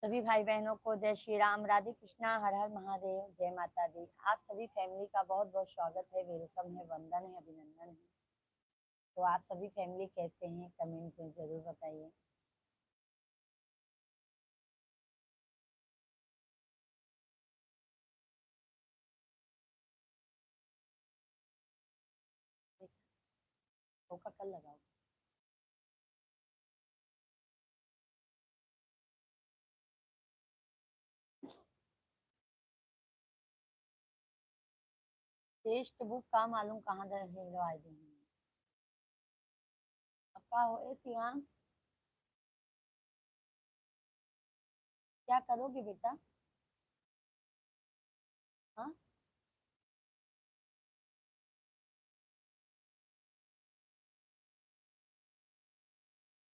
सभी भाई बहनों को जय श्री राम, राधे कृष्णा, हर हर महादेव, जय माता दी। आप सभी फैमिली का बहुत बहुत स्वागत है, वेलकम है, वंदन है, अभिनंदन है। तो आप सभी फैमिली कैसे हैं, कमेंट में जरूर बताइए। धोखा कल लगाओ। टेस्ट बुक का मालूम कहाँ दिलवाए दी हैं। पक्का हो ए शिवांग, क्या करोगे बेटा? हाँ,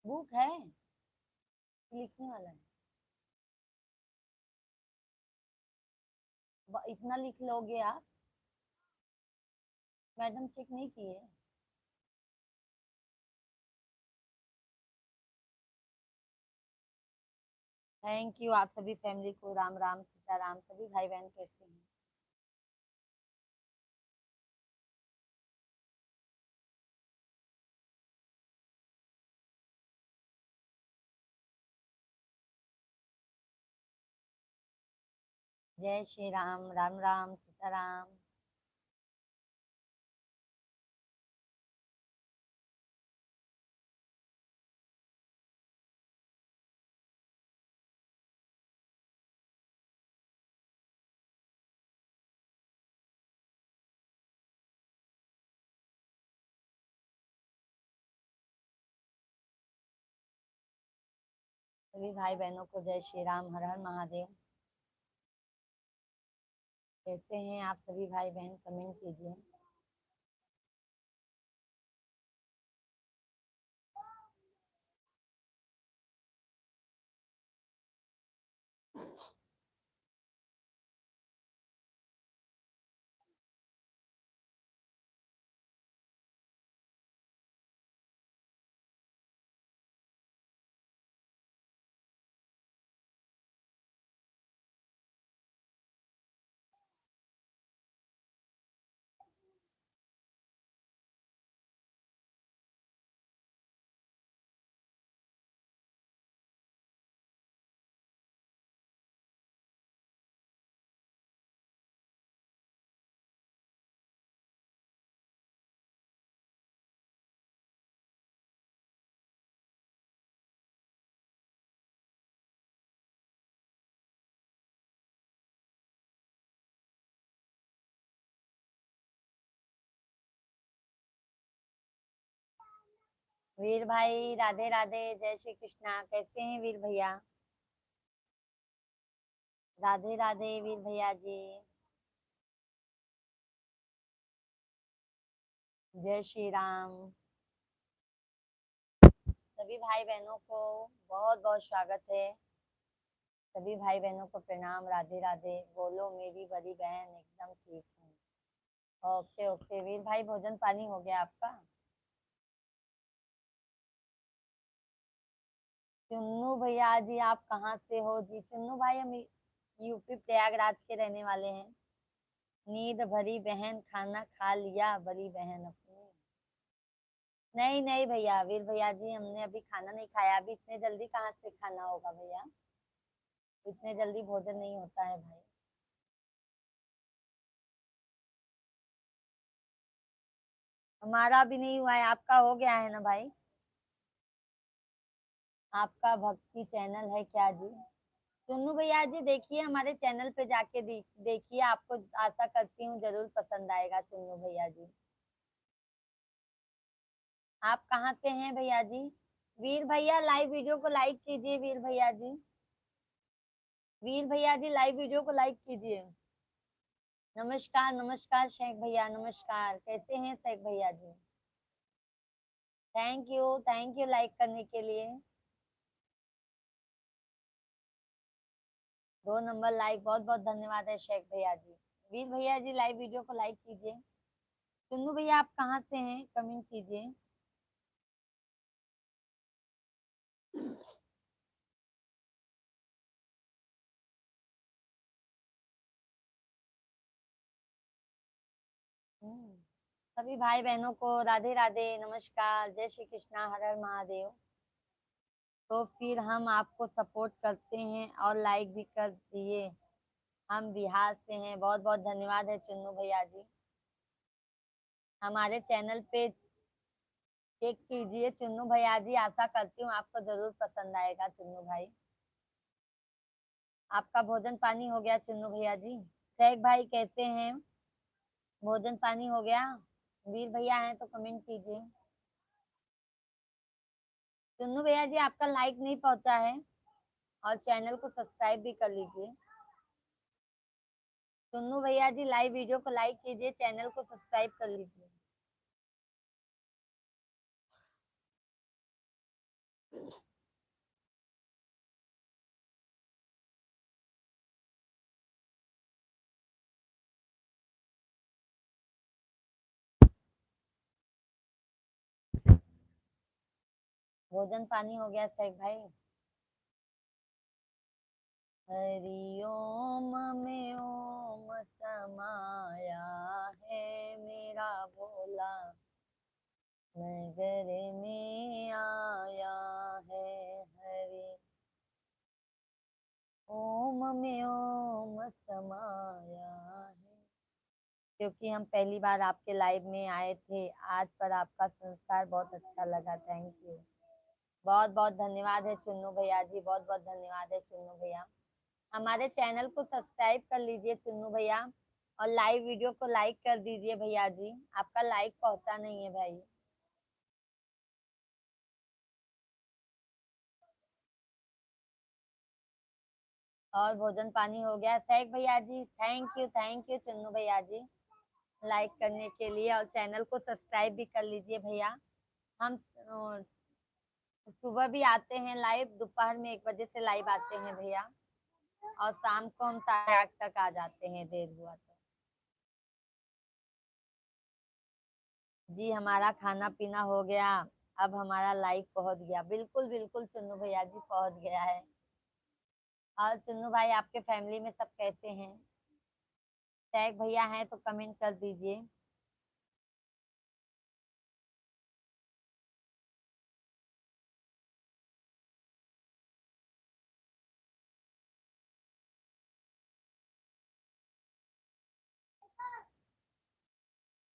बुक है, लिखने वाला है। इतना लिख लोगे आप? मैडम चेक नहीं किए? थैंक यू आप सभी फैमिली को, राम राम सीता राम। सभी भाई बहन कैसे हैं? जय श्री राम, राम राम सीता राम। सभी भाई बहनों को जय श्री राम, हर हर महादेव। कैसे हैं आप सभी भाई बहन, कमेंट कीजिए। वीर भाई राधे राधे, जय श्री कृष्णा। कैसे हैं वीर भैया? राधे राधे वीर भैया जी। जय श्री राम। सभी भाई बहनों को बहुत बहुत स्वागत है। सभी भाई बहनों को प्रणाम, राधे राधे। बोलो मेरी बड़ी बहन, एकदम ठीक हूँ। ओके ओके वीर भाई, भोजन पानी हो गया आपका? चुन्नू भैया जी, आप कहाँ से हो जी? चुन्नू भाई, हम यूपी प्रयागराज के रहने वाले हैं। नींद भरी बहन, खाना खा लिया बड़ी बहन अपनी? नहीं नहीं भैया, वीर भैया जी, हमने अभी खाना नहीं खाया। अभी इतने जल्दी कहाँ से खाना होगा भैया? इतने जल्दी भोजन नहीं होता है भाई। हमारा भी नहीं हुआ है, आपका हो गया है ना भाई? आपका भक्ति चैनल है क्या जी? चुन्नू भैया जी, देखिए हमारे चैनल पे जाके देखिए, आपको आशा करती हूँ जरूर पसंद आएगा चुन्नू भैया जी। आप कहाँ से हैं भैया जी? वीर भैया लाइव वीडियो को लाइक कीजिए, वीर भैया जी। वीर भैया जी लाइव वीडियो को लाइक कीजिए। नमस्कार नमस्कार शेख भैया, नमस्कार। कैसे हैं शेख भैया जी? थैंक यू लाइक करने के लिए। 2 नंबर लाइक, बहुत बहुत धन्यवाद है शेख भैया जी। वीर भैया जी लाइव वीडियो को लाइक कीजिए। चुन्नू भैया आप कहाँ से हैं, कमेंट कीजिए। सभी भाई बहनों को राधे राधे, नमस्कार, जय श्री कृष्णा, हर हर महादेव। तो फिर हम आपको सपोर्ट करते हैं और लाइक भी कर दिए। हम बिहार से हैं। बहुत बहुत धन्यवाद है चुन्नू भैया जी। हमारे चैनल पे चेक कीजिए चुन्नू भैया जी। आशा करती हूँ आपको जरूर पसंद आएगा चुन्नू भाई। आपका भोजन पानी हो गया चुन्नू भैया जी? शेख भाई कहते हैं भोजन पानी हो गया। वीर भैया हैं तो कमेंट कीजिए। चुन्नू भैया जी आपका लाइक नहीं पहुंचा है और चैनल को सब्सक्राइब भी कर लीजिए। चुन्नू भैया जी लाइव वीडियो को लाइक कीजिए, चैनल को सब्सक्राइब कर लीजिए। भोजन पानी हो गया शेख भाई? हरिओम में ओम समाया है मेरा भोला, नगर में आया है हरि ओम में ओम समाया है। क्योंकि हम पहली बार आपके लाइव में आए थे आज, पर आपका संस्कार बहुत अच्छा लगा। Thank you. बहुत बहुत धन्यवाद है चुन्नू भैया जी, बहुत बहुत धन्यवाद है चुन्नू भैया। हमारे चैनल को सब्सक्राइब कर लीजिए चुन्नू भैया और लाइव वीडियो को लाइक कर दीजिए भैया जी। आपका लाइक पहुंचा नहीं है भाई। और भोजन पानी हो गया शेख भैया जी? थैंक यू चुन्नू भैया जी लाइक करने के लिए, और चैनल को सब्सक्राइब भी कर लीजिए भैया। हम सुबह भी आते हैं लाइव, दोपहर में 1 बजे से लाइव आते हैं भैया, और शाम को हम 8:30 तक आ जाते हैं, देर हुआ तो। जी हमारा खाना पीना हो गया। अब हमारा लाइक पहुंच गया। बिल्कुल बिल्कुल चुन्नू भैया जी पहुंच गया है। और चुन्नू भाई आपके फैमिली में सब कैसे हैं? टैग भैया हैं तो कमेंट कर दीजिए।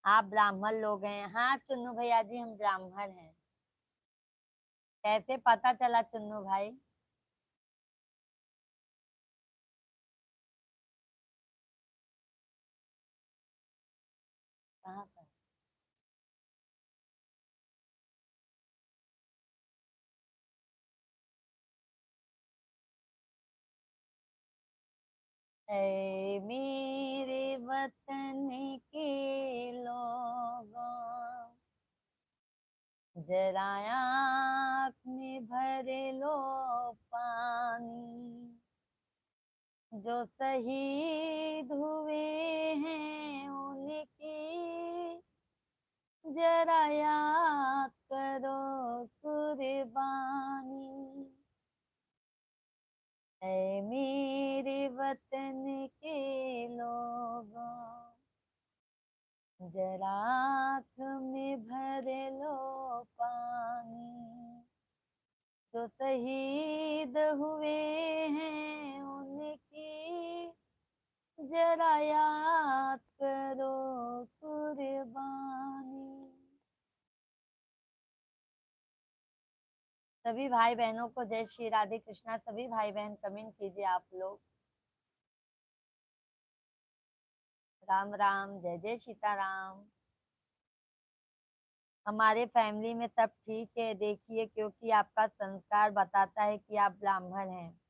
आप ब्राह्मण लोग हैं? हाँ चुन्नू भैया जी हम ब्राह्मण हैं। कैसे पता चला चुन्नू भाई? कहाँ पर? ऐ मेरे वतन के लोगों, जरा आँख में भर लो पानी। जो शहीद हुए हैं उनकी जरा याद करो कुर्बानी। ऐ मेरे वतन के लोगों, जरा आँख में भर लो पानी। जो शहीद हुए हैं उनकी जरा याद करो कुर्बानी। सभी भाई बहनों को जय श्री राधे कृष्णा। सभी भाई बहन कमेंट कीजिए आप लोग। राम राम, जय जय सीताराम। हमारे फैमिली में सब ठीक है। देखिए क्योंकि आपका संस्कार बताता है कि आप ब्राह्मण हैं।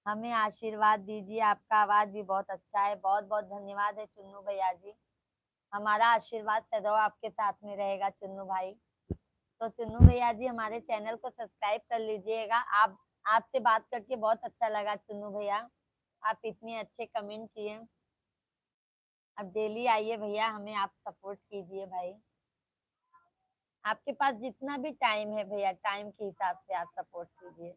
हमें आशीर्वाद दीजिए। आपका आवाज भी बहुत अच्छा है। बहुत बहुत धन्यवाद है चुन्नू भैया जी। हमारा आशीर्वाद सदैव आपके साथ में रहेगा चुन्नू भाई। तो चुन्नू भैया जी हमारे चैनल को सब्सक्राइब कर लीजिएगा। आप आपसे बात करके बहुत अच्छा लगा चुन्नू भैया। आप इतने अच्छे कमेंट किए। अब डेली आइए भैया, हमें आप सपोर्ट कीजिए भाई। आपके पास जितना भी टाइम है भैया, टाइम के हिसाब से आप सपोर्ट कीजिए।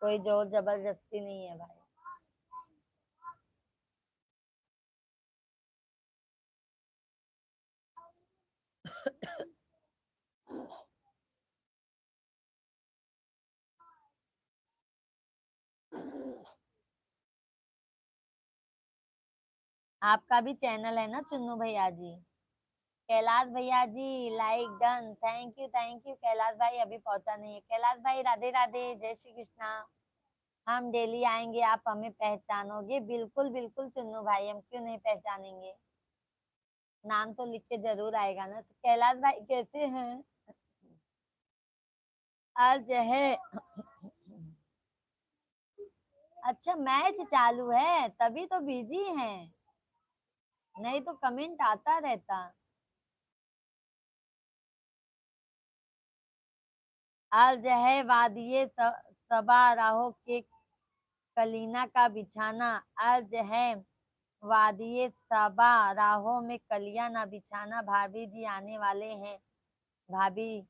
कोई जोर जबरदस्ती नहीं है भाई। आपका भी चैनल है ना चुन्नू भैया जी? कैलाश भैया जी like done, thank you Kailash भाई, अभी पहुंचा नहीं है। कैलाश भाई राधे राधे, जय श्री कृष्णा। हम डेली आएंगे, आप हमें पहचानोगे? बिल्कुल बिल्कुल चुन्नू भाई, हम क्यों नहीं पहचानेंगे, नाम तो लिख के जरूर आएगा ना। तो कैलाश भाई कैसे हैं? आज है। अच्छा मैच चालू है तभी तो बिजी हैं, नहीं तो कमेंट आता रहता। अर्ज है वादिये सबा राहों के कलीना का बिछाना। अर्ज है वादिये सबा राहों में कलियां ना बिछाना। भाभी जी आने वाले हैं, भाभी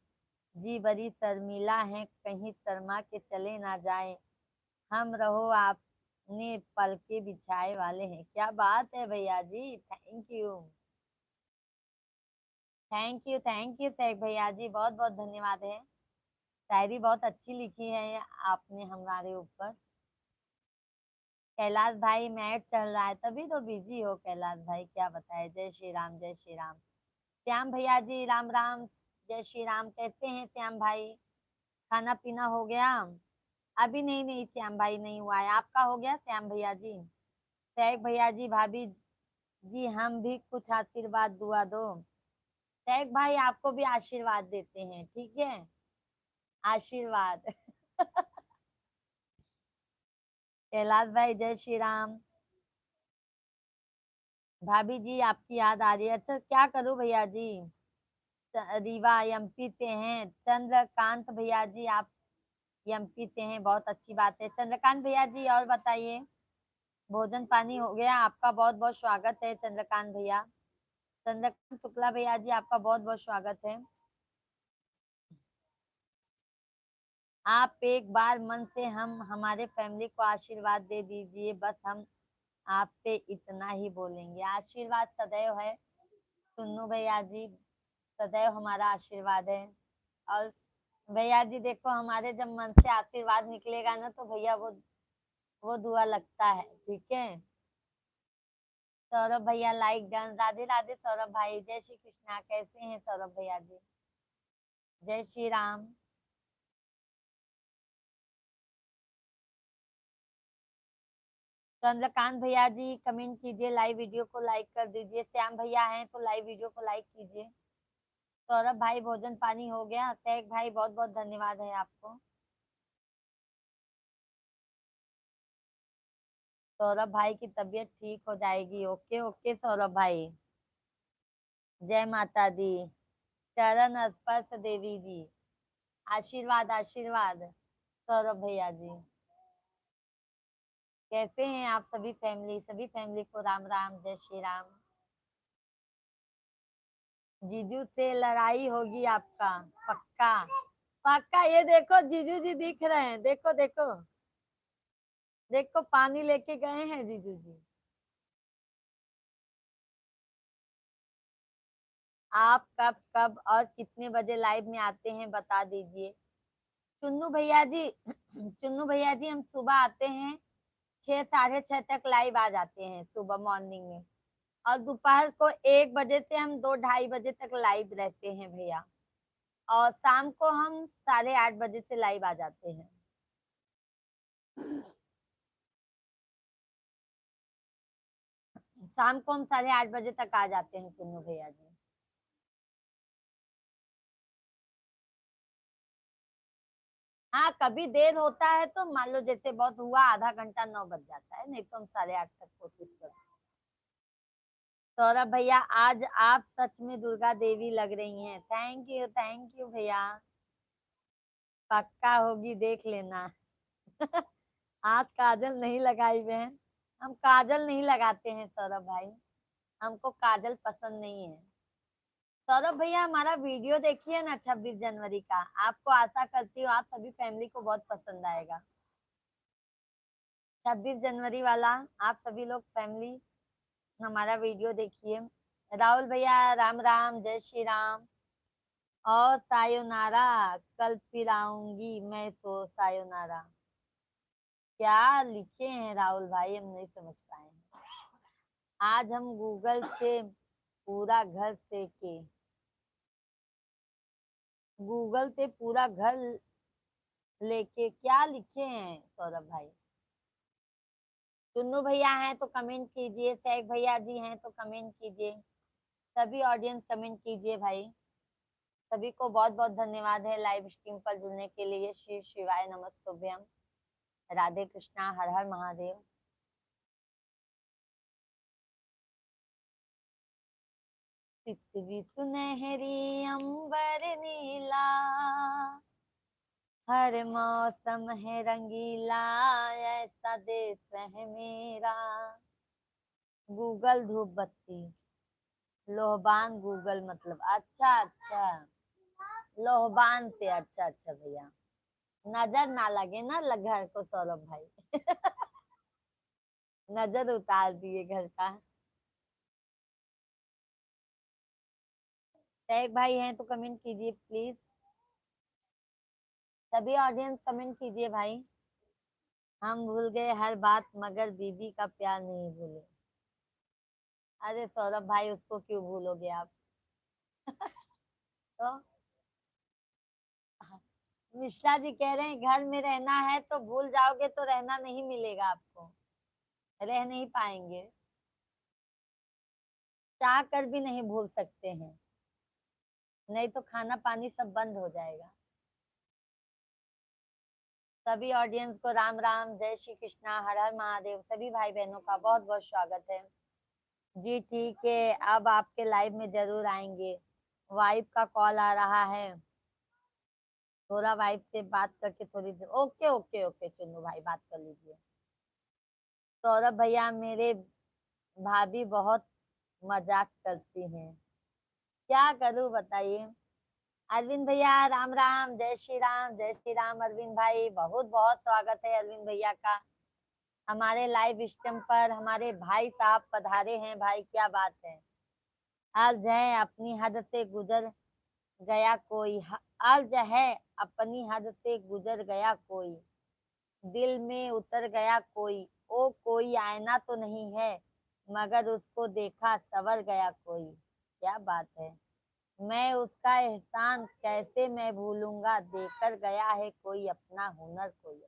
जी बड़ी शर्मिला हैं, कहीं शर्मा के चले ना जाए। हम रहो आपने पल के बिछाए वाले हैं। क्या बात है भैया जी, thank you thank you Sheikh भैया जी, बहुत बहुत धन्यवाद है। शायरी बहुत अच्छी लिखी है आपने हमारे ऊपर। कैलाश भाई मैच चल रहा है तभी तो बिजी हो कैलाश भाई, क्या बताए। जय श्री राम जय श्री राम। श्याम भैया जी राम राम, जय श्री राम। कैसे हैं श्याम भाई, खाना पीना हो गया? अभी नहीं नहीं श्याम भाई नहीं हुआ है, आपका हो गया श्याम भैया जी? शेख भैया जी भाभी जी हम भी कुछ आशीर्वाद दुआ दो। शेख भाई आपको भी आशीर्वाद देते हैं, ठीक है, आशीर्वाद। कैलाश भाई जय श्री राम। भाभी जी आपकी याद आ रही है, अच्छा क्या करूं भैया जी। रीवा एमपी से हैं। चंद्रकांत भैया जी आप एमपी से हैं, बहुत अच्छी बात है चंद्रकांत भैया जी। और बताइए भोजन पानी हो गया? आपका बहुत बहुत स्वागत है चंद्रकांत भैया। चंद्रकांत शुक्ला भैया जी आपका बहुत बहुत स्वागत है। आप एक बार मन से हम हमारे फैमिली को आशीर्वाद दे दीजिए, बस हम आपसे इतना ही बोलेंगे। आशीर्वाद सदैव है सुन्नू भैया जी, सदैव हमारा आशीर्वाद है। और भैया जी देखो हमारे जब मन से आशीर्वाद निकलेगा ना तो भैया वो दुआ लगता है, ठीक है। सौरभ भैया लाइक डन, राधे राधे सौरभ भाई, जय श्री कृष्णा। कैसे हैं सौरभ भैया जी? जय श्री राम। चंद्रकांत भैया जी कमेंट कीजिए, लाइव वीडियो को लाइक कर दीजिए। श्याम भैया हैं तो लाइव वीडियो को लाइक कीजिए। सौरभ भाई भोजन पानी हो गया? शेख भाई बहुत बहुत धन्यवाद है आपको। सौरभ भाई की तबीयत ठीक हो जाएगी, ओके ओके सौरभ भाई। जय माता दी, चरण स्पर्श देवी जी, आशीर्वाद आशीर्वाद। सौरभ भैया जी कैसे हैं आप? सभी फैमिली को राम राम जय श्री राम। जीजू से लड़ाई होगी आपका, पक्का पक्का। ये देखो जीजू जी दिख रहे हैं, देखो देखो देखो पानी लेके गए हैं जीजू जी। आप कब कब और कितने बजे लाइव में आते हैं बता दीजिए। चुन्नू भैया जी चुन्नू भैया जी हम सुबह आते हैं 6 साढ़े 6 तक लाइव आ जाते हैं सुबह मॉर्निंग में। और दोपहर को 1 बजे से हम 2 ढाई बजे तक लाइव रहते हैं भैया। और शाम को हम 8:30 बजे से लाइव आ जाते हैं। शाम को हम 8:30 बजे तक आ जाते हैं चुन्नू भैया जी। हाँ कभी देर होता है तो मान लो जैसे बहुत हुआ आधा घंटा 9 बज जाता है, नहीं तो हम 8:30 तक कोशिश करते हैं। सौरभ भैया आज आप सच में दुर्गा देवी लग रही हैं, थैंक यू भैया। पक्का होगी देख लेना। आज काजल नहीं लगाई बहन, हम काजल नहीं लगाते हैं सौरभ भाई, हमको काजल पसंद नहीं है। सौरभ भैया हमारा वीडियो देखिए ना 26 जनवरी का, आपको आशा करती हूँ आप सभी फैमिली को बहुत पसंद आएगा। 26 जनवरी वाला आप सभी लोग फैमिली हमारा वीडियो देखिए। राहुल भैया राम राम जय श्री राम। और सायोनारा, कल फिर आऊंगी मैं तो सायोनारा। क्या लिखे हैं राहुल भाई, हम नहीं समझ पाए हैं। आज हम गूगल से पूरा घर से के, गूगल से पूरा घर लेके, क्या लिखे हैं सौरभ भाई? चुन्नू भैया हैं तो कमेंट कीजिए, सैग भैया जी हैं तो कमेंट कीजिए, सभी ऑडियंस कमेंट कीजिए भाई। सभी को बहुत बहुत धन्यवाद है लाइव स्ट्रीम पर जुड़ने के लिए। शिव शिवाय नमस्तुभ्यम, राधे कृष्णा, हर हर महादेव। पृथ्वी सुनहरी अंबर नीला, हर मौसम है रंगीला, ऐसा देश है मेरा। गूगल धूप बत्ती, लोहबान गूगल मतलब, अच्छा अच्छा, लोहबान से, अच्छा अच्छा भैया, नजर ना लगे ना घर को सौरभ भाई। नजर उतार दिए घर का। टैग भाई हैं तो कमेंट कीजिए प्लीज, सभी ऑडियंस कमेंट कीजिए भाई। हम भूल गए हर बात मगर बीबी का प्यार नहीं भूले। अरे सौरभ भाई, उसको क्यों भूलोगे आप? तो मिश्रा जी कह रहे हैं घर में रहना है तो भूल जाओगे तो रहना नहीं मिलेगा आपको, रह नहीं पाएंगे, चाह कर भी नहीं भूल सकते हैं, नहीं तो खाना पानी सब बंद हो जाएगा। सभी ऑडियंस को राम राम, जय श्री कृष्णा, हर हर महादेव। सभी भाई बहनों का बहुत बहुत स्वागत है जी। ठीक है, अब आपके लाइव में जरूर आएंगे। वाइफ का कॉल आ रहा है, थोड़ा वाइफ से बात करके थोड़ी देर। ओके ओके ओके चुन्नू भाई, बात कर लीजिए। सौरभ भैया, मेरे भाभी बहुत मजाक करती हैं, क्या करूं बताइए। अरविंद भैया राम राम, जय श्री राम, जय श्री राम। अरविंद भाई बहुत बहुत स्वागत है अरविंद भैया का हमारे लाइव स्ट्रीम पर। हमारे भाई साहब पधारे हैं भाई, क्या बात है। अर्ज है अपनी हद से गुजर गया कोई, अर्ज है अपनी हद से गुजर गया कोई, दिल में उतर गया कोई, ओ कोई आईना तो नहीं है मगर उसको देखा सवर गया कोई। क्या बात है, मैं उसका एहसान कैसे मैं भूलूंगा, देकर गया है कोई अपना हुनर कोई।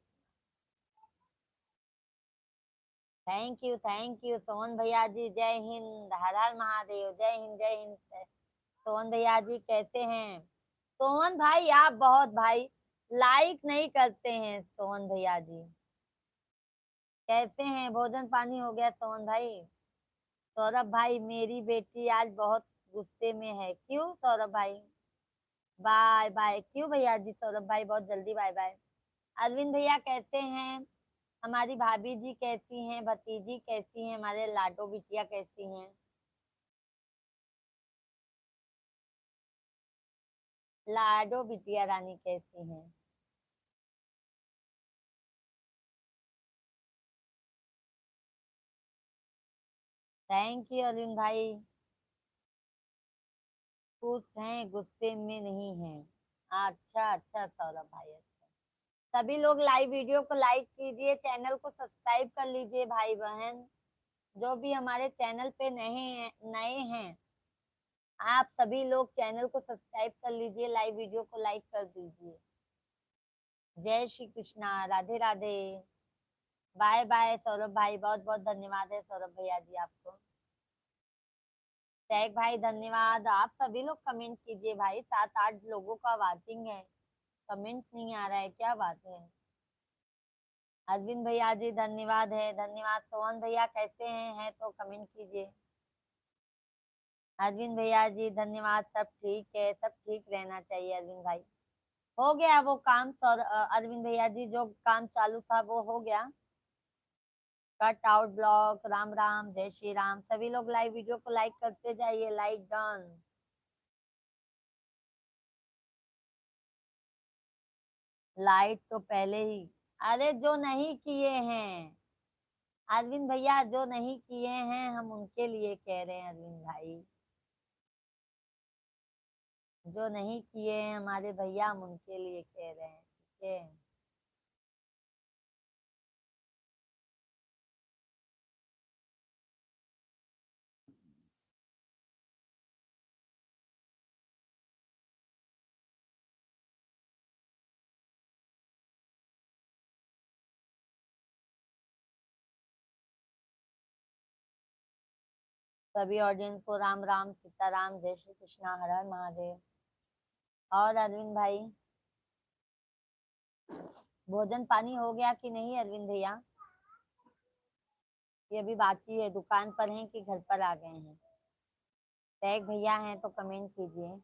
थैंक यू सोहन भैया जी, जय हिंद, हर हर महादेव, जय हिंद जय हिंद। सोहन भैया जी कैसे हैं? सोहन भाई आप बहुत भाई लाइक नहीं करते हैं सोहन भैया जी, कैसे हैं? भोजन पानी हो गया सोहन भाई? सौरभ भाई, मेरी बेटी आज बहुत गुस्से में है, क्यों सौरभ भाई? बाय बाय, क्यों भैया जी? सौरभ भाई बहुत जल्दी बाय बाय। अरविंद भैया कैसे हैं? हमारी भाभी जी कैसी हैं? भतीजी कैसी हैं? हमारे लाडो बिटिया कैसी हैं? लाडो बिटिया रानी कैसी हैं? थैंक यू अरविंद भाई। खुश हैं, गुस्से में नहीं हैं। अच्छा अच्छा सौरभ भाई, अच्छा। सभी लोग लाइव वीडियो को लाइक कीजिए, चैनल को सब्सक्राइब कर लीजिए भाई बहन। जो भी हमारे चैनल पे नए हैं, आप सभी लोग चैनल को सब्सक्राइब कर लीजिए, लाइव वीडियो को लाइक कर दीजिए। जय श्री कृष्णा, राधे राधे। बाय बाय सौरभ भाई, बहुत बहुत धन्यवाद है सौरभ भैया जी आपको। टैग भाई धन्यवाद। आप सभी लोग कमेंट कीजिए भाई, 7 8 लोगों का वाचिंग है, कमेंट नहीं आ रहा है, क्या बात है। अरविंद भैया जी धन्यवाद है, धन्यवाद। सोहन भैया कैसे हैं तो कमेंट कीजिए। अरविंद भैया जी धन्यवाद, सब ठीक है, सब ठीक रहना चाहिए अरविंद भाई। हो गया वो काम अरविंद भैया जी, जो काम चालू था वो हो गया। Cut out block, Ram Ram, जय श्री राम। सभी लोग लाइव वीडियो को लाइक करते जाइए, लाइक डन। लाइट तो पहले ही, अरे जो नहीं किए हैं अरविंद भैया, जो नहीं किए हैं हम उनके लिए कह रहे हैं अरविंद भाई। जो नहीं किए हैं हमारे भैया, हम उनके लिए कह रहे हैं, ठीक है। सभी ऑडियंस को राम राम सीताराम, जय श्री कृष्णा, हर हर महादेव। और अरविंद भाई, भोजन पानी हो गया कि नहीं अरविंद भैया? ये अभी बाकी है, दुकान पर हैं कि घर पर आ गए हैं? टैग भैया हैं तो कमेंट कीजिए।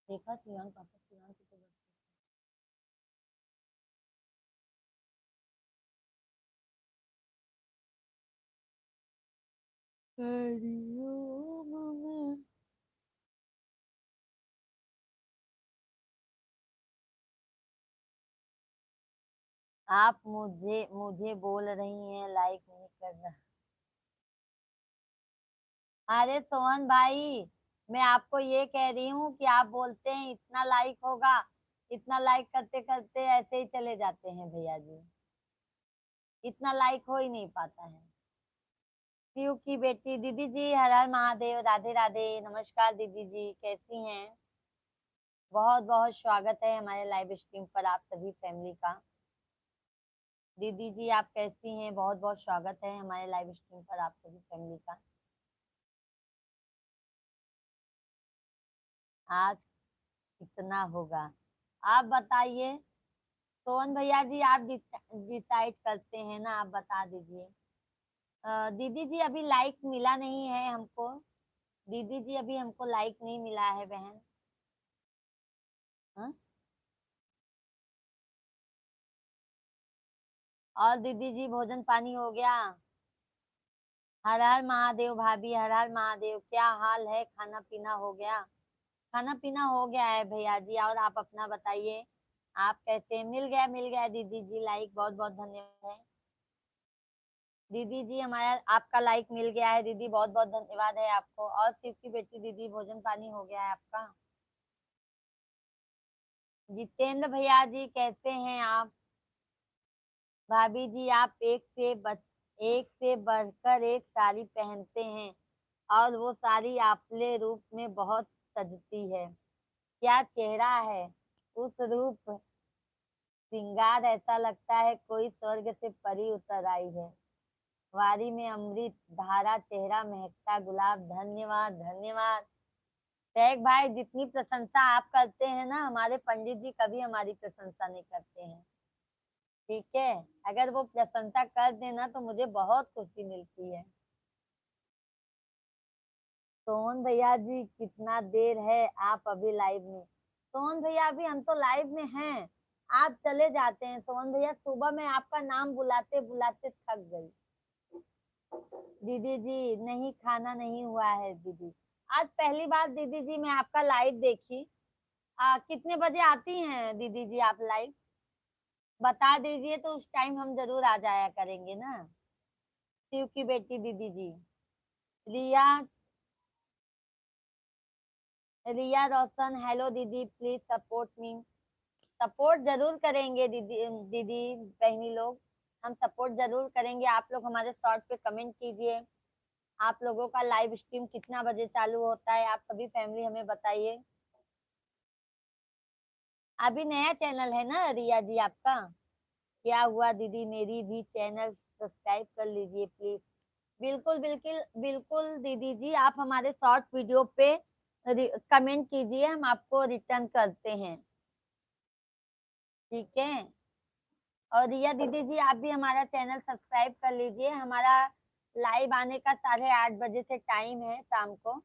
देखा सियान, पापा सियान की तो हरिओम में। आप मुझे मुझे बोल रही हैं लाइक नहीं करना। अरे सोहन भाई, मैं आपको ये कह रही हूँ कि आप बोलते हैं इतना लाइक होगा, इतना लाइक करते करते ऐसे ही चले जाते हैं भैया जी, इतना लाइक हो ही नहीं पाता है। शिव की बेटी दीदी जी, हर हर महादेव, राधे राधे, नमस्कार दीदी जी, कैसी हैं? बहुत बहुत स्वागत है हमारे लाइव स्ट्रीम पर आप सभी फैमिली का। दीदी जी आप कैसी हैं? बहुत बहुत स्वागत है हमारे लाइव स्ट्रीम पर आप सभी फैमिली का। आज कितना होगा आप बताइए। सोहन भैया जी आप डिसाइड करते हैं ना, आप बता दीजिए। दीदी जी अभी लाइक मिला नहीं है हमको। दीदी जी अभी हमको लाइक नहीं मिला है बहन। हाँ? और दीदी जी भोजन पानी हो गया? हर हर महादेव भाभी, हर हर महादेव, क्या हाल है? खाना पीना हो गया? खाना पीना हो गया है भैया जी, और आप अपना बताइए, आप कैसे हैं? मिल गया दीदी जी लाइक, बहुत बहुत धन्यवाद है। दीदी जी हमारा आपका लाइक मिल गया है दीदी, बहुत बहुत धन्यवाद है आपको। और शिव की बेटी दीदी भोजन पानी हो गया है आपका? जितेंद्र भैया जी कैसे हैं आप? भाभी जी आप एक से बढ़कर एक साड़ी पहनते हैं, और वो साड़ी आपले रूप में बहुत सजती है। क्या चेहरा है, उस रूप श्रृंगार, ऐसा लगता है कोई स्वर्ग से परी उतर आई है। वारी में अमृत धारा, चेहरा महकता गुलाब। धन्यवाद धन्यवाद। टैग भाई जितनी प्रशंसा आप करते हैं ना, हमारे पंडित जी कभी हमारी प्रशंसा नहीं करते हैं, ठीक है। अगर वो प्रशंसा कर देना तो मुझे बहुत खुशी मिलती है। सोहन भैया जी कितना देर है आप अभी लाइव में? सोहन भैया अभी हम तो लाइव में हैं, आप चले जाते हैं। सोहन भैया सुबह में आपका नाम बुलाते बुलाते थक गई। दीदी जी नहीं, खाना नहीं हुआ है दीदी। आज पहली बार दीदी जी मैं आपका लाइव देखी। कितने बजे आती हैं दीदी जी आप लाइव? बता दीजिए तो उस टाइम हम जरूर आ जाया करेंगे ना। शिव की बेटी दीदी जी। रिया, रिया रोशन, हेलो दीदी, प्लीज सपोर्ट मी। सपोर्ट जरूर करेंगे दीदी, दीदी बहनी लोग, हम सपोर्ट जरूर करेंगे। आप लोग हमारे शॉर्ट पे कमेंट कीजिए, आप लोगों का लाइव स्ट्रीम कितना बजे चालू होता है, आप सभी फैमिली हमें बताइए। अभी नया चैनल है ना रिया जी आपका? क्या हुआ दीदी, मेरी भी चैनल सब्सक्राइब कर लीजिए प्लीज। बिल्कुल बिल्कुल बिल्कुल दीदी जी, आप हमारे शॉर्ट वीडियो पे कमेंट कीजिए, हम आपको रिटर्न करते हैं, ठीक है। और रिया दीदी जी आप भी हमारा चैनल सब्सक्राइब कर लीजिए। हमारा लाइव आने का 8:30 बजे से टाइम है, शाम को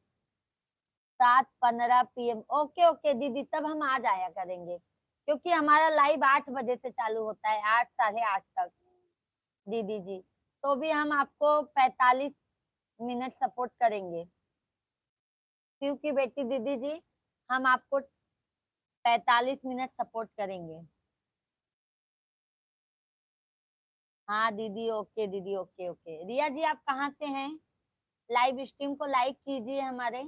7:15 PM। ओके ओके दीदी, तब हम आ जाया करेंगे, क्योंकि हमारा लाइव 8 बजे से चालू होता है, 8 8:30 तक दीदी जी। तो भी हम आपको 45 मिनट सपोर्ट करेंगे। शिव की बेटी दीदी जी, हम आपको 45 मिनट सपोर्ट करेंगे। हाँ दीदी, ओके दीदी, ओके ओके। रिया जी आप कहाँ से हैं? लाइव स्ट्रीम को लाइक कीजिए हमारे।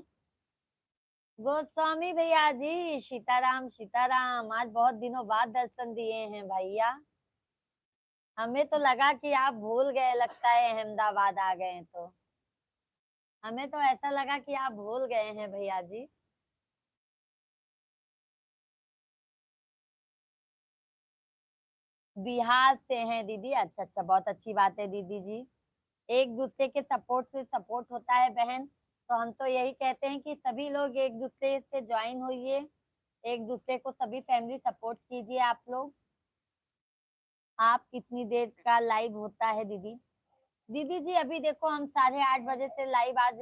गोस्वामी भैया जी, सीताराम सीताराम। आज बहुत दिनों बाद दर्शन दिए हैं भैया। हमें तो लगा कि आप भूल गए, लगता है अहमदाबाद आ गए तो। हमें तो ऐसा लगा कि आप भूल गए हैं भैया जी। बिहार से हैं दीदी? अच्छा अच्छा, बहुत अच्छी बात है दीदी जी। एक दूसरे के सपोर्ट से सपोर्ट होता है बहन। तो हम तो यही कहते हैं कि सभी लोग एक दूसरे से ज्वाइन होइए, एक दूसरे को सभी फैमिली सपोर्ट कीजिए आप लोग। आप कितनी देर का लाइव होता है दीदी? दीदी जी अभी देखो, हम 8:30 बजे से लाइव, आज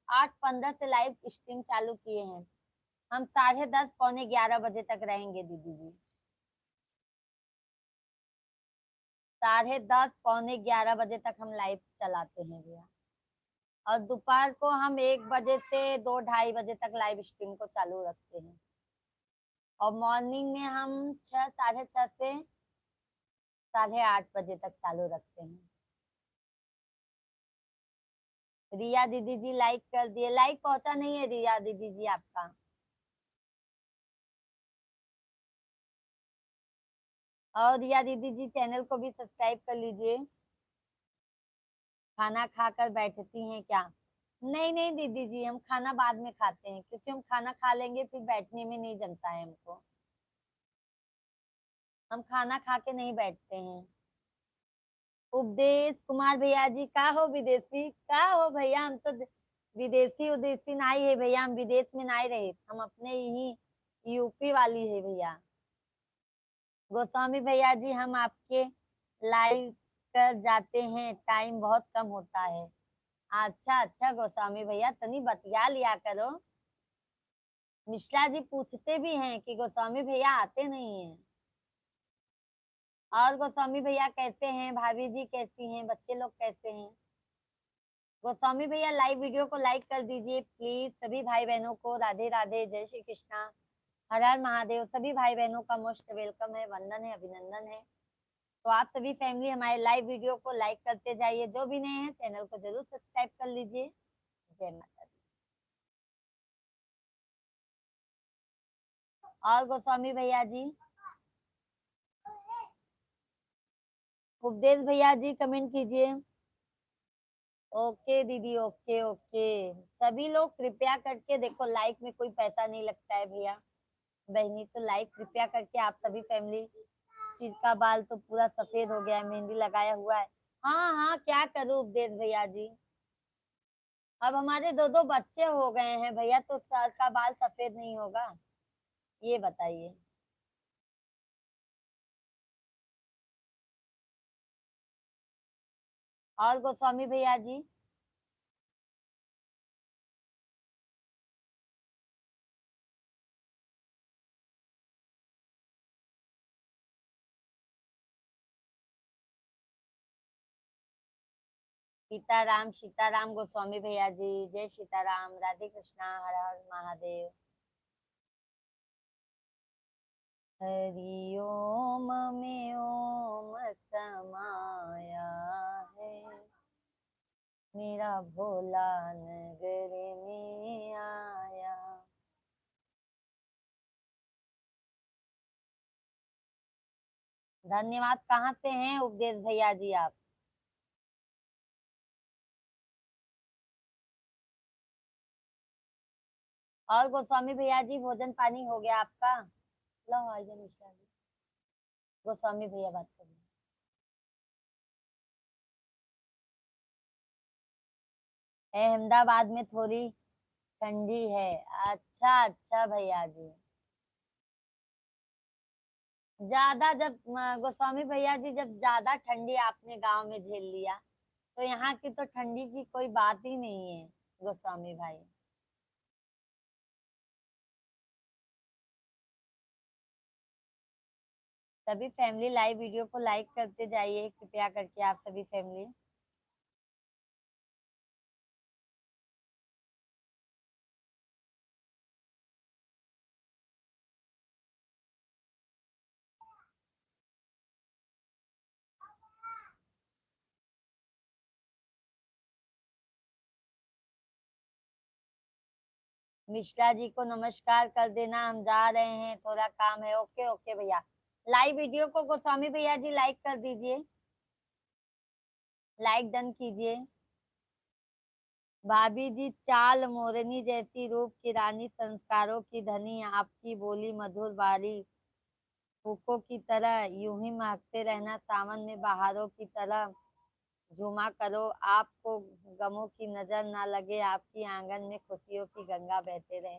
8:15 से लाइव स्ट्रीम चालू किए हैं। हम 10:30 11:15 तक रहेंगे दीदी जी। 10:30 11:15 तक हम लाइव चलाते हैं भैया। और दोपहर को हम 1 बजे से 2 ढाई बजे तक लाइव स्ट्रीम को चालू रखते हैं। और मॉर्निंग में हम 6 साढ़े 6 से 8:30 बजे तक चालू रखते हैं। रिया दीदी जी लाइक कर दिए। लाइक पहुंचा नहीं है रिया दीदी जी आपका। और रिया दीदी जी चैनल को भी सब्सक्राइब कर लीजिए। खाना खाकर बैठती हैं क्या? नहीं नहीं दीदी जी, हम खाना बाद में खाते हैं, क्योंकि हम खाना खा लेंगे फिर बैठने में नहीं जमता है हमको। हम खाना खा के नहीं बैठते हैं। उपदेश कुमार भैया जी, का हो विदेशी, का हो भैया? हम तो विदेशी उदेशी नहीं है भैया, हम विदेश में नहीं रहे, हम अपने यही यूपी वाली है भैया। गोस्वामी भैया जी, हम आपके लाइव कर जाते हैं, टाइम बहुत कम होता है। अच्छा अच्छा गोस्वामी भैया, तनी बतिया लिया करो। मिश्रा जी पूछते भी हैं कि गोस्वामी भैया आते नहीं हैं। और गोस्वामी भैया कैसे हैं? भाभी जी कैसी हैं? बच्चे लोग कैसे हैं? गोस्वामी भैया लाइव वीडियो को लाइक कर दीजिए प्लीज। सभी भाई बहनों को राधे राधे, जय श्री कृष्णा, हर हर महादेव। सभी भाई बहनों का मोस्ट वेलकम है, वंदन है, अभिनंदन है। तो आप सभी फैमिली हमारे लाइव वीडियो को लाइक करते जाइए। जो भी नए हैं चैनल को जरूर सब्सक्राइब कर लीजिए। जय माता दी। और गोस्वामी भैया जी, उपदेश भैया जी कमेंट कीजिए। ओके दीदी, ओके ओके। सभी लोग कृपया करके देखो, लाइक में कोई पैसा नहीं लगता है भैया बहनी, तो लाइक कृपया करके आप सभी फैमिली। सिर का बाल तो पूरा सफेद हो गया है, मेहंदी लगाया हुआ है। हाँ हाँ, क्या करूँ उपदेश भैया जी। अब हमारे दो दो बच्चे हो गए हैं भैया, तो सर का बाल सफेद नहीं होगा? ये बताइए। और गोस्वामी भैया जी, सीताराम गोस्वामी भैया जी, जय सीताराम, राधे कृष्णा, हर हर महादेव। हरि ओम में ओम समाया है, मेरा भोला नगर में आया। धन्यवाद। कहाँ से हैं उपदेश भैया जी आप? और गोस्वामी भैया जी, भोजन पानी हो गया आपका? लो आइए मिश्रा जी। गोस्वामी भैया बात करिए। अहमदाबाद में थोड़ी ठंडी है। अच्छा अच्छा भैया जी। ज्यादा जब गोस्वामी भैया जी, जब ज्यादा ठंडी आपने गांव में झेल लिया, तो यहाँ की तो ठंडी की कोई बात ही नहीं है गोस्वामी भाई। सभी फैमिली लाइव वीडियो को लाइक करते जाइए कृपया करके, आप सभी फैमिली। मिश्रा जी को नमस्कार कर देना, हम जा रहे हैं, थोड़ा काम है। ओके ओके भैया। लाइव वीडियो को गोस्वामी भैया जी लाइक कर दीजिए, लाइक डन कीजिए। भाभी जी चाल मोरनी जैसी, रूप की रानी, संस्कारों की धनी, आपकी बोली मधुर बारी, फूकों की तरह यूं ही महकते रहना, सावन में बहारों की तरह झूमा करो, आपको गमों की नजर ना लगे, आपकी आंगन में खुशियों की गंगा बहते रहे।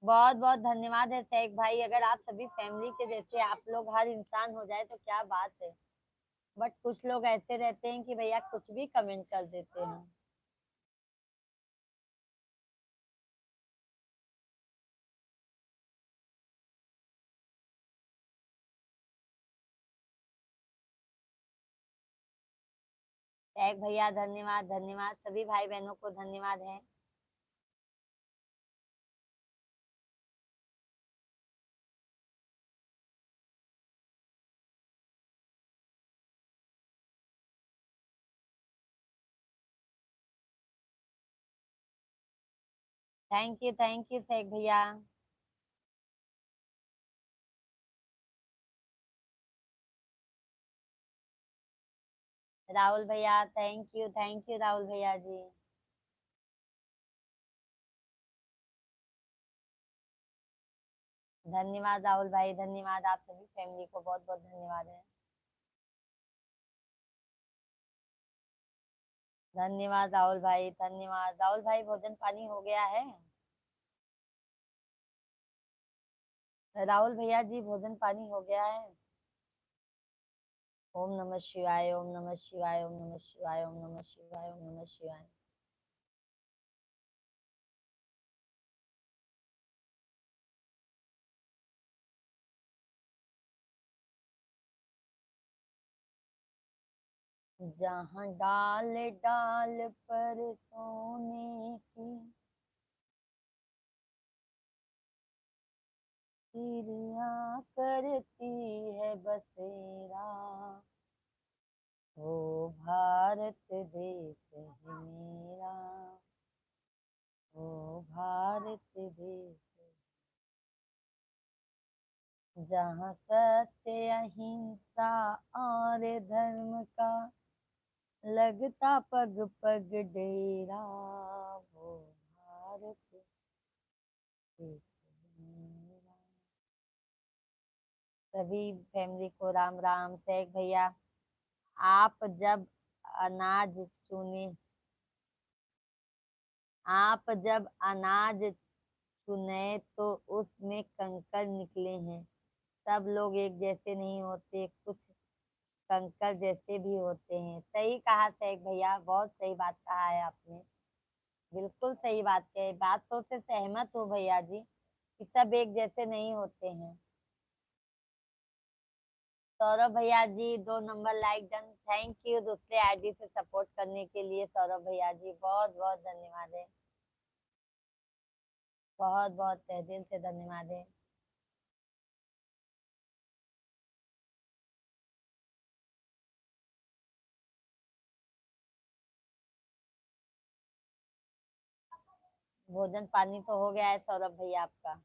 बहुत बहुत धन्यवाद है शेख भाई। अगर आप सभी फैमिली के जैसे आप लोग हर इंसान हो जाए तो क्या बात है। बट कुछ लोग ऐसे रहते हैं कि भैया कुछ भी कमेंट कर देते हैं। शेख भैया धन्यवाद, धन्यवाद सभी भाई बहनों को धन्यवाद है। थैंक यू शेख भैया। राहुल भैया थैंक यू राहुल भैया जी। धन्यवाद राहुल भाई, धन्यवाद। आप सभी फैमिली को बहुत बहुत धन्यवाद है। धन्यवाद राहुल भाई, धन्यवाद राहुल भाई। भोजन पानी हो गया है राहुल भैया जी? भोजन पानी हो गया है? ओम नमः शिवाय, ओम नमः शिवाय, ओम नमः शिवाय, ओम नमः शिवाय, ओम नमः शिवाय। जहाँ डाल डाल पर सोने की चिड़िया करती है बसेरा, वो भारत देश है मेरा, वो भारत देश। जहाँ सत्य अहिंसा और धर्म का लगता पग पग डेरा, वो भारत देश है मेरा। सभी फैमिली को राम राम। शेख भैया आप जब अनाज चुने आप जब अनाज चुने तो उसमें कंकड़ निकले हैं। सब लोग एक जैसे नहीं होते, कुछ कंकड़ जैसे भी होते हैं। सही कहा शेख भैया, बहुत सही बात कहा है आपने। बिल्कुल सही बात कही, बातों से सहमत हूँ भैया जी कि सब एक जैसे नहीं होते हैं। सौरभ भैया जी 2 number like done, thank you दूसरे आईडी से सपोर्ट करने के लिए। सौरभ भैया जी बहुत बहुत धन्यवाद है, बहुत बहुत तहे दिल से धन्यवाद है। भोजन पानी तो हो गया है सौरभ भैया आपका?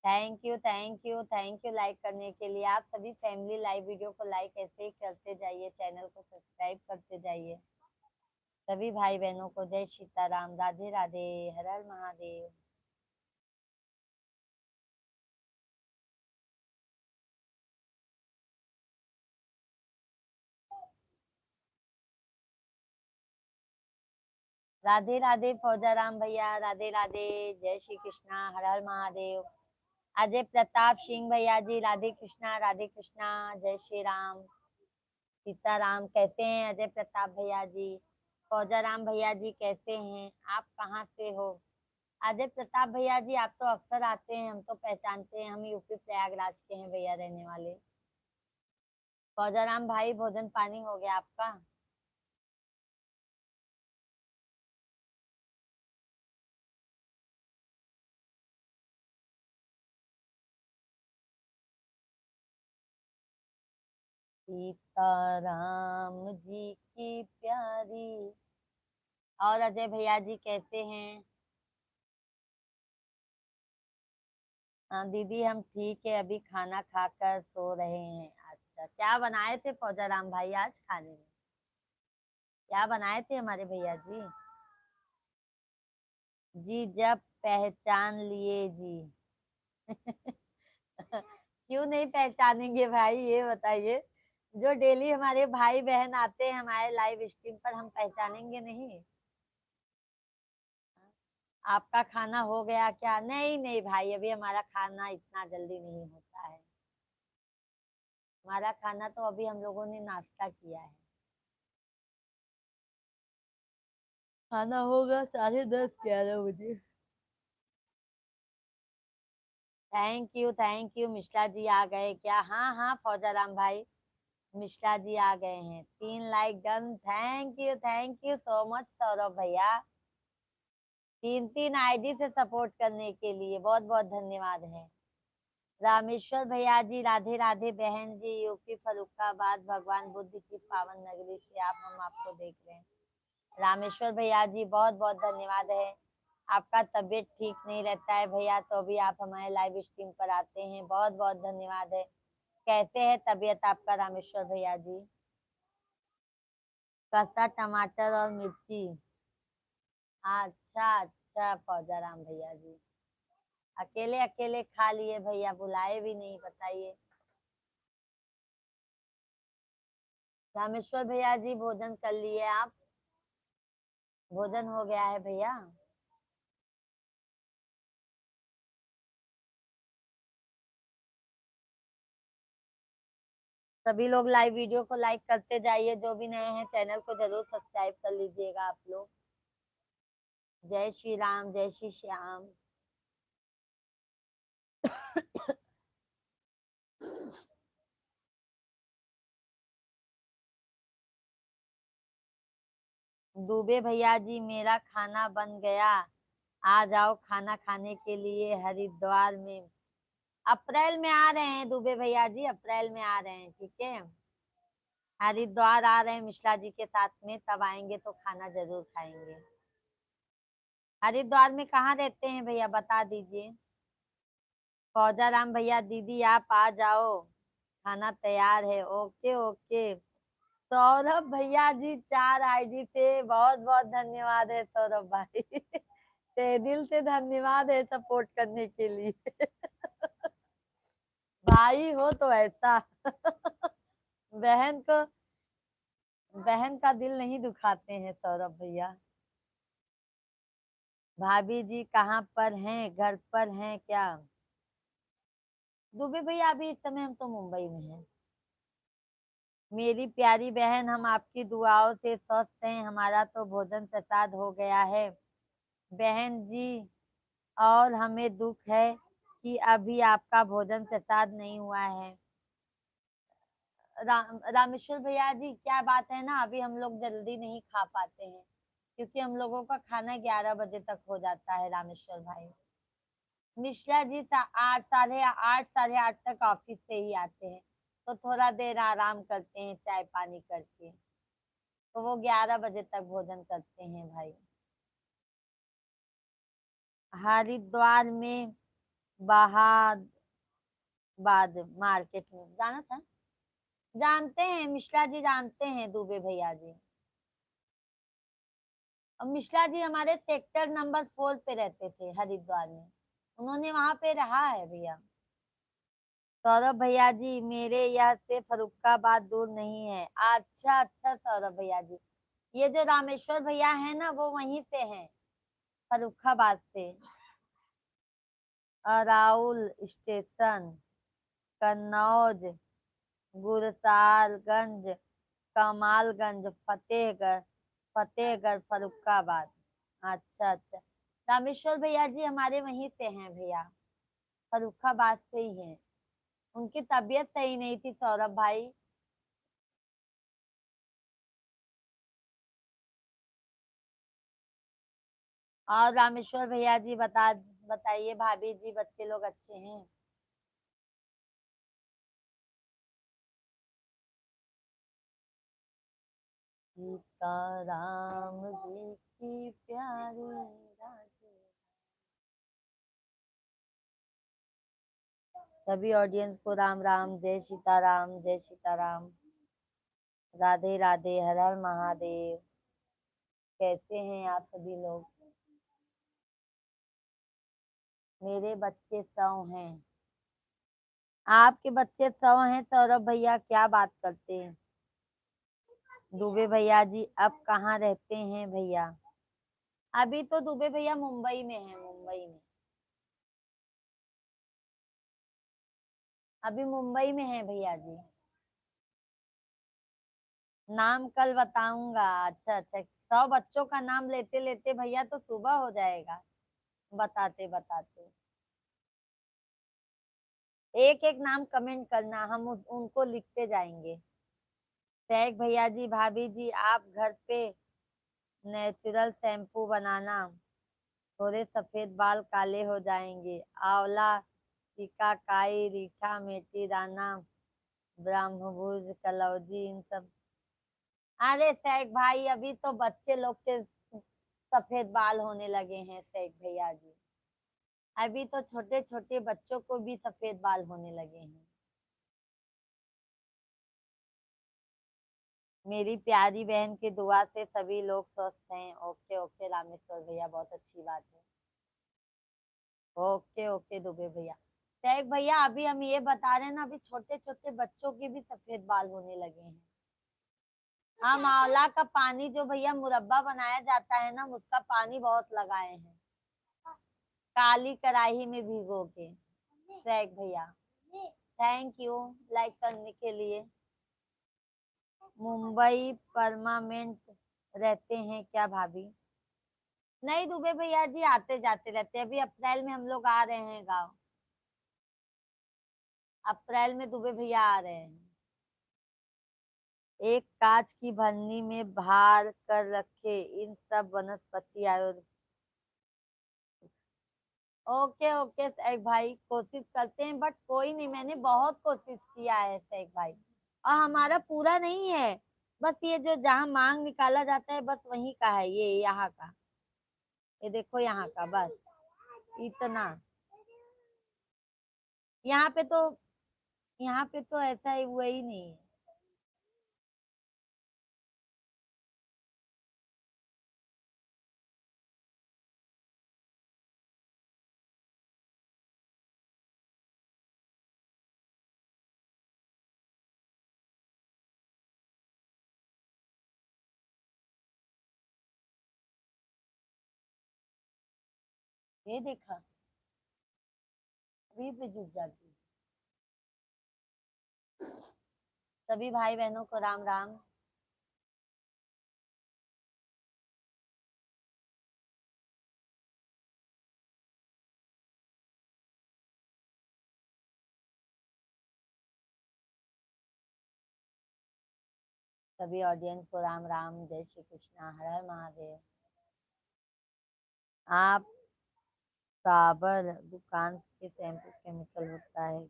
थैंक यू लाइक करने के लिए। आप सभी फैमिली लाइव वीडियो को लाइक ऐसे ही करते जाइए, चैनल को सब्सक्राइब करते जाइए। सभी भाई बहनों को जय सीताराम, राधे राधे, हर हर महादेव। राधे राधे फौजा राम भैया, राधे राधे, जय श्री कृष्णा, हर हर महादेव। अजय प्रताप सिंह भैया जी राधे कृष्णा, जय श्री राम सीताराम। कैसे हैं अजय प्रताप भैया जी? फौजा राम भैया जी कैसे हैं? आप कहाँ से हो? अजय प्रताप भैया जी आप तो अक्सर आते हैं, हम तो पहचानते हैं, हम यूपी प्रयागराज के हैं भैया रहने वाले। फौजा राम भाई भोजन पानी हो गया आपका? सीताराम जी की प्यारी। और अजय भैया जी कैसे हैं? हाँ दीदी हम ठीक है, अभी खाना खाकर सो रहे हैं। अच्छा, क्या बनाए थे फौजा राम भाई आज खाने में? क्या बनाए थे हमारे भैया जी? जी जब पहचान लिए जी। क्यों नहीं पहचानेंगे भाई, ये बताइए। जो डेली हमारे भाई बहन आते हैं हमारे लाइव स्ट्रीम पर, हम पहचानेंगे नहीं? आपका खाना हो गया क्या? नहीं नहीं भाई, अभी हमारा खाना इतना जल्दी नहीं होता है। हमारा खाना तो अभी हम लोगों ने नाश्ता किया है। खाना होगा 10:30 11 बजे। थैंक यू मिश्रा जी आ गए क्या? हाँ हाँ फौजा राम भाई, मिश्रा जी आ गए हैं। 3 like done, thank you so much Saurabh भैया। 3 3 आईडी से सपोर्ट करने के लिए बहुत बहुत धन्यवाद है। रामेश्वर भैया जी राधे राधे। बहन जी यूपी फरुखाबाद भगवान बुद्ध की पावन नगरी से हम आपको देख रहे हैं। रामेश्वर भैया जी बहुत बहुत धन्यवाद है। आपका तबीयत ठीक नहीं रहता है भैया, तो भी आप हमारे लाइव स्ट्रीम पर आते हैं, बहुत बहुत धन्यवाद है। कैसे है तबीयत आपका रामेश्वर भैया जी? कसा टमाटर और मिर्ची। अच्छा अच्छा फौजा राम भैया जी, अकेले अकेले खा लिए भैया, बुलाए भी नहीं, बताइए। रामेश्वर भैया जी भोजन कर लिए आप? भोजन हो गया है भैया? सभी लोग लाइव वीडियो को लाइक करते जाइए, जो भी नए हैं चैनल को जरूर सब्सक्राइब कर लीजिएगा आप लोग। जय श्री राम, जय श्री श्याम। दुबे भैया जी मेरा खाना बन गया, आ जाओ खाना खाने के लिए हरिद्वार में। अप्रैल में आ रहे हैं दुबे भैया जी, अप्रैल में आ रहे हैं, ठीक है। हरिद्वार आ रहे हैं मिश्रा जी के साथ में, तब आएंगे तो खाना जरूर खाएंगे। हरिद्वार में कहाँ रहते हैं भैया, बता दीजिए। फौजा राम भैया दीदी आप आ जाओ, खाना तैयार है। Okay okay. सौरभ भैया जी 4 आईडी से बहुत बहुत धन्यवाद है सौरभ भाई। ते दिल से धन्यवाद है सपोर्ट करने के लिए। भाई हो तो ऐसा। बहन को, बहन का दिल नहीं दुखाते हैं सौरभ भैया। भाभी जी कहाँ पर हैं, घर पर हैं क्या? दुबे भैया अभी इस समय हम तो मुंबई में हैं। मेरी प्यारी बहन हम आपकी दुआओं से स्वस्थ हैं, हमारा तो भोजन प्रसाद हो गया है बहन जी। और हमें दुख है कि अभी आपका भोजन प्रसाद नहीं हुआ है। रामेश्वर भैया जी क्या बात है ना, अभी हम लोग जल्दी नहीं खा पाते हैं, क्योंकि हम लोगों का खाना 11 बजे तक हो जाता है रामेश्वर भाई। मिश्रा जी 8 साढ़े 8 तक ऑफिस से ही आते हैं, तो थोड़ा देर आराम करते हैं चाय पानी करके, तो वो 11 बजे तक भोजन करते हैं भाई। हरिद्वार में बहाबाद मार्केट में जाना था। जानते हैं मिश्रा जी, जानते हैं दुबे भैया जी। और मिश्रा जी हमारे सेक्टर नंबर 4 पे रहते थे हरिद्वार में, उन्होंने वहां पे रहा है भैया। सौरभ भैया जी मेरे यहाँ से फरुखाबाद दूर नहीं है। अच्छा अच्छा सौरभ भैया जी, ये जो रामेश्वर भैया है ना वो वहीं से हैं, फरुखाबाद से। अराउल स्टेशन, कन्नौज, गुरसालगंज, कमालगंज, फतेहगढ़, फतेहगढ़ फरुखाबाद। अच्छा अच्छा, रामेश्वर भैया जी हमारे वहीं से हैं भैया, फरुखाबाद से ही हैं। उनकी तबीयत सही नहीं थी सौरभ भाई। और रामेश्वर भैया जी बताइए भाभी जी बच्चे लोग अच्छे हैं? सीताराम जी की प्यारी राजी। सभी ऑडियंस को राम राम, जय सीताराम, जय सीताराम, राधे राधे, हर हर महादेव। कैसे हैं आप सभी लोग? मेरे बच्चे 100 हैं। आपके बच्चे 100 हैं सौरभ भैया, क्या बात करते हैं। दुबे भैया जी अब कहाँ रहते हैं भैया? अभी तो दुबे भैया मुंबई में है, मुंबई में। अभी मुंबई में है भैया जी। नाम कल बताऊंगा। अच्छा अच्छा, 100 बच्चों का नाम लेते लेते भैया तो सुबह हो जाएगा बताते बताते। एक एक नाम कमेंट करना, हम उनको लिखते जाएंगे। सैक भैया जी, भाभी जी आप घर पे नेचुरल शैम्पू बनाना, थोड़े सफेद बाल काले हो जाएंगे। आंवला, सिकाकाई, रीठा, मेथी दाना, ब्रह्मभुज, कलौजी, इन सब। अरे सैक भाई, अभी तो बच्चे लोग के सफेद बाल होने लगे हैं सैक भैया जी। अभी तो छोटे छोटे बच्चों को भी सफेद बाल होने लगे हैं। मेरी प्यारी बहन की दुआ से सभी लोग स्वस्थ हैं। ओके ओके रामेश्वर भैया, बहुत अच्छी बात है। ओके ओके दुबे भैया। सैक भैया, अभी हम ये बता रहे हैं ना, अभी छोटे छोटे बच्चों के भी सफेद बाल होने लगे हैं। हम आंवला का पानी जो भैया मुरब्बा बनाया जाता है ना, उसका पानी बहुत लगाए हैं काली कढ़ाई में भिगो के। सैक भैया थैंक यू लाइक करने के लिए। मुंबई परमानेंट रहते हैं क्या भाभी? नहीं दुबे भैया जी, आते जाते रहते हैं। अभी अप्रैल में हम लोग आ रहे हैं गाँव। अप्रैल में दुबे भैया आ रहे हैं। एक कांच की भरनी में भार कर रखे इन सब वनस्पति आयुर्वेद। ओके ओके सैक भाई, कोशिश करते हैं, बट कोई नहीं, मैंने बहुत कोशिश किया है सैक भाई। और हमारा पूरा नहीं है, बस ये जो जहाँ मांग निकाला जाता है बस वहीं का है, ये यहाँ का। ये देखो यहाँ का बस इतना। यहाँ पे तो, यहाँ पे तो ऐसा ही हुआ ही नहीं है। ये देखा, अभी पे जुट जाती। सभी भाई बहनों को राम राम। सभी ऑडियंस को राम राम, जय श्री कृष्णा, हर हर महादेव। आप साबर दुकान के शैम्पू केमिकल होता है?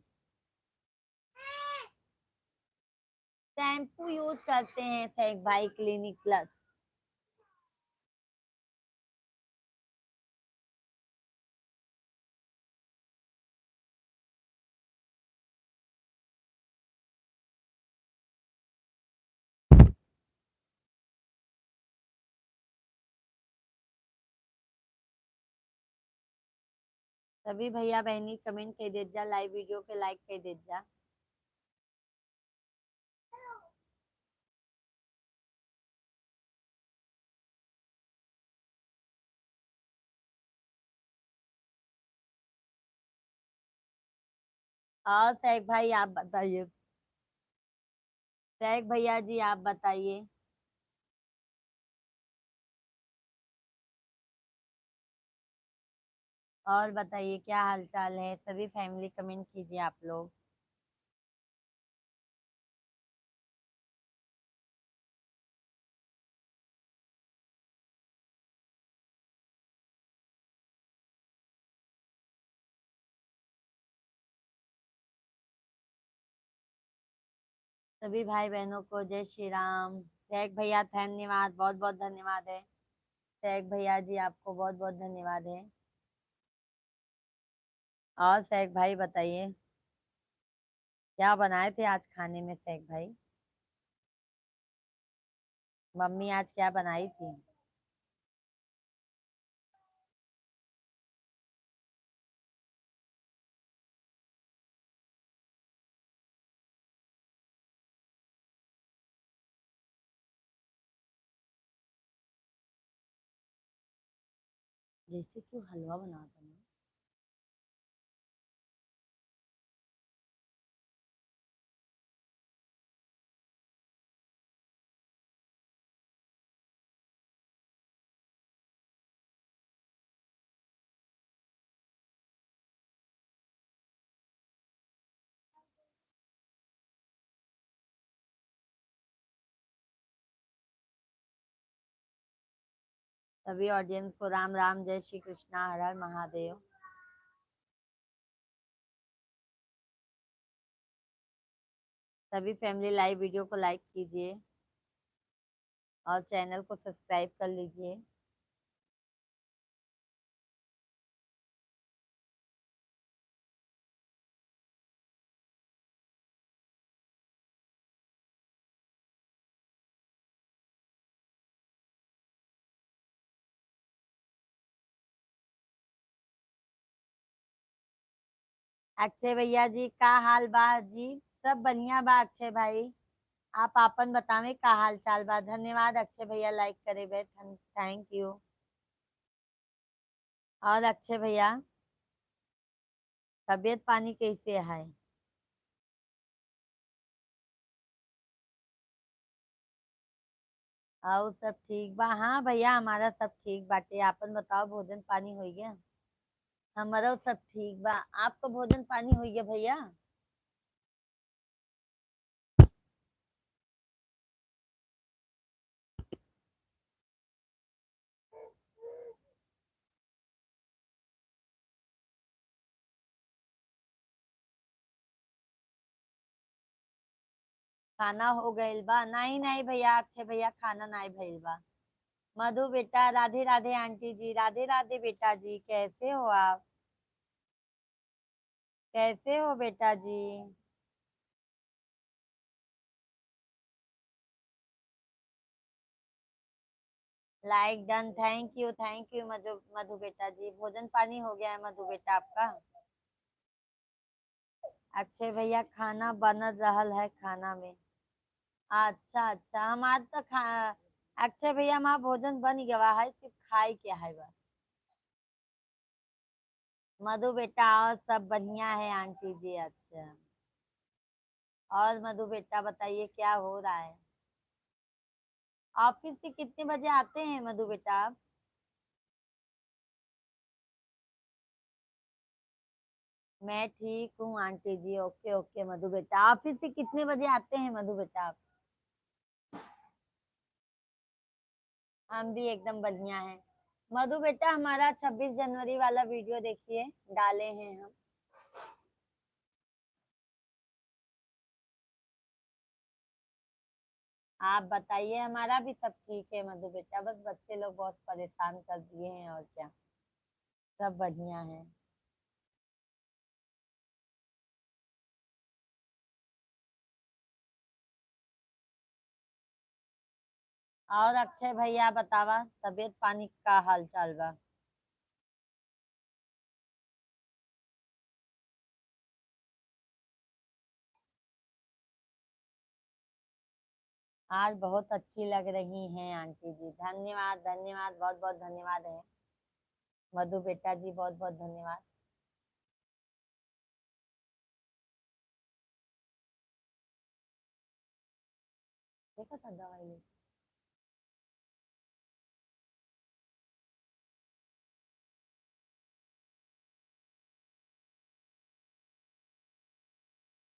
शैम्पू यूज करते हैं सैक भाई, क्लिनिक प्लस। सभी भैया बहनी कमेंट कर दे जा, लाइव वीडियो के लाइक कर दे जा। और सैक भाई आप बताइए। सैक भैया जी आप बताइए। और बताइए क्या हाल चाल है, सभी फैमिली कमेंट कीजिए आप लोग। सभी भाई बहनों को जय श्री राम, शेख भैया धन्यवाद, बहुत बहुत धन्यवाद है। शेख भैया जी आपको बहुत बहुत धन्यवाद है। और शेख भाई बताइए क्या बनाए थे आज खाने में शेख भाई? मम्मी आज क्या बनाई थी? जैसे क्यों हलवा बनाता हूँ। सभी ऑडियंस को राम राम, जय श्री कृष्णा, हर हर महादेव। सभी फैमिली लाइव वीडियो को लाइक कीजिए और चैनल को सब्सक्राइब कर लीजिए। अक्षय भैया जी का हाल बा जी? सब बढ़िया बा अक्षय भाई। आप आपन बतावे का हाल चाल बा? धन्यवाद अक्षय भैया, लाइक करे बे, थैंक यू। और अक्षय भैया तबीयत पानी कैसे है? और सब ठीक बा? हाँ भैया हमारा सब ठीक बाटे। आपन बताओ भोजन पानी हो गया? हमारा सब ठीक बा। आपको भोजन पानी हो गया भैया? खाना हो गइल बा? नहीं नहीं भैया, अक्षय भैया खाना नहीं भइल बा। मधु बेटा राधे राधे, आंटी जी राधे राधे। बेटा जी कैसे हो आप? कैसे हो बेटा जी? लाइक डन, थैंक यू मधु मधु बेटा जी। भोजन पानी हो गया है मधु बेटा आपका? अक्षय भैया खाना बन रहल है खाना में। अच्छा अच्छा, हमार तो खा अक्षय भैया हमारा भोजन बन गया है, सिर्फ खाई क्या है बस। मधु बेटा और सब बढ़िया है आंटी जी। अच्छा, और मधु बेटा बताइए क्या हो रहा है? ऑफिस से कितने बजे आते हैं मधु बेटा आप? मैं ठीक हूँ आंटी जी। ओके ओके मधु बेटा, ऑफिस से कितने बजे आते हैं मधु बेटा आप? हम भी एकदम बढ़िया हैं। मधु बेटा हमारा 26 जनवरी वाला वीडियो देखिए, डाले हैं हम। आप बताइए, हमारा भी सब ठीक है मधु बेटा, बस बच्चे लोग बहुत परेशान कर दिए हैं और क्या। सब बढ़िया है। और अक्षय भैया बतावा तबीयत पानी का हाल चाल बा? आज बहुत अच्छी लग रही हैं आंटी जी। धन्यवाद धन्यवाद, बहुत बहुत धन्यवाद है मधु बेटा जी, बहुत बहुत धन्यवाद। देखा था दवाई?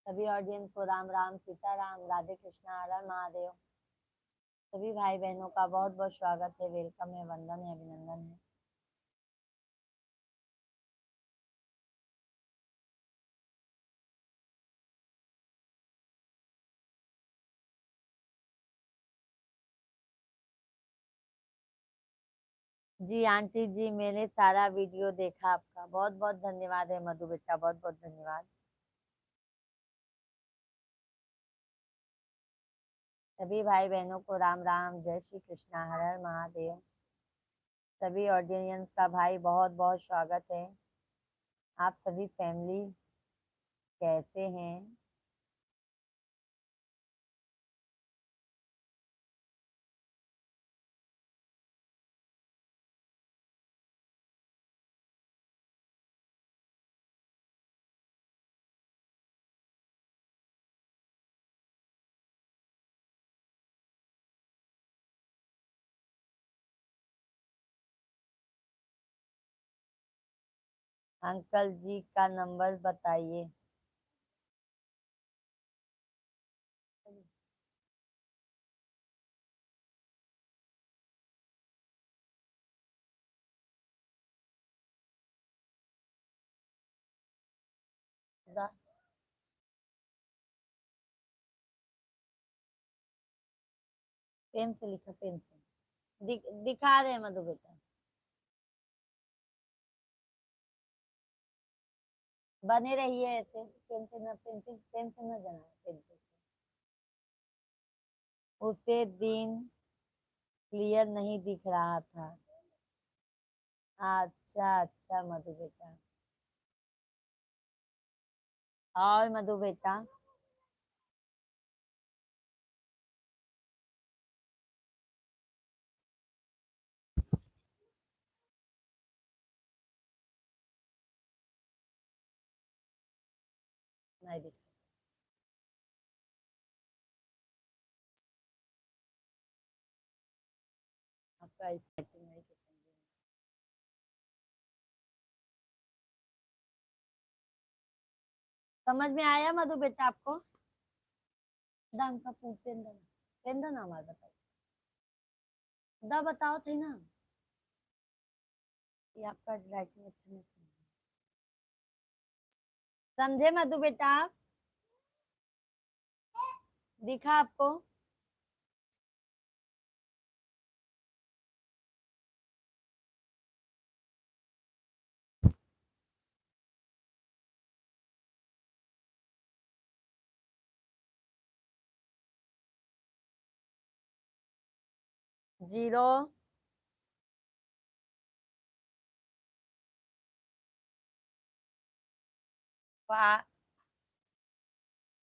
सभी ऑडियंस को राम राम, सीताराम, राधे कृष्णा, हर हर महादेव। सभी भाई बहनों का बहुत बहुत स्वागत है, वेलकम है, वंदन है, अभिनंदन है। जी आंटी जी, मैंने सारा वीडियो देखा आपका। बहुत बहुत धन्यवाद है मधु बेटा, बहुत बहुत धन्यवाद। सभी भाई बहनों को राम राम, जय श्री कृष्णा, हर हर महादेव। सभी ऑडियंस का भाई बहुत बहुत स्वागत है। आप सभी फैमिली कैसे हैं? अंकल जी का नंबर बताइए। दा- पेन से लिखा, पेन से दिखा रहे हैं मधु बेटा। बने रहिए ऐसे, पेन से न, पेन से न जनाए, पेन से। उसे दिन क्लियर नहीं दिख रहा था। अच्छा अच्छा मधु बेटा। और मधु बेटा, नहीं दिख आपका एक्टिंग नहीं कर सकती। समझ में आया मधु बेटा आपको? दाम का पेन देना, पेन देना हमारे बताओ। दा बताओ थे ना, ये आपका राइटिंग अच्छा नहीं समझे मधु बेटा आप? दिखा आपको? 0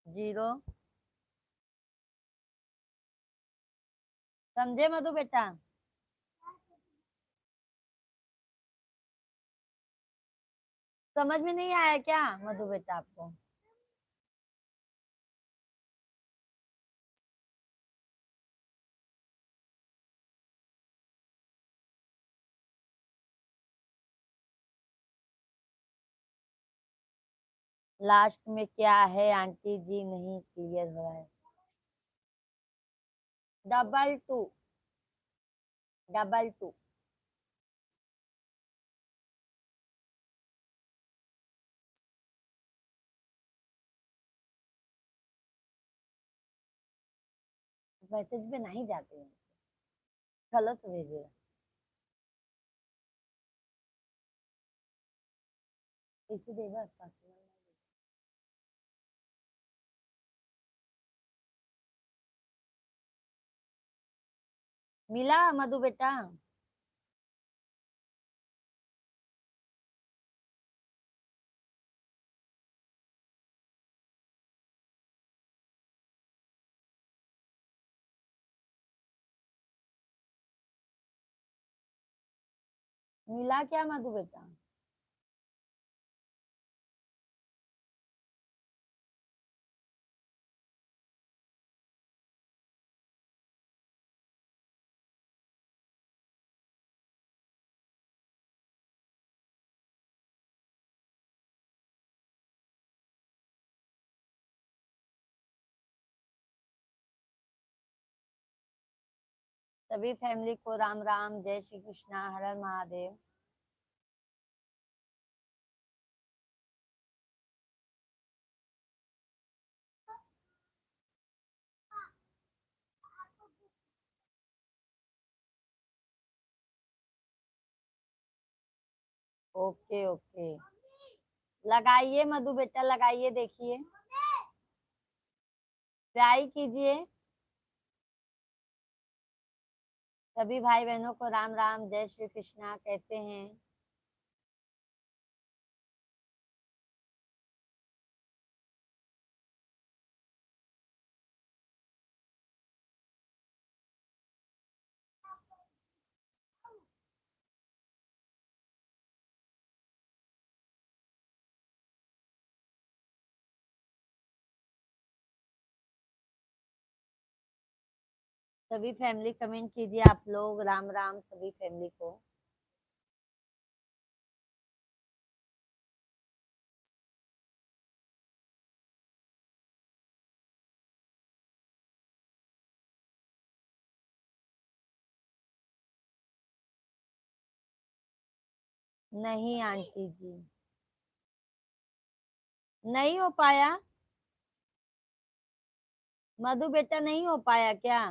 0। समझे मधु बेटा? समझ में नहीं आया क्या मधु बेटा आपको? लास्ट में क्या है आंटी जी, नहीं क्लियर हो रहा है। 222, 22। मैसेज पे नहीं जाते हैं, गलत भेजे। इसी देगा मिला मधु बेटा? मिला क्या मधु बेटा? सभी फैमिली को राम राम, जय श्री कृष्णा, हर हर महादेव। ओके ओके, लगाइए मधु बेटा, लगाइए, देखिए, ट्राई कीजिए। सभी भाई बहनों को राम राम, जय श्री कृष्णा, कैसे हैं? सभी फैमिली कमेंट कीजिए आप लोग, राम राम सभी फैमिली को। नहीं आंटी जी, नहीं हो पाया। मधु बेटा नहीं हो पाया क्या?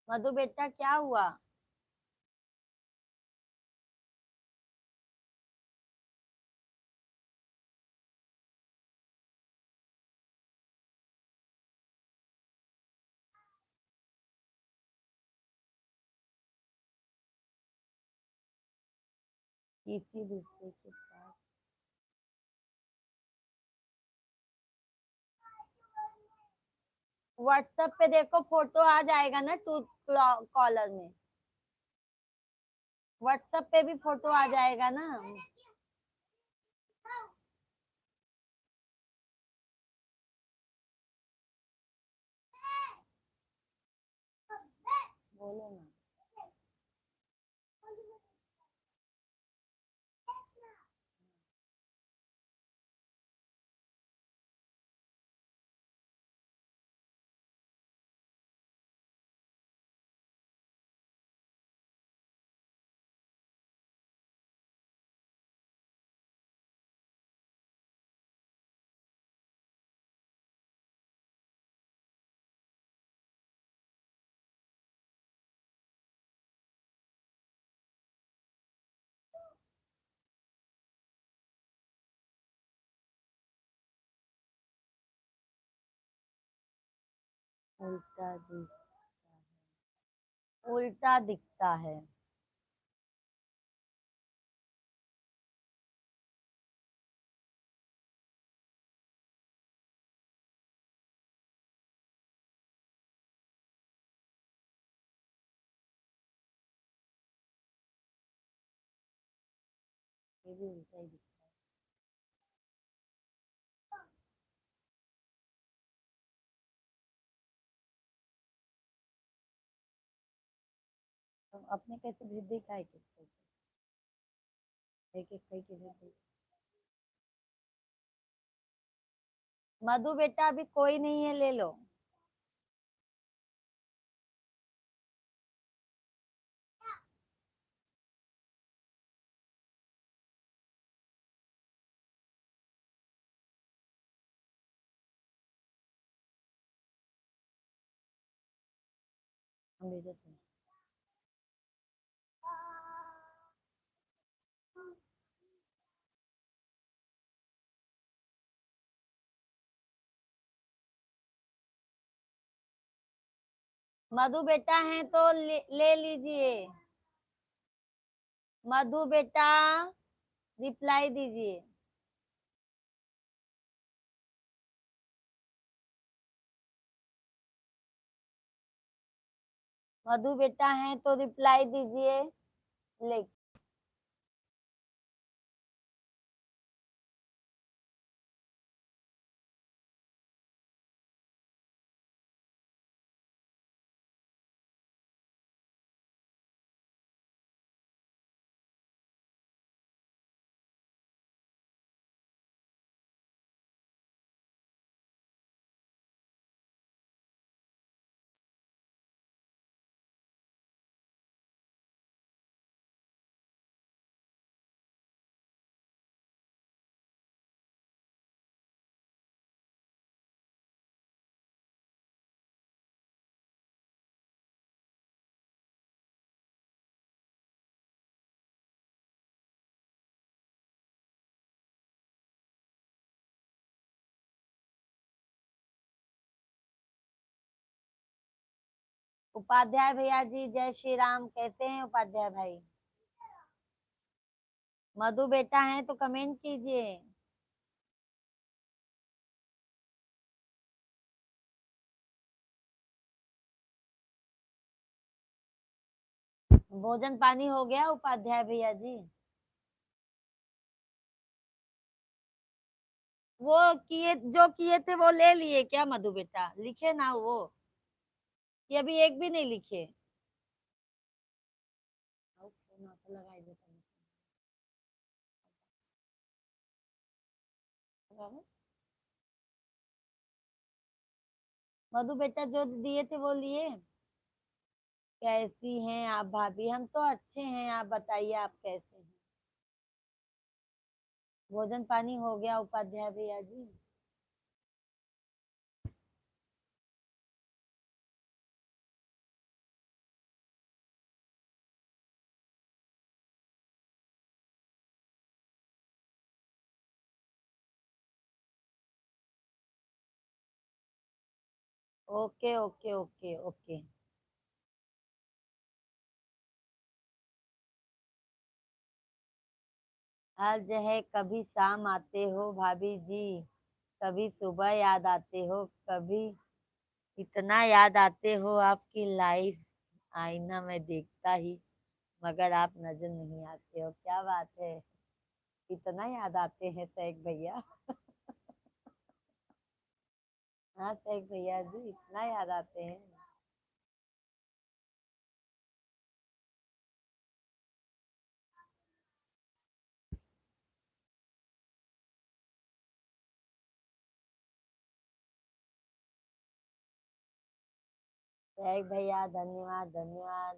मधु बेटा क्या हुआ? किसी दूसरे के पास? व्हाट्सएप पे देखो, फोटो आ जाएगा ना टू कॉलर में। व्हाट्सएप पे भी फोटो आ जाएगा ना। बोलो ना। उल्टा दिख उल्टा दिखता है। ये भी उल्टा ही दिखता है। तो अपने कैसे भेज दी, काय के एक एक कई के भेज दी। मधु बेटा अभी कोई नहीं है, ले लो। हम भेजे थे। मधु बेटा है तो ले लीजिए। मधु बेटा रिप्लाई दीजिए। मधु बेटा है तो रिप्लाई दीजिए। ले उपाध्याय भैया जी जय श्री राम, कैसे हैं उपाध्याय भाई? मधु बेटा है तो कमेंट कीजिए। भोजन पानी हो गया उपाध्याय भैया जी? वो किए जो किए थे वो ले लिए क्या मधु बेटा? लिखे ना वो, कि अभी एक भी नहीं लिखे? आओ, फोन आप लगाई देता हूँ। लगाओ। मधु बेटा जो दिए थे वो लिए? कैसी हैं आप भाभी? हम तो अच्छे हैं, आप बताइए आप कैसे हैं? भोजन पानी हो गया उपाध्याय भैया जी? Okay okay okay okay. आज है कभी शाम आते हो भाभी जी, कभी सुबह याद आते हो, कभी इतना याद आते हो आपकी लाइफ आईना में देखता ही, मगर आप नजर नहीं आते हो। क्या बात है, इतना याद आते हैं सैक भैया? हाँ सैक भैया जी, इतना याद आते हैं? सैक भैया धन्यवाद धन्यवाद।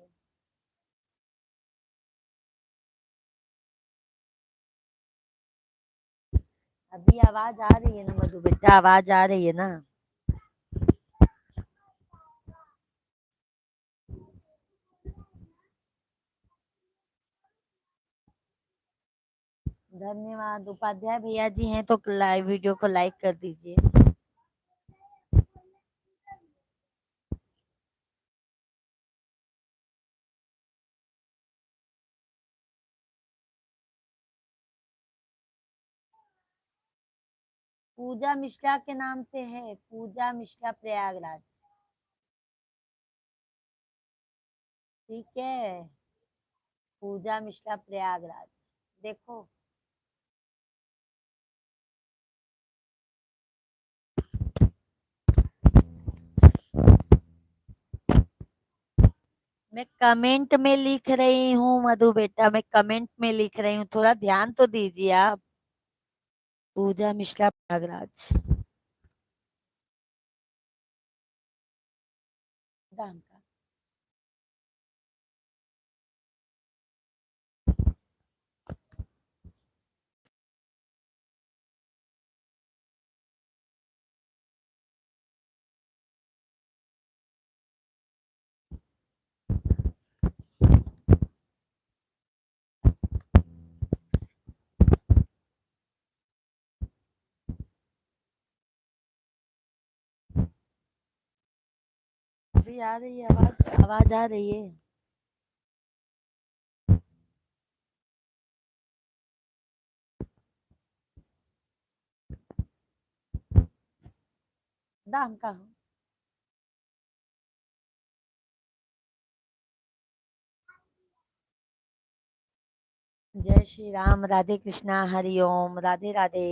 अभी आवाज आ रही है ना मधु बेटा? आवाज आ रही है ना? धन्यवाद। उपाध्याय भैया जी हैं तो लाइव वीडियो को लाइक कर दीजिए। पूजा मिश्रा के नाम से है, पूजा मिश्रा प्रयागराज। ठीक है, पूजा मिश्रा प्रयागराज। देखो, मैं कमेंट में लिख रही हूँ मधु बेटा, मैं कमेंट में लिख रही हूँ, थोड़ा ध्यान तो दीजिए आप। पूजा मिश्रा प्रयागराज। दाम का अभी आ रही है आवाज? आवाज आ रही है? दाम का जय श्री राम, राधे कृष्णा, हरिओम, राधे राधे।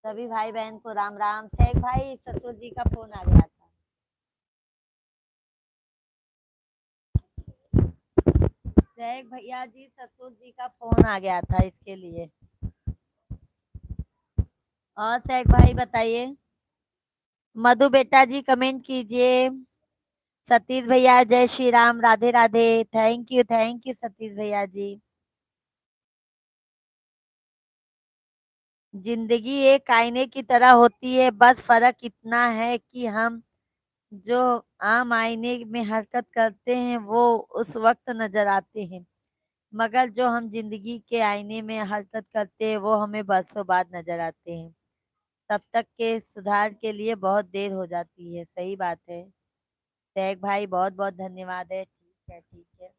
सभी भाई बहन को राम राम। शेख भाई ससुर जी का फोन आ गया था। शेख भैया जी ससुर जी का फोन आ गया था इसके लिए। और शेख भाई बताइए। मधु बेटा जी कमेंट कीजिए। सतीश भैया जय श्री राम, राधे राधे। थैंक यू सतीश भैया जी। जिंदगी एक आईने की तरह होती है, बस फर्क इतना है कि हम जो आम आईने में हरकत करते हैं वो उस वक्त नजर आते हैं, मगर जो हम जिंदगी के आईने में हरकत करते हैं वो हमें बरसों बाद नजर आते हैं। तब तक के सुधार के लिए बहुत देर हो जाती है। सही बात है शेख भाई, बहुत बहुत धन्यवाद है। ठीक है ठीक है।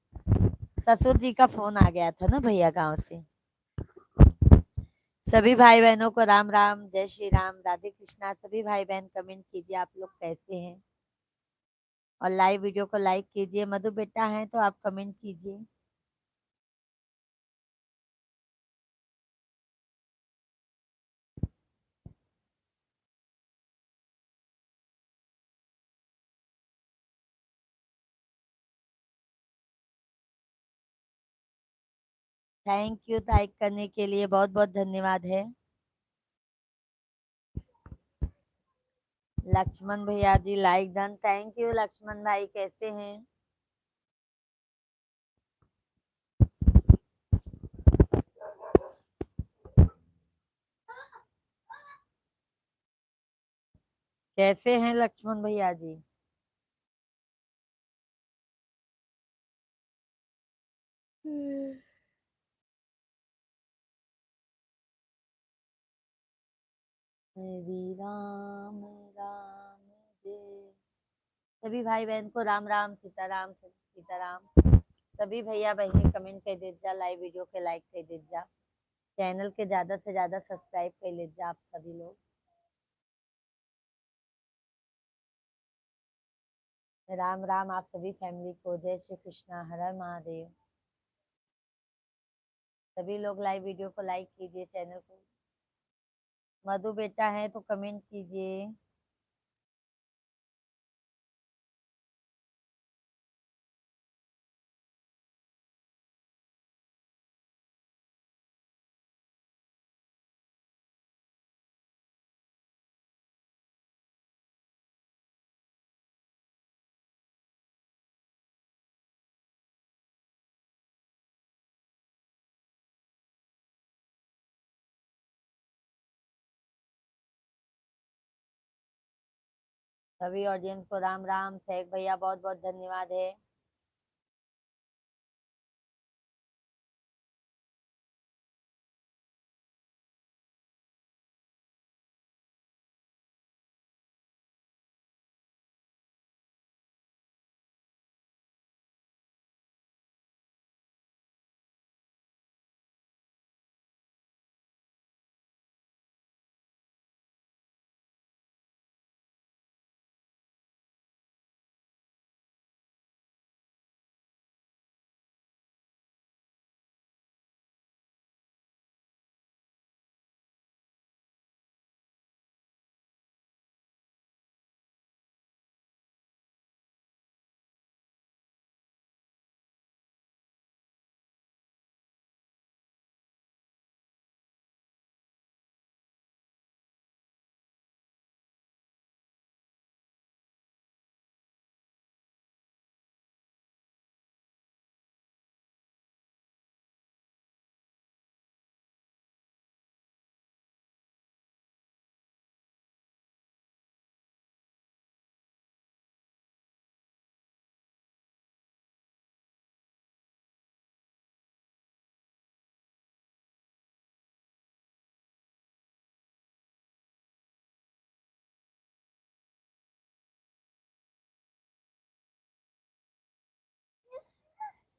ससुर जी का फोन आ गया था ना भैया गांव से। सभी भाई बहनों को राम राम, जय श्री राम, राधे कृष्णा। सभी भाई बहन कमेंट कीजिए आप लोग कैसे हैं, और लाइव वीडियो को लाइक कीजिए। मधु बेटा है तो आप कमेंट कीजिए। थैंक यू लाइक करने के लिए, बहुत बहुत धन्यवाद है। लक्ष्मण भैया जी like done, thank you Lakshman भाई, कैसे हैं। कैसे हैं लक्ष्मण भैया जी। हरे राम राम जय। सभी भाई बहन को राम राम, सीताराम सीताराम। सभी भैया बहनी कमेंट कर दे जा, लाइव वीडियो के लाइक कर दे जा, चैनल के ज्यादा से ज्यादा सब्सक्राइब कर ले जा आप सभी लोग। राम राम आप सभी फैमिली को, जय श्री कृष्णा, हर हर महादेव। सभी लोग लाइव वीडियो को लाइक कीजिए, चैनल को। मधु बेटा है तो कमेंट कीजिए। सभी ऑडियंस को राम राम। शेख भैया बहुत बहुत धन्यवाद है।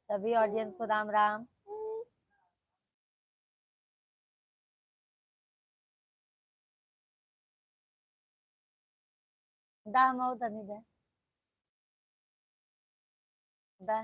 सभी ऑडियंस को राम राम। दा मऊ तनी दे दा।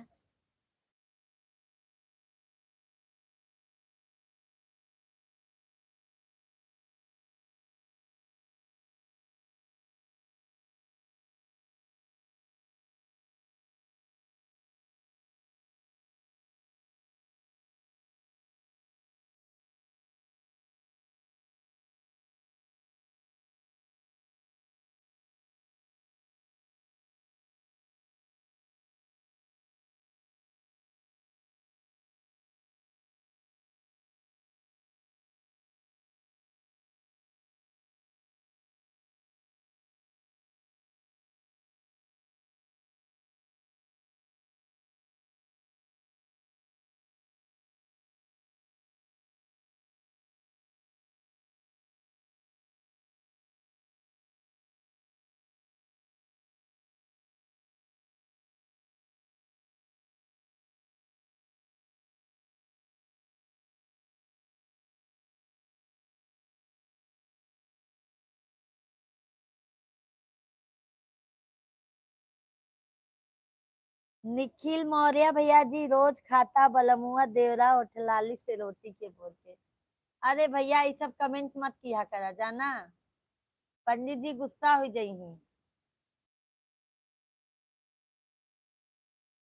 निखिल मौर्य भैया जी, रोज खाता बलमुआ देवरा उठलाली से रोटी के बोलते। अरे भैया ये सब कमेंट मत किया करा जाना, पंडित जी गुस्सा हो जाई।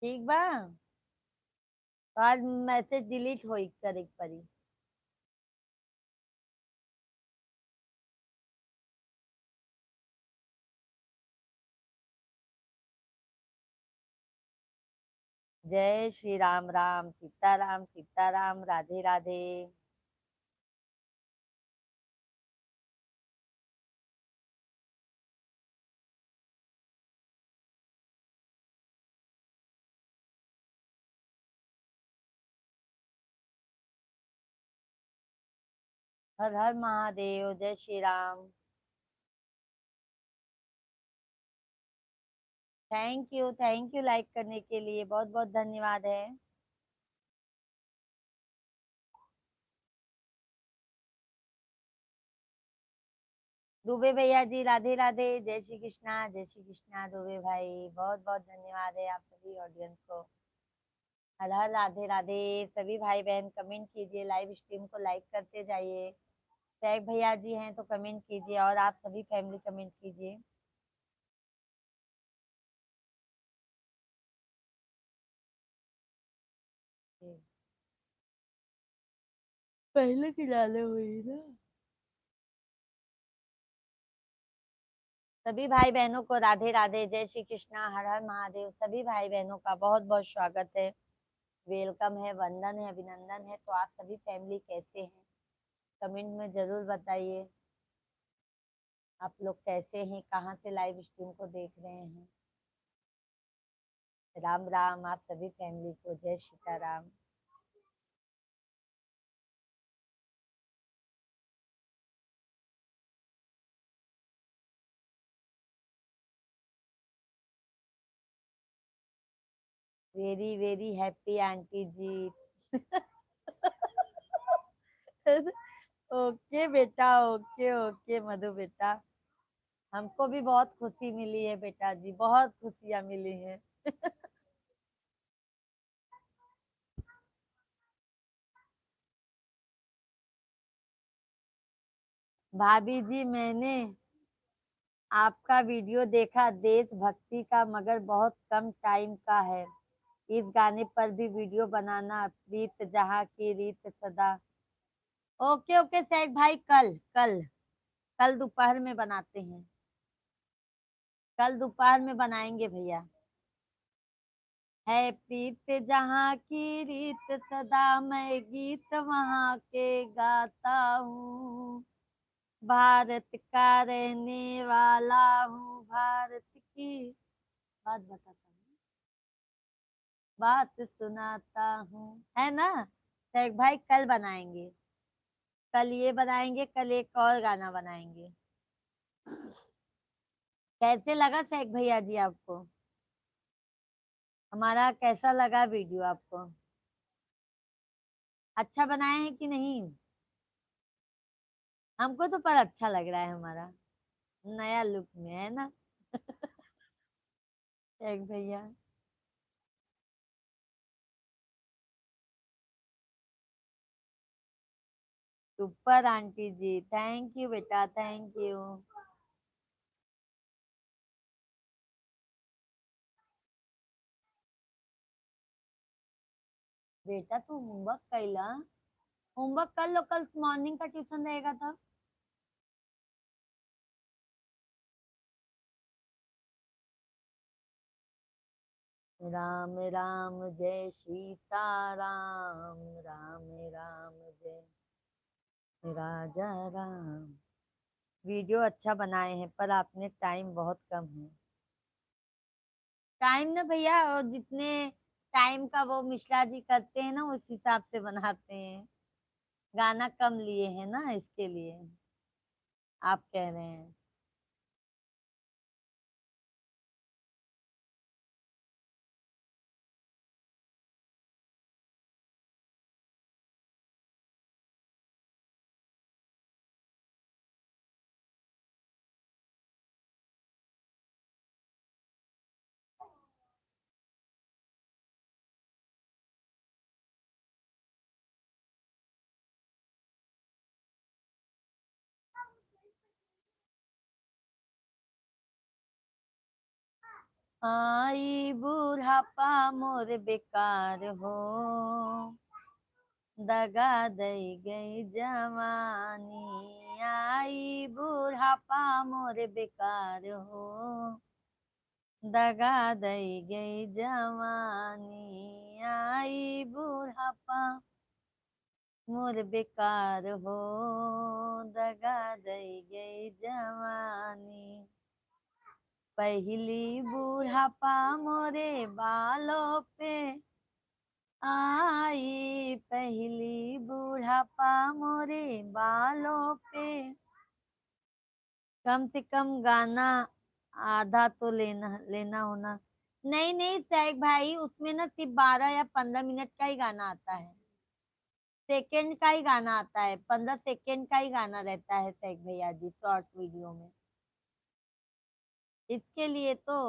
ठीक बा, तो आज मैसेज डिलीट होई करे के पड़ी। जय श्री राम, राम सीताराम, सीताराम राधे राधे। हर हर महादेव, जय Shri Ram. Thank you like करने के लिए, बहुत बहुत धन्यवाद है। दुबे भैया जी राधे राधे, जय श्री कृष्णा, जय श्री कृष्णा। दुबे भाई बहुत बहुत धन्यवाद है आप सभी ऑडियंस को। हर हर राधे राधे। सभी भाई बहन कमेंट कीजिए, लाइव स्ट्रीम को लाइक करते जाइए। टैग भैया जी हैं तो कमेंट कीजिए, और आप सभी फैमिली कमेंट कीजिए। पहले खिलाने हुई ना। सभी भाई बहनों को राधे राधे, जय श्री कृष्णा, हर हर महादेव। सभी भाई बहनों का बहुत बहुत स्वागत है, वेलकम है, वंदन है, अभिनंदन है। तो आप सभी फैमिली कैसे हैं, कमेंट में जरूर बताइए। आप लोग कैसे हैं, कहाँ से लाइव स्ट्रीम को देख रहे हैं। राम राम आप सभी फैमिली को, जय Sitaram. Very very happy aunty जी। ओके बेटा, ओके ओके मधु बेटा। हमको भी बहुत खुशी मिली है बेटा जी, बहुत खुशियां मिली हैं। भाभी जी मैंने आपका वीडियो देखा देशभक्ति का, मगर बहुत कम टाइम का है। इस गाने पर भी वीडियो बनाना, प्रीत जहाँ की रीत सदा। ओके ओके सैक भाई, कल कल कल दोपहर में बनाते हैं। कल दोपहर में बनाएंगे भैया। है प्रीत जहाँ की रीत सदा, मैं गीत वहाँ के गाता हूँ। भारत का रहने वाला हूँ, भारत की बात बताता हूँ, बात सुनाता हूँ, है ना। शेख भाई कल बनाएंगे, कल ये बनाएंगे, कल एक और गाना बनाएंगे। कैसे लगा शेख भैया जी आपको, हमारा कैसा लगा वीडियो आपको, अच्छा बनाए हैं कि नहीं। हमको तो पर अच्छा लग रहा है हमारा, नया लुक में, है ना। शेख भैया super aunty ji, thank you बेटा, थैंक यू। बेटा तू होमवर्क कैला, होमवर्क कर लो, कल मॉर्निंग का ट्यूशन रहेगा था। राम राम जय सीता राम, राम राम जय राजा राम। वीडियो अच्छा बनाए हैं, पर आपने टाइम बहुत कम है। टाइम ना भैया, और जितने टाइम का वो मिश्रा जी करते हैं ना, उस हिसाब से बनाते हैं। गाना कम लिए हैं ना, इसके लिए आप कह रहे हैं। आई बुढ़ापा मोर बेकार हो, दगा दई गई जवानी। आई बुढ़ापा मोर बेकार हो, दगा दई गई जवानी। आई बुढ़ापा मोर बेकार हो, दगा दई गई जवानी। पहली बुढ़ापा मोरे बालों पे आई, पहली बुढ़ापा मोरे बालों पे। कम से कम गाना आधा तो लेना लेना होना। नहीं नहीं सैग भाई, उसमें ना सिर्फ 12 या 15 मिनट का ही गाना आता है, सेकंड का ही गाना आता है, 15 सेकंड का ही गाना रहता है सैग भैया जी शॉर्ट वीडियो में। इसके लिए तो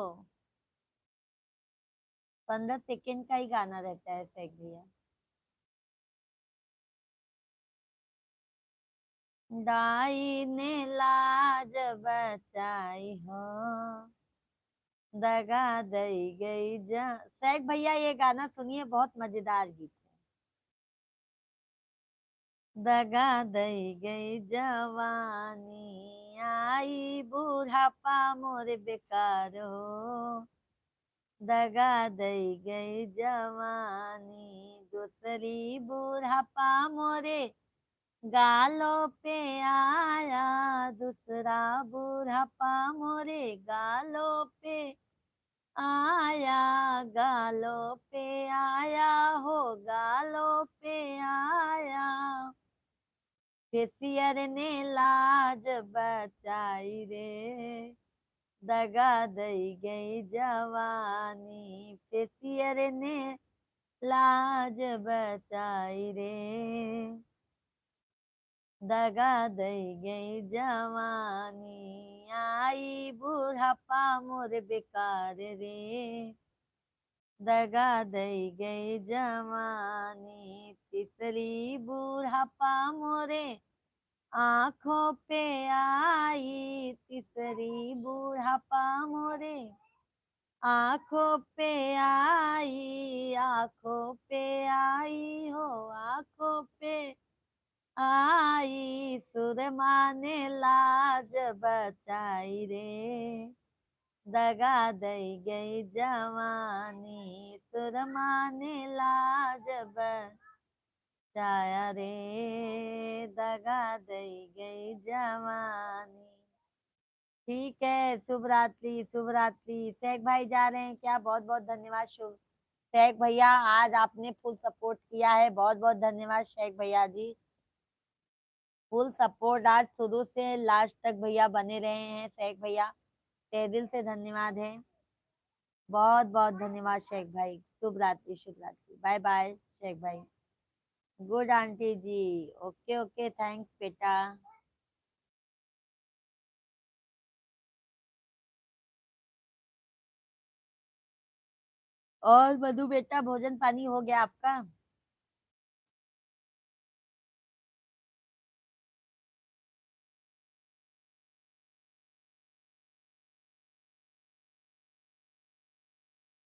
15 सेकंड का ही गाना रहता है सैग भैया। दाई ने लाज बचाई हो, दगा दई गई जा। सैग भैया ये गाना सुनिए, बहुत मजेदार गीत है। दगा दई गई जवानी, आई बुढ़ापा मोर बेकार हो, दगा दई गई जवानी। दूसरी बुढ़ापा मोरे गालों पे आया, दूसरा बुढ़ापा मोरे गालों पे आया, गालों पे आया हो, गालों पे आया। फेसियर ने लाज बचाई रे, दगा दई गई जवानी। फेसियर ने लाज बचाई रे, दगा दई गई जवानी। आई बुढ़ापा मोर बेकार रे, दगा दई गई जवानी। तीसरी बुढ़ापा मोरे आंखों पे आई, तीसरी बुढ़ापा मोरे आंखों पे आई, आंखों पे आई हो, आंखों पे आई। सुरमा ने लाज बचाई रे, दगा दई गई जवानी। सुरमा ने लाज बचाया रे, दगा दई गई जवानी। ठीक है, शुभ रात्रि शुभ रात्रि। शेख भाई जा रहे हैं क्या? बहुत बहुत धन्यवाद शुभ शेख भैया, आज आपने फुल सपोर्ट किया है, बहुत बहुत धन्यवाद शेख भैया जी। फुल सपोर्ट आज शुरू से लास्ट तक भैया बने रहे हैं शेख भैया, तहे दिल से धन्यवाद है। बहुत बहुत धन्यवाद शेख भाई। शुभ रात्रि, बाय बाय शेख भाई। गुड आंटी जी, ओके ओके, थैंक्स बेटा। और मधु बेटा, भोजन पानी हो गया आपका?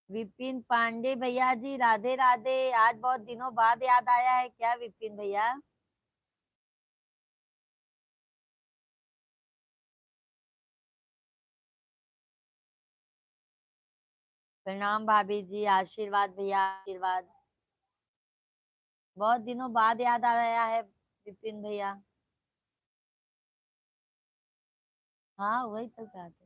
विपिन पांडे भैया जी, राधे राधे। आज बहुत दिनों बाद याद आया है क्या विपिन भैया? प्रणाम भाभी जी, आशीर्वाद भैया आशीर्वाद। बहुत दिनों बाद याद आ रहा है विपिन भैया। हाँ वही तो कहते।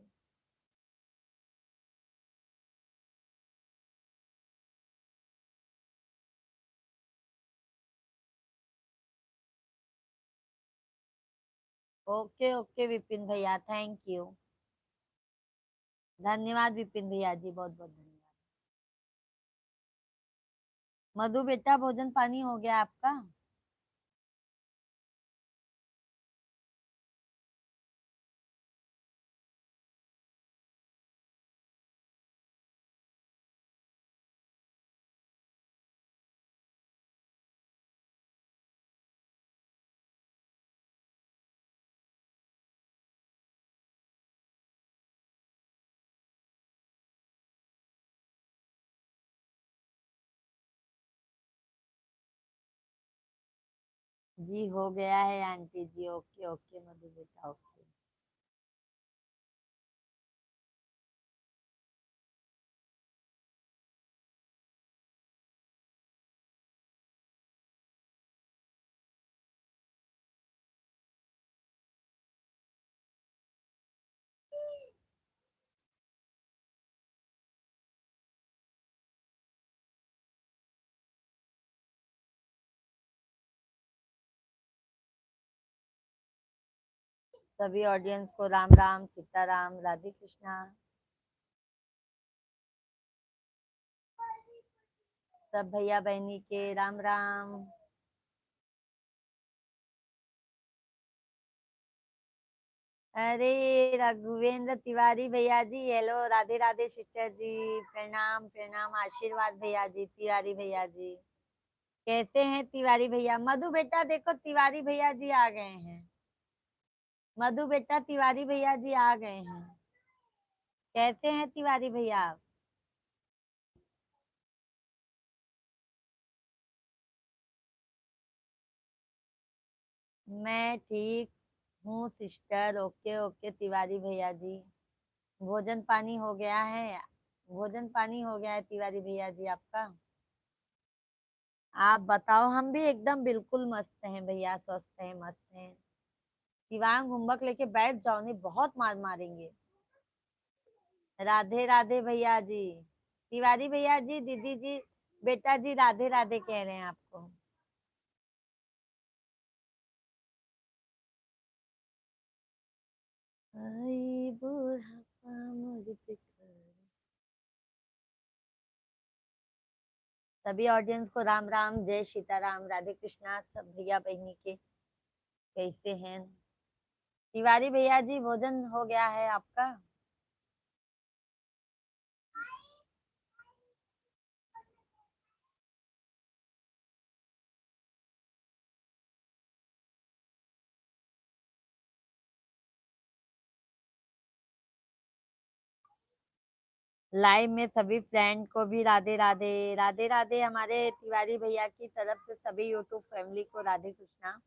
ओके ओके विपिन भैया, थैंक यू। धन्यवाद विपिन भैया जी, बहुत बहुत धन्यवाद। मधु बेटा, भोजन पानी हो गया आपका? जी हो गया है आंटी जी। ओके ओके मधु बेटा ओके। सभी ऑडियंस को राम राम, सीताराम, राधे कृष्णा। सब भैया बहनी के राम राम। अरे रघुवेंद्र तिवारी भैया जी, हेलो, राधे राधे सिस्टर जी, प्रणाम प्रणाम, आशीर्वाद भैया जी, तिवारी भैया जी। कैसे हैं तिवारी भैया? मधु बेटा देखो, तिवारी भैया जी आ गए हैं। मधु बेटा तिवारी भैया जी आ गए हैं। कैसे हैं तिवारी भैया आप? मैं ठीक हूँ सिस्टर। ओके ओके तिवारी भैया जी। भोजन पानी हो गया है? भोजन पानी हो गया है तिवारी भैया जी आपका? आप बताओ। हम भी एकदम बिल्कुल मस्त हैं भैया, स्वस्थ हैं, मस्त हैं। शिवांग होमवर्क लेके बैठ जाओ, नहीं बहुत मार मारेंगे। राधे राधे भैया जी। तिवारी भैया जी, दीदी जी, बेटा जी राधे राधे कह रहे हैं आपको। आई बुढ़ापा मुझ पे कर। सभी ऑडियंस को राम राम, जय सीताराम, राधे कृष्णा, सब भैया बहनी के कैसे हैं? तिवारी भैया जी भोजन हो गया है आपका? लाइव में सभी फ्रेंड को भी राधे राधे। राधे राधे हमारे तिवारी भैया की तरफ से सभी यूट्यूब फैमिली को Radhe Krishna.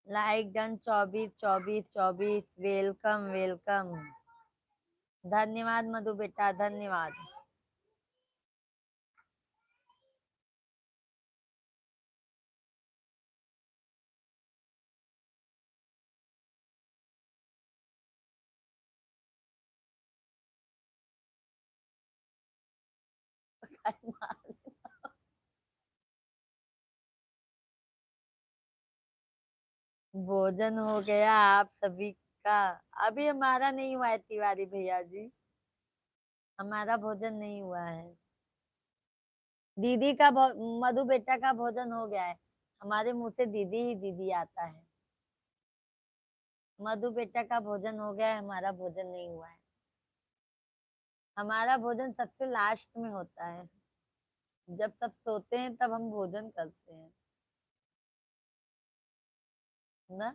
Like done 24 24 24। Welcome welcome. धन्यवाद मधु बेटा, धन्यवाद। भोजन हो गया आप सभी का? अभी हमारा नहीं हुआ है तिवारी भैया जी। हमारा भोजन नहीं हुआ है। दीदी का मधु बेटा का भोजन हो गया है। हमारे मुंह से दीदी ही दीदी आता है। मधु बेटा का भोजन हो गया है, हमारा भोजन नहीं हुआ है। हमारा भोजन सबसे लास्ट में होता है। जब सब सोते हैं तब हम भोजन करते हैं ना।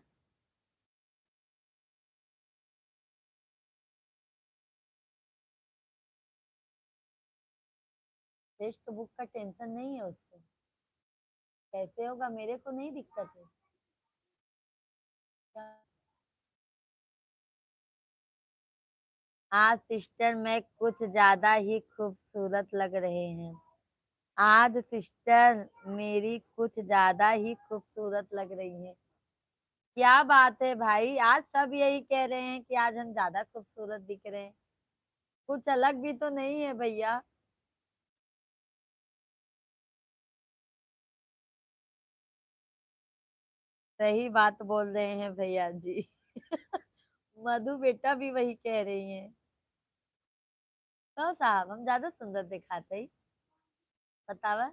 टेक्स्ट बुक का टेंशन नहीं है उसको। कैसे होगा? मेरे को नहीं दिक्कत है। क्या? आज सिस्टर मैं कुछ ज्यादा ही खूबसूरत लग रहे हैं। आज सिस्टर मेरी कुछ ज्यादा ही खूबसूरत लग रही है। क्या बात है भाई, आज सब यही कह रहे हैं कि आज हम ज्यादा खूबसूरत दिख रहे हैं। कुछ अलग भी तो नहीं है भैया। सही बात बोल रहे हैं भैया जी। मधु बेटा भी वही कह रही हैं। तो साहब हम ज्यादा सुंदर दिखाते ही। बतावा।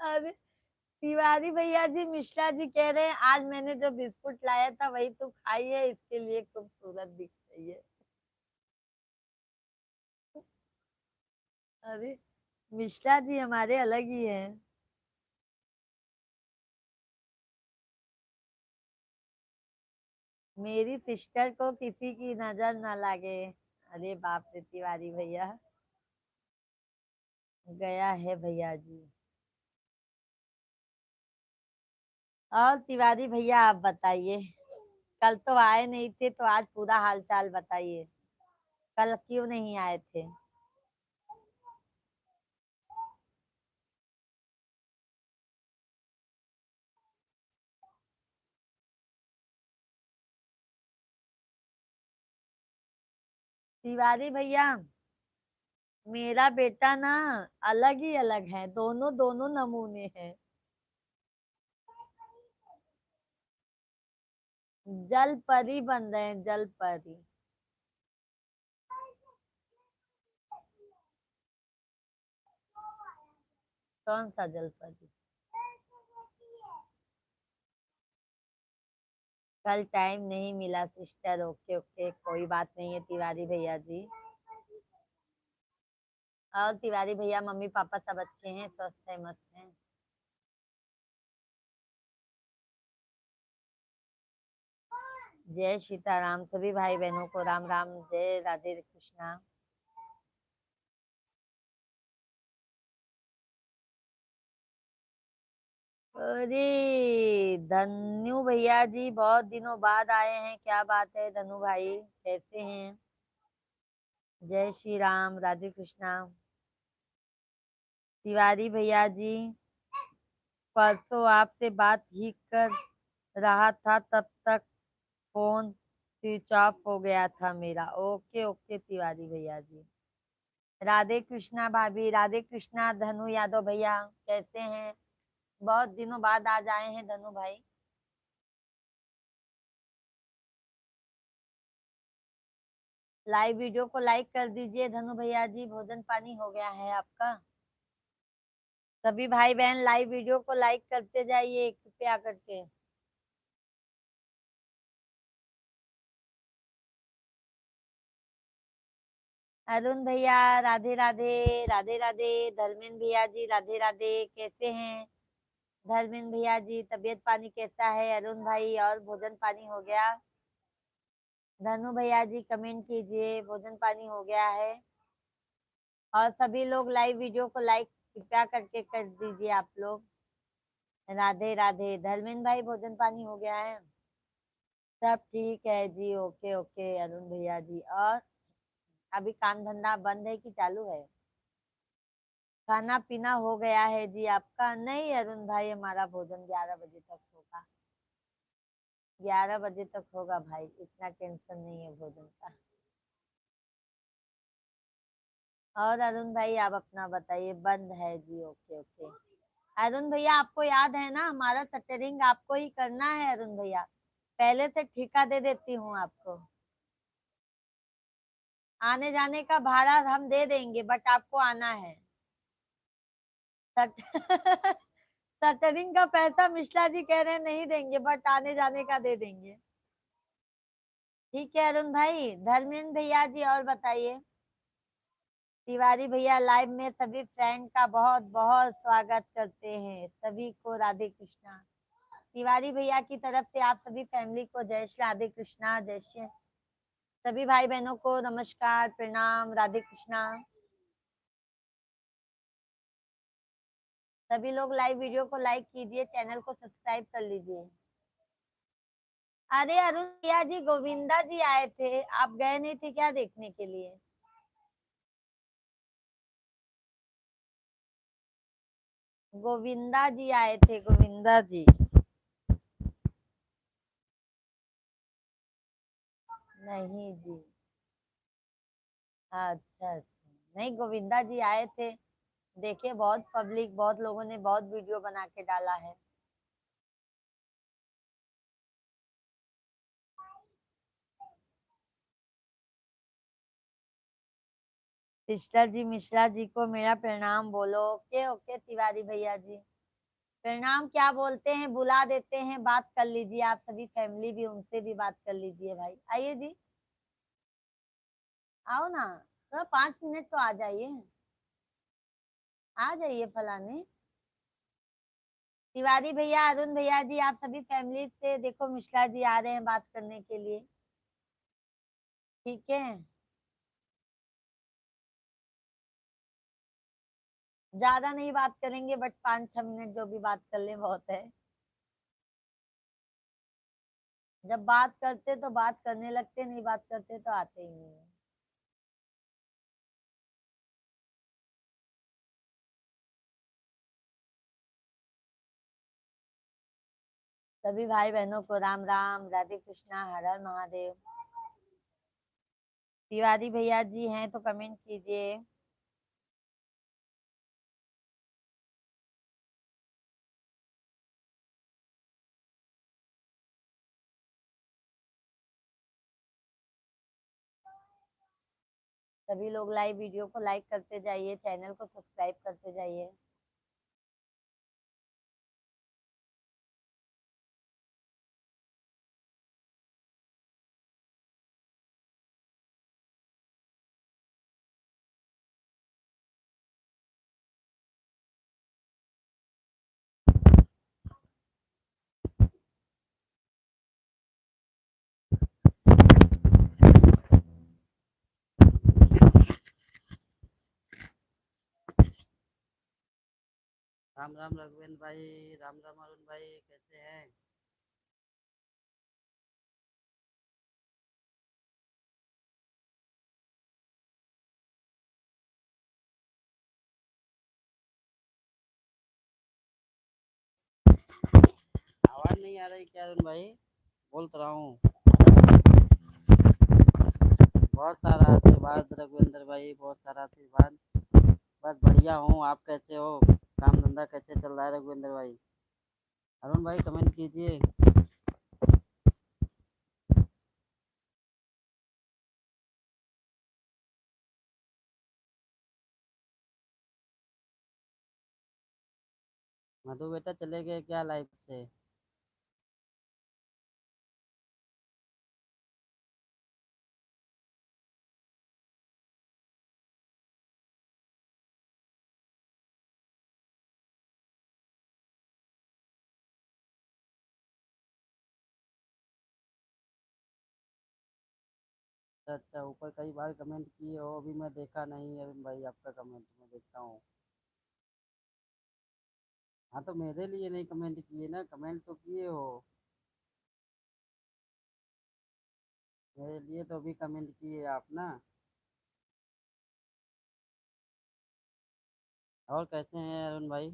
अरे तिवारी भैया जी, मिश्रा जी कह रहे हैं आज मैंने जो बिस्कुट लाया था वही तू खाई है, इसके लिए खूबसूरत दिख रही है। अरे मिश्रा जी हमारे अलग ही है। मेरी सिस्टर को किसी की नजर न लगे। अरे बाप रे तिवारी भैया, गया है भैया जी। और तिवारी भैया आप बताइए, कल तो आए नहीं थे तो आज पूरा हाल चाल बताइए, कल क्यों नहीं आए थे? तिवारी भैया, मेरा बेटा ना अलग ही अलग है, दोनों दोनों नमूने हैं। जल परी बन रहे हैं, जल परी। कौन सा जल परी? कल टाइम नहीं मिला सिस्टर। ओके ओके, कोई बात नहीं है तिवारी भैया जी। और तिवारी भैया मम्मी पापा सब अच्छे हैं, स्वस्थ है, मस्त हैं? जय सीताराम, सभी भाई बहनों को राम राम, जय राधे कृष्णा। अरे धन्यू भैया जी, बहुत दिनों बाद आए हैं, क्या बात है धनु भाई, कैसे हैं? जय श्री राम, राधे कृष्णा। तिवारी भैया जी, परसों आपसे बात ही कर रहा था, तब तक फोन स्विच ऑफ हो गया था मेरा। ओके ओके तिवारी भैया जी। राधे कृष्णा भाभी, राधे कृष्णा धनु यादव भैया, कैसे हैं? बहुत दिनों बाद आज आए हैं धनु भाई। लाइव वीडियो को लाइक कर दीजिए धनु भैया जी, भोजन पानी हो गया है आपका? सभी भाई बहन लाइव वीडियो को लाइक करते जाइए कृपया करके। अरुण भैया राधे राधे, राधे राधे। धर्मेंद्र भैया जी राधे राधे, कैसे हैं? धर्मेंद्र भैया जी तबीयत पानी कैसा है? अरुण भाई और भोजन पानी हो गया? धनु भैया जी कमेंट कीजिए, भोजन पानी हो गया है? और सभी लोग लाइव वीडियो को लाइक कृपया करके कर दीजिए आप लोग। राधे राधे। धर्मेंद्र भाई भोजन पानी हो गया है? सब ठीक है जी, ओके ओके अरुण भैया जी। और अभी काम धंधा बंद है कि चालू है? खाना पीना हो गया है जी आपका? नहीं अरुण भाई, हमारा भोजन 11 बजे तक होगा। 11 बजे तक होगा भाई, इतना टेंशन नहीं है भोजन का। और अरुण भाई आप अपना बताइए, बंद है जी, ओके ओके। अरुण भैया आपको याद है ना, हमारा सटरिंग आपको ही करना है अरुण भैया, पहले से ठेका दे देती हूँ आपको। आने जाने का भाड़ा हम दे देंगे, बट आपको आना है। सट सटरिंग का पैसा मिश्रा जी कह रहे हैं नहीं देंगे, बट आने जाने का दे देंगे। ठीक है अरुण भाई। धर्मेंद्र भैया जी और बताइए। तिवारी भैया लाइव में सभी फ्रेंड का बहुत बहुत स्वागत करते हैं, सभी को राधे कृष्णा। तिवारी भैया की तरफ से आप सभी फैमिली को जय श्री राधे कृष्णा, जय श्री। सभी भाई बहनों को नमस्कार, प्रणाम, राधे कृष्णा। सभी लोग लाइव वीडियो को लाइक कीजिए, चैनल को सब्सक्राइब कर लीजिए। अरे अरुण भैया जी, गोविंदा जी आए थे, आप गए नहीं थे क्या देखने के लिए? गोविंदा जी आए थे, गोविंदा जी। नहीं जी। अच्छा अच्छा, नहीं गोविंदा जी आए थे, देखे बहुत पब्लिक, बहुत लोगों ने बहुत वीडियो बना के डाला है। सिस्टर जी मिश्रा जी को मेरा प्रणाम बोलो। ओके ओके तिवारी भैया जी, प्रणाम क्या बोलते हैं, बुला देते हैं, बात कर लीजिए आप सभी फैमिली भी, उनसे भी बात कर लीजिए भाई, आइए जी। आओ ना, तो 5 मिनट तो आ जाइए। आ जाइए फलाने। तिवारी भैया, अरुण भैया जी, आप सभी फैमिली से देखो, मिश्रा जी आ रहे हैं बात करने के लिए। ठीक है, ज्यादा नहीं बात करेंगे, बट 5-6 मिनट जो भी बात कर ले बहुत है। जब बात करते तो बात करने लगते, नहीं बात करते तो आते ही नहीं है। सभी भाई बहनों को राम राम, राधे कृष्णा, हर हर महादेव। तिवारी भैया जी हैं तो कमेंट कीजिए। सभी लोग लाइव वीडियो को लाइक करते जाइए, चैनल को सब्सक्राइब करते जाइए। राम राम रघुवेंद्र भाई। राम राम अरुण भाई, कैसे हैं? आवाज नहीं आ रही क्या अरुण भाई? बोल तो रहा हूँ। बहुत सारा आशीर्वाद रघुवेंद्र भाई, बहुत सारा आशीर्वाद। बस बढ़िया हूँ, आप कैसे हो? काम धंधा कैसे चल रहा है रघुवेंद्र भाई? अरुण भाई कमेंट कीजिए। मधु बेटा चले गए क्या लाइफ से? अच्छा, ऊपर कई बार कमेंट किए हो, अभी मैं देखा नहीं अरुण भाई आपका कमेंट, मैं देखता हूँ। हाँ तो मेरे लिए नहीं कमेंट किए ना, कमेंट तो किए हो। मेरे लिए तो अभी कमेंट किए आप ना। और कैसे हैं अरुण भाई?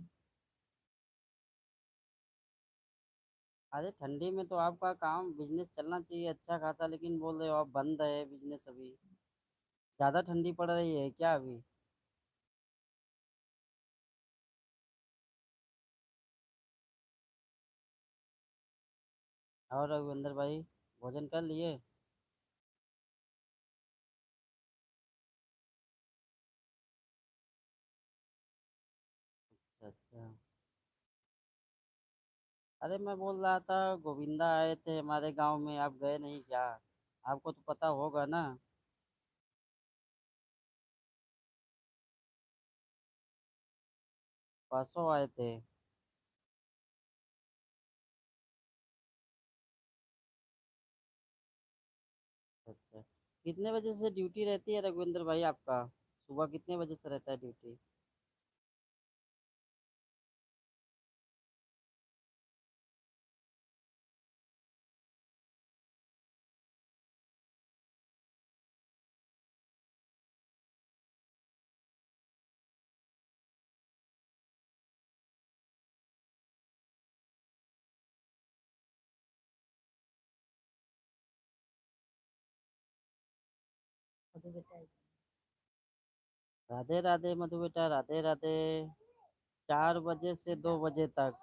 अरे ठंडी में तो आपका काम बिजनेस चलना चाहिए अच्छा खासा, लेकिन बोल रहे हो आप बंद है बिजनेस अभी। ज़्यादा ठंडी पड़ रही है क्या अभी? और रघुवेंद्र भाई, भोजन कर लिए? अच्छा अच्छा। अरे मैं बोल रहा था, गोविंदा आए थे हमारे गांव में, आप गए नहीं क्या? आपको तो पता होगा ना। परसों आए थे। अच्छा, कितने बजे से ड्यूटी रहती है रघुवेंद्र भाई आपका? सुबह कितने बजे से रहता है ड्यूटी? राधे राधे मधु बेटा, राधे राधे। 4 बजे से 2 बजे तक?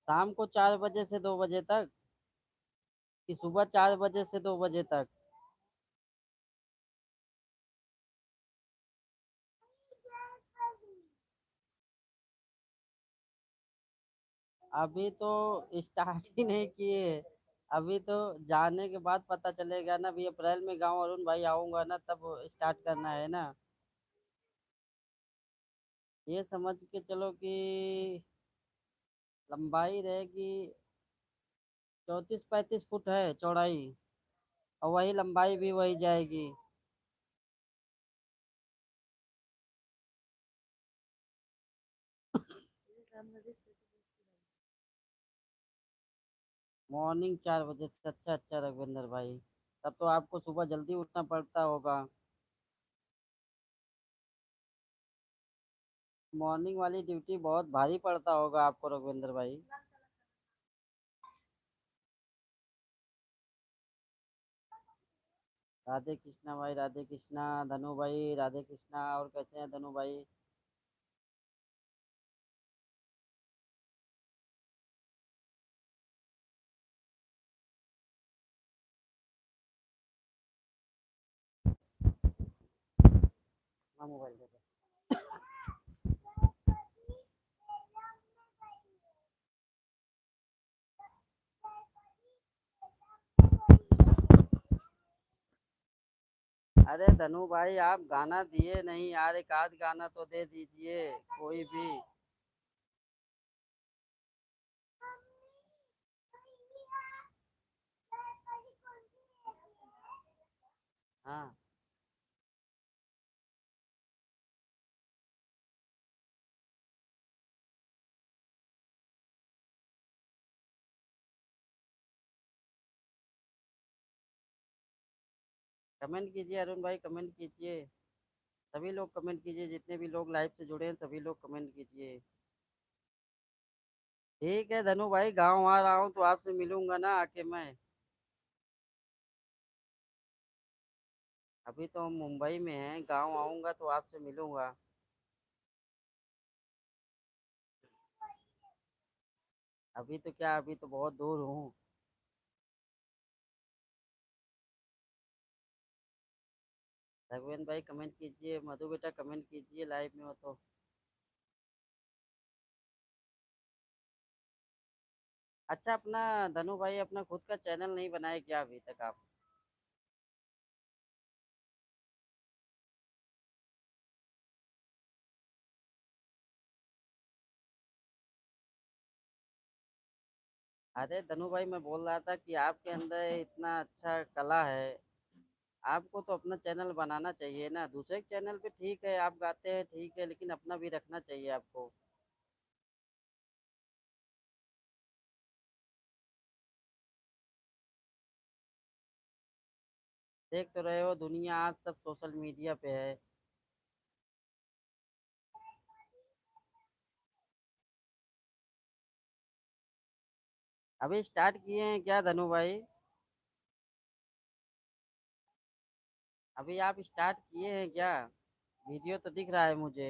शाम को 4 बजे से 2 बजे तक कि सुबह 4 बजे से 2 बजे तक? अभी तो स्टार्ट ही नहीं किए। अभी तो जाने के बाद पता चलेगा ना, अभी अप्रैल में गांव अरुण भाई आऊंगा ना, तब स्टार्ट करना है ना। ये समझ के चलो कि लंबाई रहेगी 34-35 फुट है चौड़ाई, और वही लंबाई भी वही जाएगी। मॉर्निंग 4 बजे से? अच्छा अच्छा रघुविंदर भाई, तब तो आपको सुबह जल्दी उठना पड़ता होगा। मॉर्निंग वाली ड्यूटी बहुत भारी पड़ता होगा आपको रघुविंदर भाई। राधे कृष्णा भाई, राधे कृष्णा। धनु भाई राधे कृष्णा, और कैसे हैं धनु भाई? हाँ, मोबाइल दे दो। अरे धनु भाई, आप गाना दिए नहीं यार, एक आध गाना तो दे दीजिए कोई भी। हाँ, कमेंट कीजिए अरुण भाई, कमेंट कीजिए। सभी लोग कमेंट कीजिए, जितने भी लोग लाइव से जुड़े हैं सभी लोग कमेंट कीजिए। ठीक है धनु भाई, गाँव आ रहा हूँ तो आपसे मिलूंगा ना आके मैं। अभी तो हम मुंबई में हैं, गाँव आऊंगा तो आपसे मिलूंगा। अभी तो क्या, अभी तो बहुत दूर हूँ। रघुवेंद्र भाई कमेंट कीजिए, मधु बेटा कमेंट कीजिए लाइव में हो तो। अच्छा, अपना धनु भाई अपना खुद का चैनल नहीं बनाए क्या अभी तक आप? अरे धनु भाई, मैं बोल रहा था कि आपके अंदर इतना अच्छा कला है, आपको तो अपना चैनल बनाना चाहिए ना। दूसरे के चैनल पे ठीक है आप गाते हैं, ठीक है, लेकिन अपना भी रखना चाहिए आपको। देख तो रहे हो, दुनिया आज सब सोशल मीडिया पे है। अभी स्टार्ट किए हैं क्या धनु भाई? अभी आप स्टार्ट किए हैं क्या? वीडियो तो दिख रहा है मुझे।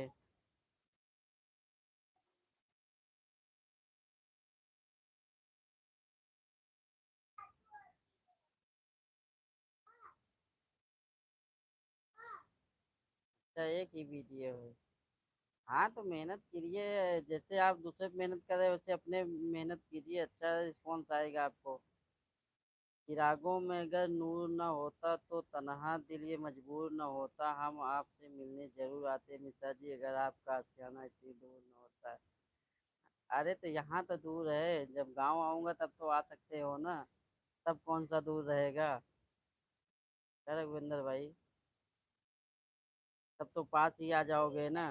अच्छा, एक ही वीडियो है। हाँ तो मेहनत कीजिए, जैसे आप दूसरे पे मेहनत कर रहे हो वैसे अपने मेहनत कीजिए, अच्छा रिस्पॉन्स आएगा आपको। चिरागों में अगर नूर न होता तो तन्हा दिल ये मजबूर न होता, हम आपसे मिलने जरूर आते मिश्रा जी अगर आपका आशियाना इतनी दूर न होता। अरे तो यहाँ तो दूर है, जब गांव आऊंगा तब तो आ सकते हो ना, तब कौन सा दूर रहेगा? क्या रघुविंदर भाई, तब तो पास ही आ जाओगे ना।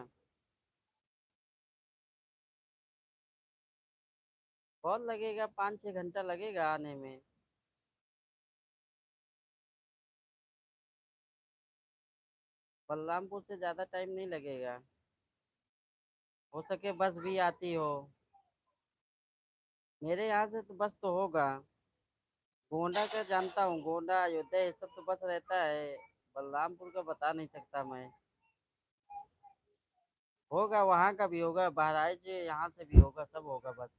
बहुत लगेगा, 5-6 घंटा लगेगा आने में। बलरामपुर से ज़्यादा टाइम नहीं लगेगा। हो सके बस भी आती हो। मेरे यहाँ से तो बस तो होगा। गोंडा का जानता हूँ, गोंडा अयोध्या ये सब तो बस रहता है। बलरामपुर का बता नहीं सकता मैं। होगा, वहाँ का भी होगा, बहराइच यहाँ से भी होगा, सब होगा बस।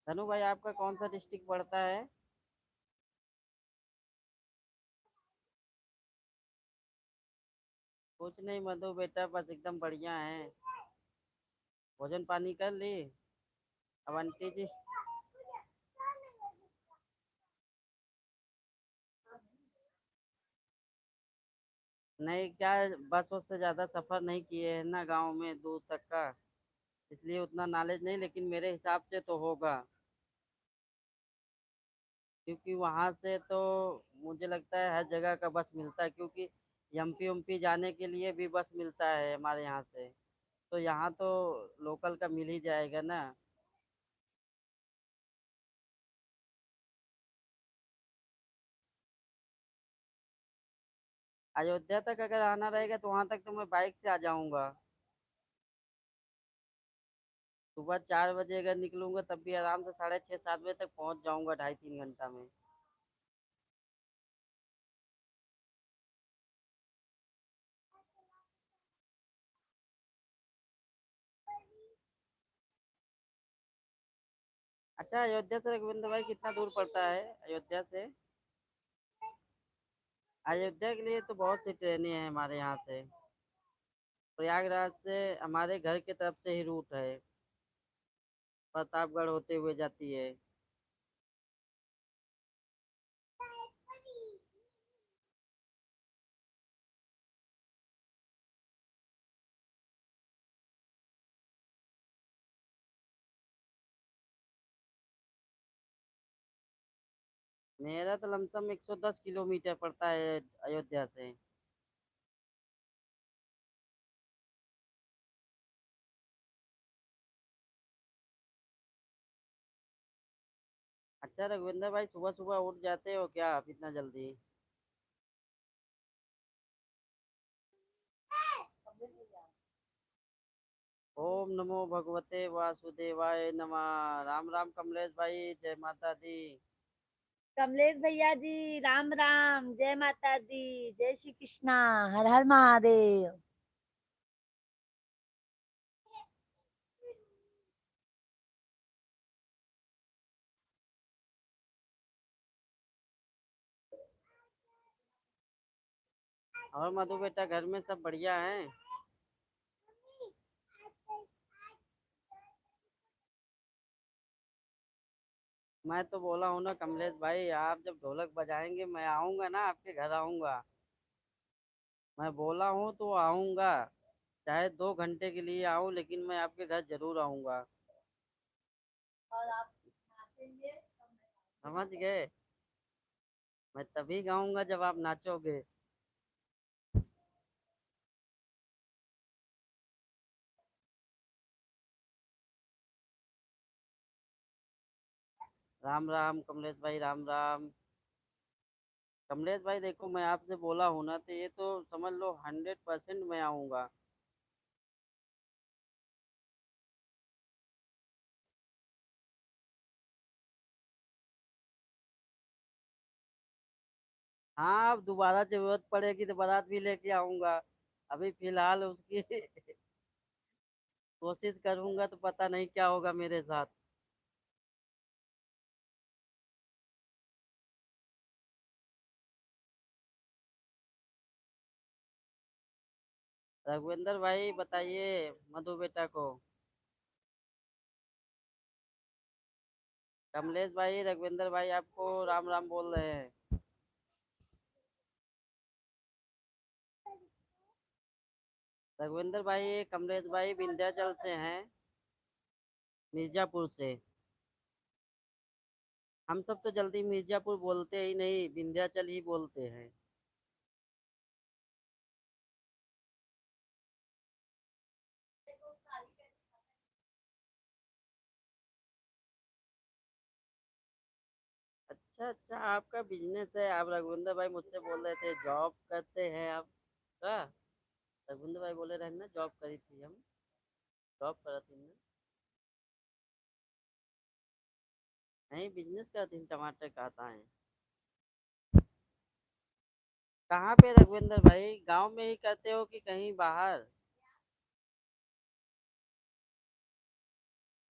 धनु भाई आपका कौन सा डिस्ट्रिक्ट पड़ता है? कुछ नहीं मधु बेटा, बस एकदम बढ़िया है। भोजन पानी कर ली? अब आंटी जी, नहीं क्या, बस उससे ज़्यादा सफ़र नहीं किए हैं ना गांव में दूर तक का, इसलिए उतना नॉलेज नहीं, लेकिन मेरे हिसाब से तो होगा। क्योंकि वहाँ से तो मुझे लगता है हर जगह का बस मिलता है, क्योंकि एमपी उमपी जाने के लिए भी बस मिलता है हमारे यहाँ से। तो यहाँ तो लोकल का मिल ही जाएगा ना। अयोध्या तक अगर आना रहेगा तो वहाँ तक तो मैं बाइक से आ जाऊँगा। सुबह 4 बजे अगर निकलूंगा तब भी आराम से 6:30 7 बजे तक पहुँच जाऊँगा, 2.5 3 घंटा में। अच्छा, अयोध्या से रघुविंदर भाई कितना दूर पड़ता है अयोध्या से? अयोध्या के लिए तो बहुत सी ट्रेनें हैं हमारे यहाँ से। प्रयागराज से हमारे घर की तरफ से ही रूट है, प्रतापगढ़ होते हुए जाती है। मेरा तो लमसम 110 किलोमीटर पड़ता है अयोध्या से। अच्छा रघुविंदर भाई, सुबह सुबह उठ जाते हो क्या आप इतना जल्दी? ओम नमो भगवते वासुदेवाय नमः। राम राम कमलेश भाई, जय माता दी। कमलेश भैया जी राम राम, जय माता दी, जय श्री कृष्णा, हर हर महादेव। और मधु बेटा, घर में सब बढ़िया हैं? मैं तो बोला हूँ ना कमलेश भाई, आप जब ढोलक बजाएंगे मैं आऊँगा ना, आपके घर आऊँगा। मैं बोला हूँ तो आऊँगा, चाहे 2 घंटे के लिए आऊँ, लेकिन मैं आपके घर जरूर आऊँगा। और आप नाचेंगे तो समझ गए? मैं तभी गाऊंगा जब आप नाचोगे। राम राम कमलेश भाई, राम राम। कमलेश भाई देखो, मैं आपसे बोला हूँ ना, तो ये तो समझ लो 100% मैं आऊँगा। हाँ, अब दोबारा जरूरत पड़ेगी तो बारात भी लेके आऊँगा। अभी फिलहाल उसकी कोशिश करूंगा, तो पता नहीं क्या होगा मेरे साथ। रघुविंदर भाई बताइए मधु बेटा को। कमलेश भाई, रघुविंदर भाई आपको राम राम बोल रहे हैं। रघुविंदर भाई, कमलेश भाई विंध्याचल से हैं, मिर्जापुर से। हम सब तो जल्दी मिर्जापुर बोलते ही नहीं, विंध्याचल ही बोलते हैं। अच्छा अच्छा, आपका बिजनेस है। आप रघुविंदर भाई मुझसे बोल रहे थे जॉब करते हैं आप का। रघुविंदर भाई बोले रहे ना, जॉब करी थी हम, जॉब करा थी ना। नहीं, बिजनेस करती थी, टमाटर खाता है। कहाँ पे रघुविंदर भाई, गांव में ही करते हो कि कहीं बाहर?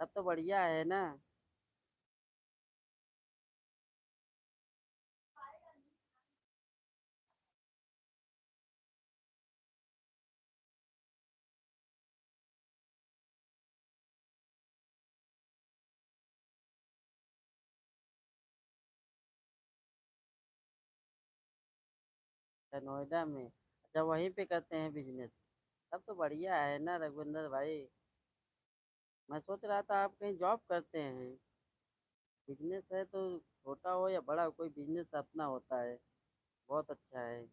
तब तो बढ़िया है ना। अच्छा, नोएडा में। जब वहीं पे करते हैं बिजनेस तब तो बढ़िया है ना रघुविंदर भाई। मैं सोच रहा था आप कहीं जॉब करते हैं। बिजनेस है तो छोटा हो या बड़ा हो, कोई बिजनेस अपना होता है, बहुत अच्छा है।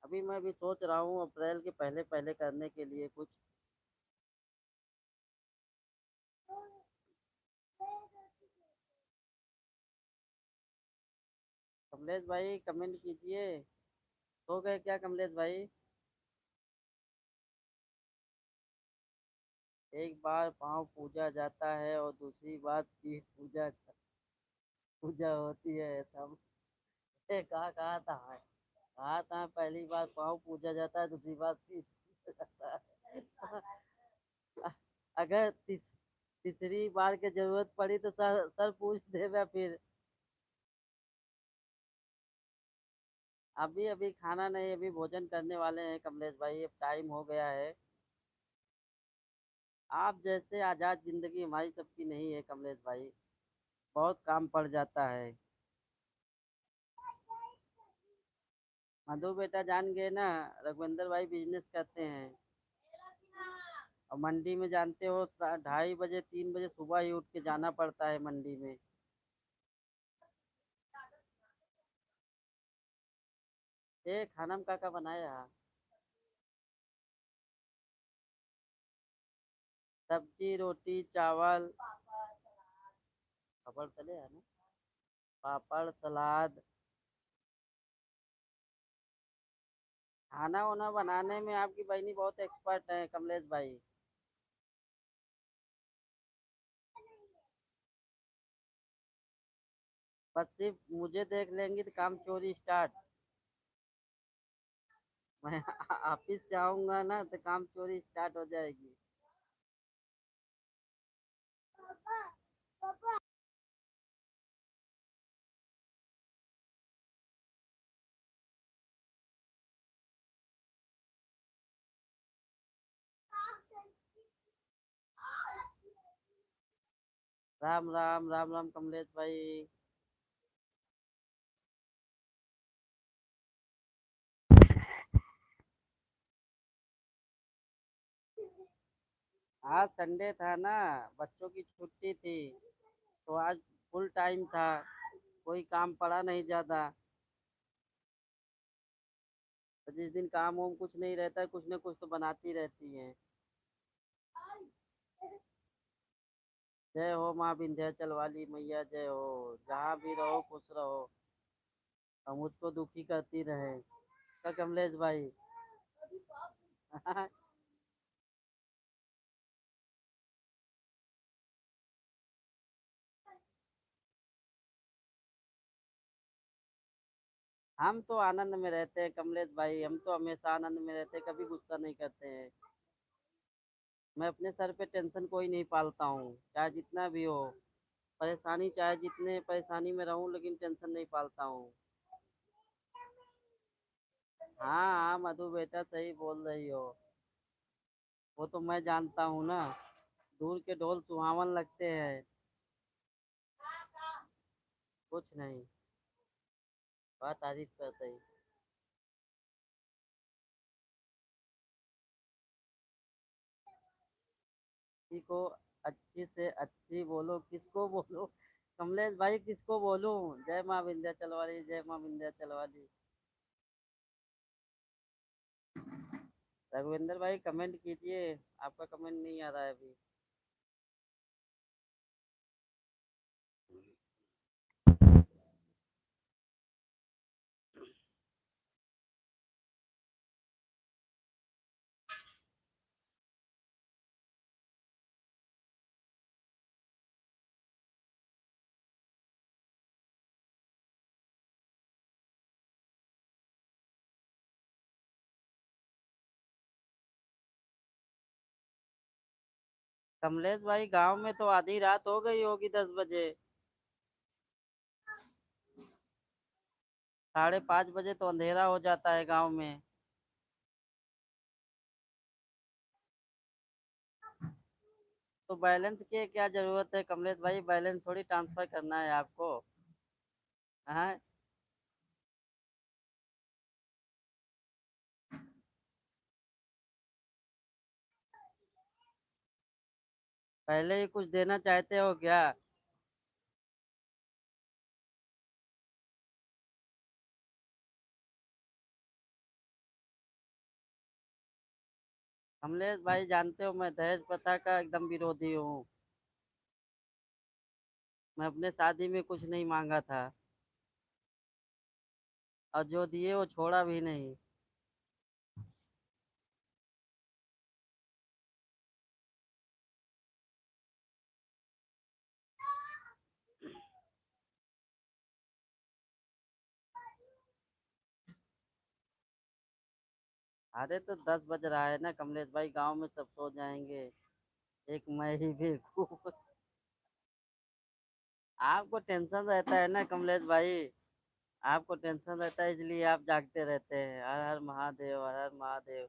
अभी मैं भी सोच रहा हूँ अप्रैल के पहले पहले करने के लिए कुछ। कमलेश भाई कमेंट कीजिए। सो गए क्या कमलेश भाई? एक बार पाँव पूजा जाता है और दूसरी बार पीठ पूजा होती है सब। ये कहा था, कहा था पहली बार पाँव पूजा जाता है, दूसरी बार पीठ पूजा जाता है। अगर तीसरी बार की जरूरत पड़ी तो सर सर पूछ देगा फिर। अभी अभी खाना नहीं, अभी भोजन करने वाले हैं कमलेश भाई, अब टाइम हो गया है। आप जैसे आज़ाद जिंदगी हमारी सबकी नहीं है कमलेश भाई, बहुत काम पड़ जाता है। मधु बेटा जान गए ना, रघुविंदर भाई बिजनेस करते हैं। और मंडी में जानते हो 2:30 बजे 3 बजे सुबह ही उठ के जाना पड़ता है मंडी में। ये खाना में का बनाया? सब्जी रोटी चावल। पापड़ तले है ना? पापड़ सलाद। खाना वाना बनाने में आपकी बहनी बहुत एक्सपर्ट है कमलेश भाई। बस सिर्फ मुझे देख लेंगी तो काम चोरी स्टार्ट। मैं ऑफिस से आऊंगा ना तो काम चोरी स्टार्ट हो जाएगी। राम राम राम राम कमलेश भाई। आज संडे था ना, बच्चों की छुट्टी थी, तो आज फुल टाइम था, कोई काम पड़ा नहीं ज़्यादा। तो जिस दिन काम वाम कुछ नहीं रहता है, कुछ न कुछ तो बनाती रहती हैं। जय हो माँ विंध्याचल वाली मैया, जय हो। जहाँ भी रहो खुश रहो और मुझको दुखी करती रहे। क्या कमलेश भाई? हम तो आनंद में रहते हैं कमलेश भाई, हम तो हमेशा आनंद में रहते हैं, कभी गुस्सा नहीं करते हैं। मैं अपने सर पे टेंशन कोई नहीं पालता हूँ, चाहे जितना भी हो परेशानी, चाहे जितने परेशानी में रहूं, लेकिन टेंशन नहीं पालता हूँ। हाँ हाँ मधु बेटा सही बोल रही हो, वो तो मैं जानता हूँ ना। दूर के ढोल सुहावन लगते हैं। कुछ नहीं, बात तारीफ करते ही। किसी को अच्छी से अच्छी बोलो, किसको बोलो कमलेश भाई, किसको बोलूं? जय माँ विंध्याचल वाली, जय माँ विंध्याचल वाली। रघुविंदर भाई कमेंट कीजिए, आपका कमेंट नहीं आ रहा है अभी। कमलेश भाई गांव में तो आधी रात हो गई होगी, 10 बजे। 5:30 बजे तो अंधेरा हो जाता है गांव में। तो बैलेंस की क्या जरूरत है कमलेश भाई, बैलेंस थोड़ी ट्रांसफर करना है आपको। हाँ। पहले ही कुछ देना चाहते हो क्या? कमलेश भाई जानते हो मैं दहेज प्रथा का एकदम विरोधी हूँ। मैं अपने शादी में कुछ नहीं मांगा था, और जो दिए वो छोड़ा भी नहीं। अरे तो 10 बज रहा है ना कमलेश भाई, गांव में सब सो जाएंगे, एक मैं ही बेवकूफ। आपको टेंशन रहता है ना कमलेश भाई, आपको टेंशन रहता है इसलिए आप जागते रहते हैं। हर हर महादेव, हर हर महादेव।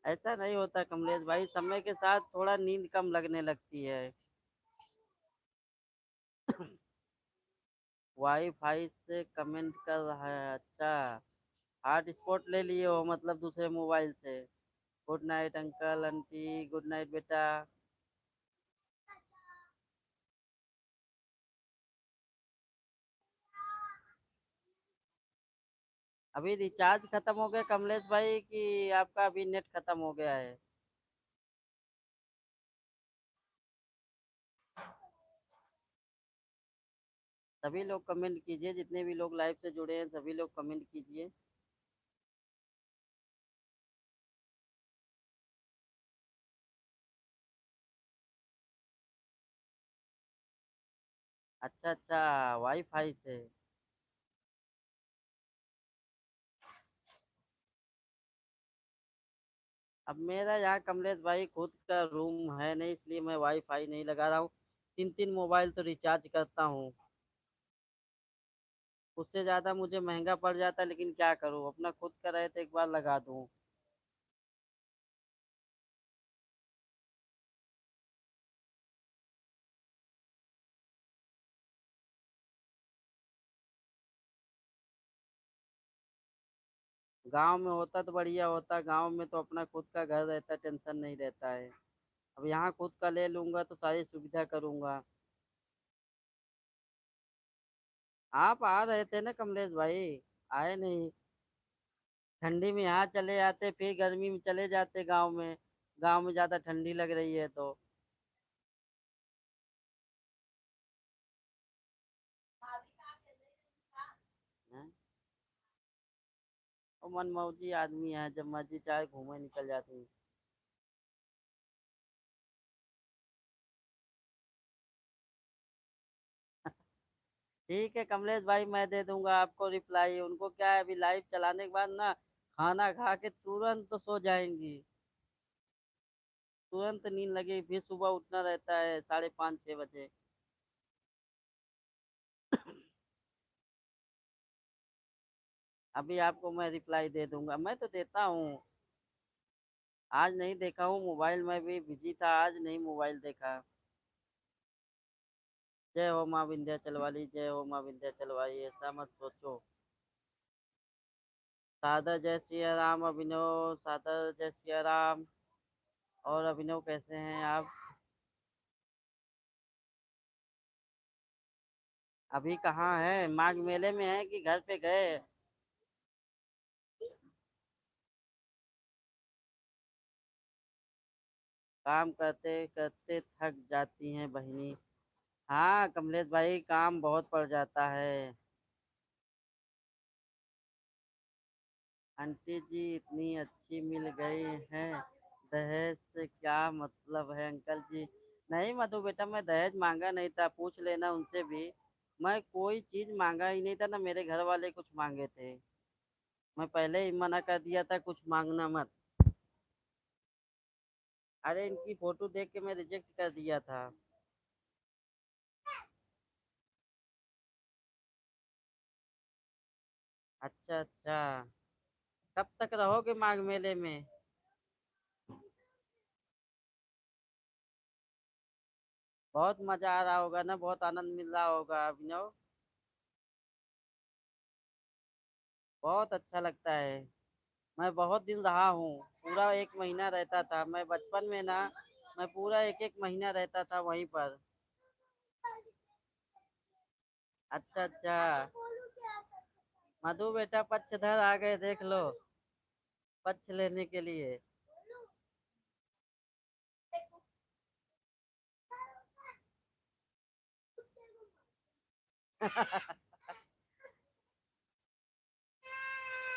ऐसा नहीं होता कमलेश भाई, समय के साथ थोड़ा नींद कम लगने लगती है। वाईफाई से कमेंट कर रहा है, अच्छा। हॉटस्पॉट ले लिए हो मतलब दूसरे मोबाइल से। Good night uncle aunty, good night बेटा। अभी रिचार्ज खत्म हो गया कमलेश भाई कि आपका अभी नेट खत्म हो गया है? सभी लोग कमेंट कीजिए, जितने भी लोग लाइव से जुड़े हैं सभी लोग कमेंट कीजिए। अच्छा अच्छा, वाईफाई से। अब मेरा यहाँ कमलेश भाई खुद का रूम है नहीं, इसलिए मैं वाईफाई नहीं लगा रहा हूँ। 3 3 मोबाइल तो रिचार्ज करता हूँ। उससे ज़्यादा मुझे महंगा पड़ जाता है, लेकिन क्या करूँ, अपना खुद का रहे तो एक बार लगा दूँ। गांव में होता तो बढ़िया होता, गांव में तो अपना खुद का घर रहता, टेंशन नहीं रहता है। अब यहाँ खुद का ले लूंगा तो सारी सुविधा करूंगा। आप आ रहे थे ना कमलेश भाई, आए नहीं। ठंडी में यहाँ चले आते, फिर गर्मी में चले जाते गांव में। गांव में ज्यादा ठंडी लग रही है तो। हैं? और मनमौजी आदमी है, जब मर्जी चाहे घूमे निकल जाते हैं। ठीक है कमलेश भाई, मैं दे दूंगा आपको रिप्लाई। उनको क्या है, अभी लाइव चलाने के बाद ना खाना खा के तुरंत तो सो जाएंगी। तुरंत नींद लगे, फिर सुबह उठना रहता है 5:30 6 बजे। अभी आपको मैं रिप्लाई दे दूंगा, मैं तो देता हूँ। आज नहीं देखा हूँ मोबाइल, में भी बिजी था, आज नहीं मोबाइल देखा। जय हो माँ विंध्याचल वाली, जय हो माँ विंध्याचल वाली, ऐसा मत सोचो। सादर जय सिया राम अभिनव, सादर जय सिया राम। और अभिनव कैसे हैं आप? अभी कहाँ है, माघ मेले में है कि घर पे गए? काम करते करते थक जाती हैं बहिनी। हाँ कमलेश भाई, काम बहुत पड़ जाता है। आंटी जी इतनी अच्छी मिल गई हैं, दहेज से क्या मतलब है अंकल जी? नहीं मधु बेटा, मैं दहेज मांगा नहीं था, पूछ लेना उनसे भी। मैं कोई चीज मांगा ही नहीं था ना, मेरे घर वाले कुछ मांगे थे। मैं पहले ही मना कर दिया था कुछ मांगना मत। अरे इनकी फोटो देख के मैं रिजेक्ट कर दिया था। अच्छा अच्छा, कब तक रहोगे माघ मेले में? बहुत मजा आ रहा होगा ना, बहुत आनंद मिल रहा होगा अभिनव। बहुत अच्छा लगता है। मैं बहुत दिन रहा हूँ, पूरा 1 महीना रहता था। मैं बचपन में ना, मैं पूरा 1-1 महीना रहता था वहीं पर। अच्छा, अच्छा। मधु बेटा पक्षधर आ गए, देख लो, पक्ष लेने के लिए।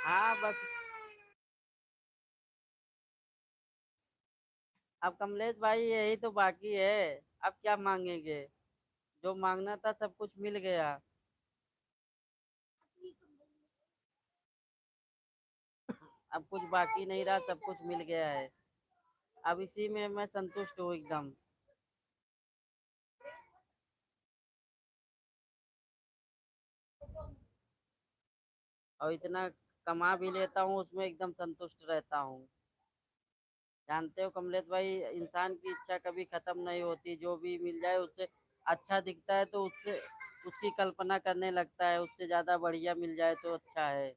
हाँ, बस अब कमलेश भाई यही तो बाकी है। अब क्या मांगेंगे? जो मांगना था सब कुछ मिल गया। अब कुछ बाकी नहीं रहा, सब कुछ मिल गया है। अब इसी में मैं संतुष्ट हूँ एकदम। और इतना कमा भी लेता हूँ, उसमें एकदम संतुष्ट रहता हूँ। जानते हो कमलेश भाई, इंसान की इच्छा कभी खत्म नहीं होती। जो भी मिल जाए उससे अच्छा दिखता है तो उससे उसकी कल्पना करने लगता है, उससे ज्यादा बढ़िया मिल जाए तो अच्छा है।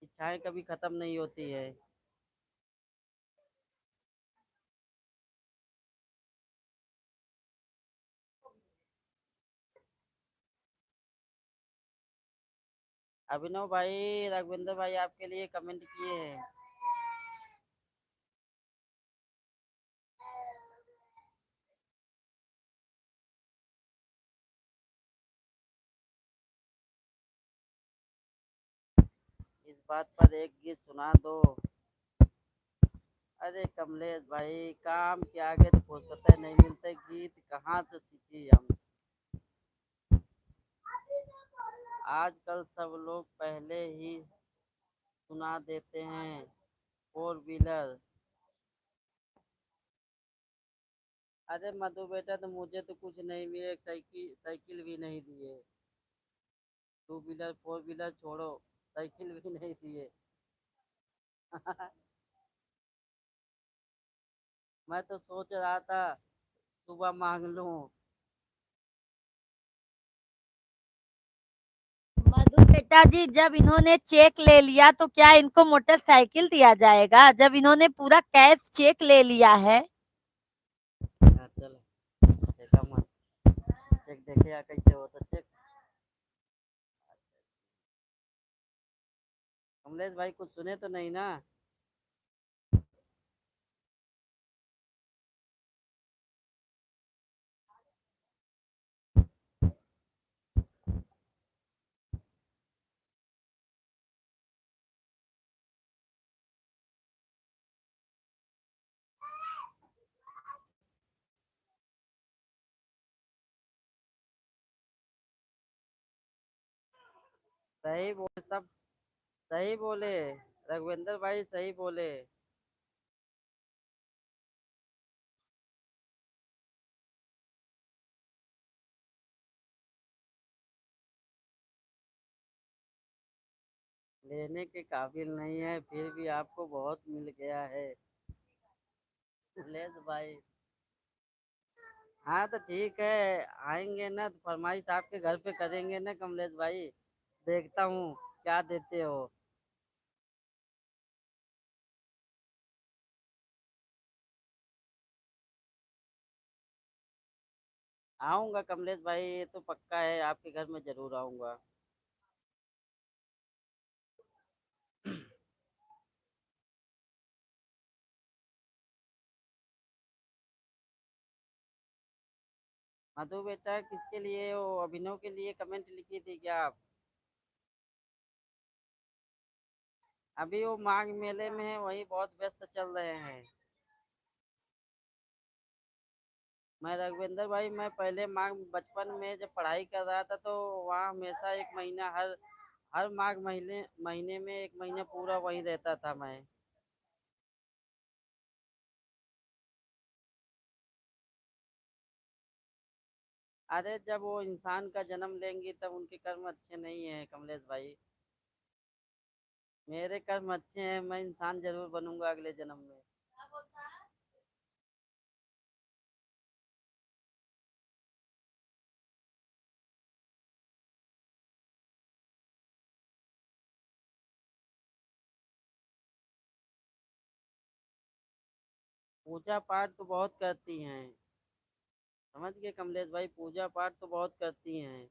इच्छाएं कभी खत्म नहीं होती है। अभिनव भाई, राघवेंद्र भाई आपके लिए कमेंट किए हैं। इस बात पर एक गीत सुना दो। अरे कमलेश भाई, काम के आगे तो फुर्सत नहीं मिलते, गीत कहाँ से सीखी हम। आजकल सब लोग पहले ही सुना देते हैं। Four wheeler. अरे मधु बेटा, तो मुझे तो कुछ नहीं मिले, एक साइकिल साइकिल भी नहीं दिए। टू व्हीलर फोर व्हीलर छोड़ो, साइकिल भी नहीं दिए। मैं तो सोच रहा था सुबह मांग लूं। मधु बेटा जी, जब इन्होंने चेक ले लिया तो क्या इनको मोटरसाइकिल दिया जाएगा? जब इन्होंने पूरा कैश चेक ले लिया है। हाँ, चलो, देखा मत, चेक देखे या कैसे हो तो चेक। कमलेश भाई कुछ सुने तो नहीं ना? सही बोले सब, सही बोले, रघुवेंद्र भाई सही बोले। लेने के काबिल नहीं है, फिर भी आपको बहुत मिल गया है। कमलेश भाई, हाँ तो ठीक है, आएंगे ना तो फरमाइश आपके घर पे करेंगे ना कमलेश भाई। देखता हूँ क्या देते हो। आऊंगा कमलेश भाई, ये तो पक्का है, आपके घर में जरूर आऊंगा। मधु बेटा किसके लिए, वो अभिनव के लिए कमेंट लिखी थी क्या आप? अभी वो माघ मेले में है, वही बहुत व्यस्त चल रहे हैं। मैं रघुवेंद्र भाई, मैं पहले माघ बचपन में जब पढ़ाई कर रहा था तो वहाँ हमेशा 1 महीना, हर हर माघ महीने महीने में 1 महीना पूरा वहीं रहता था मैं। अरे जब वो इंसान का जन्म लेंगी तब उनके कर्म अच्छे नहीं है कमलेश भाई। मेरे कर्म अच्छे हैं, मैं इंसान जरूर बनूंगा अगले जन्म में। पूजा पाठ तो बहुत करती हैं। समझ गए कमलेश भाई, पूजा पाठ तो बहुत करती हैं।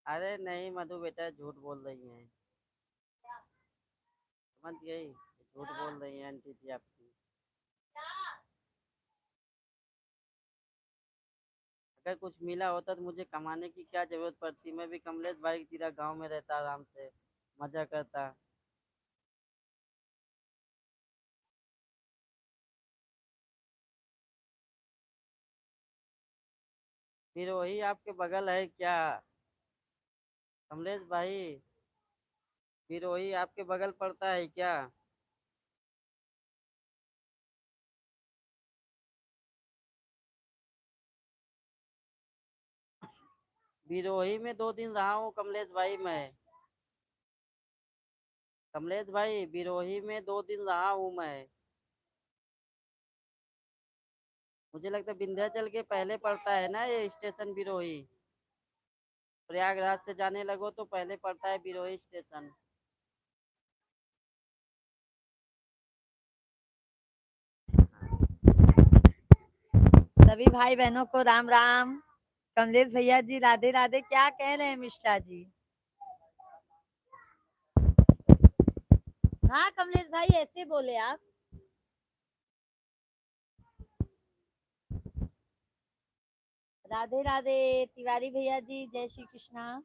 अरे नहीं मधु बेटा, झूठ बोल रही हैं। समझ गई, झूठ बोल रही हैं आंटी जी आपकी। अगर कुछ मिला होता तो मुझे कमाने की क्या जरूरत पड़ती, मैं भी कमलेश भाई की तरह गाँव में रहता, आराम से मजा करता। फिर वही आपके बगल है क्या कमलेश भाई? फिर वही आपके बगल पड़ता है क्या? बिरोही में 2 दिन रहा हूँ कमलेश भाई मैं। कमलेश भाई बिरोही में 2 दिन रहा हूँ मैं। मुझे लगता है विंध्याचल के पहले पड़ता है ना ये स्टेशन बिरोही। प्रयागराज से जाने लगो तो पहले पड़ता है बिरोही स्टेशन। सभी भाई बहनों को राम राम। कमलेश भैया जी राधे राधे। क्या कह रहे हैं मिश्रा जी? हाँ कमलेश भाई, ऐसे बोले आप। राधे राधे तिवारी भैया जी, जय श्री कृष्णा।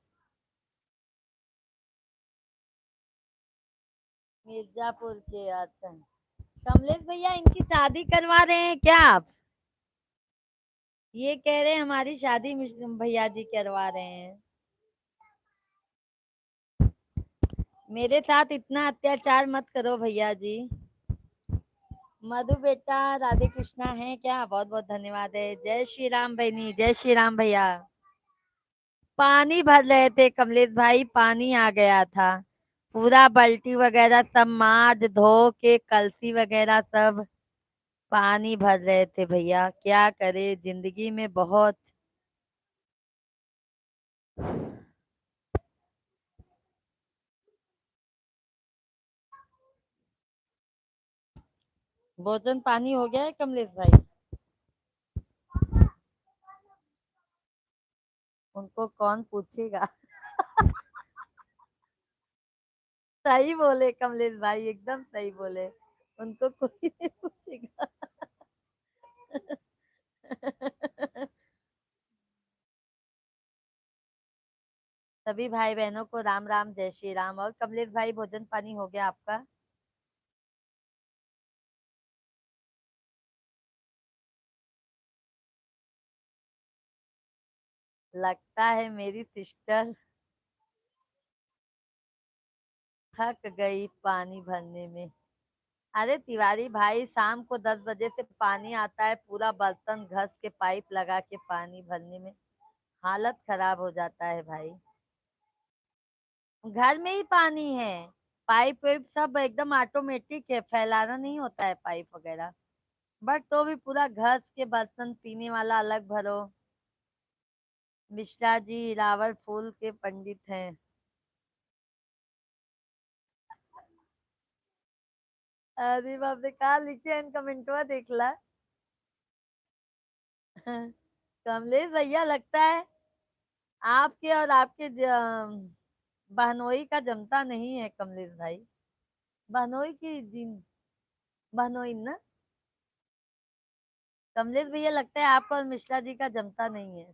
मिर्जापुर के, अच्छा। कमलेश भैया इनकी शादी करवा रहे हैं क्या आप? ये कह रहे हैं हमारी शादी भैया जी करवा रहे हैं। मेरे साथ इतना अत्याचार मत करो भैया जी। मधु बेटा राधे कृष्णा है क्या? बहुत बहुत धन्यवाद है। जय श्री राम बहनी, जय श्री राम भैया। पानी भर रहे थे कमलेश भाई, पानी आ गया था। पूरा बाल्टी वगैरह सब माज धो के, कलसी वगैरह सब पानी भर रहे थे भैया। क्या करे, जिंदगी में बहुत। भोजन पानी हो गया है कमलेश भाई? उनको कौन पूछेगा। सही बोले कमलेश भाई, एकदम सही बोले। उनको कोई नहीं पूछेगा। सभी भाई बहनों को राम राम, जय श्री राम। और कमलेश भाई भोजन पानी हो गया आपका? लगता है मेरी सिस्टर थक गई पानी भरने में। अरे तिवारी भाई, शाम को 10 बजे से पानी आता है, पूरा बर्तन घस के पाइप लगा के पानी भरने में हालत खराब हो जाता है भाई। घर में ही पानी है। पाइप वाइप सब एकदम ऑटोमेटिक है, फैलाना नहीं होता है पाइप वगैरह। बट तो भी पूरा घस के बर्तन, पीने वाला अलग भरो। मिश्रा जी रावल फूल के पंडित हैं। अरे बाप रे, कहा लिखे हैं कमेंटवा देख ला। कमलेश भैया लगता है आपके और आपके बहनोई का जमता नहीं है कमलेश भाई। बहनोई की जिन बहनोई ना। कमलेश भैया लगता है आपका और मिश्रा जी का जमता नहीं है।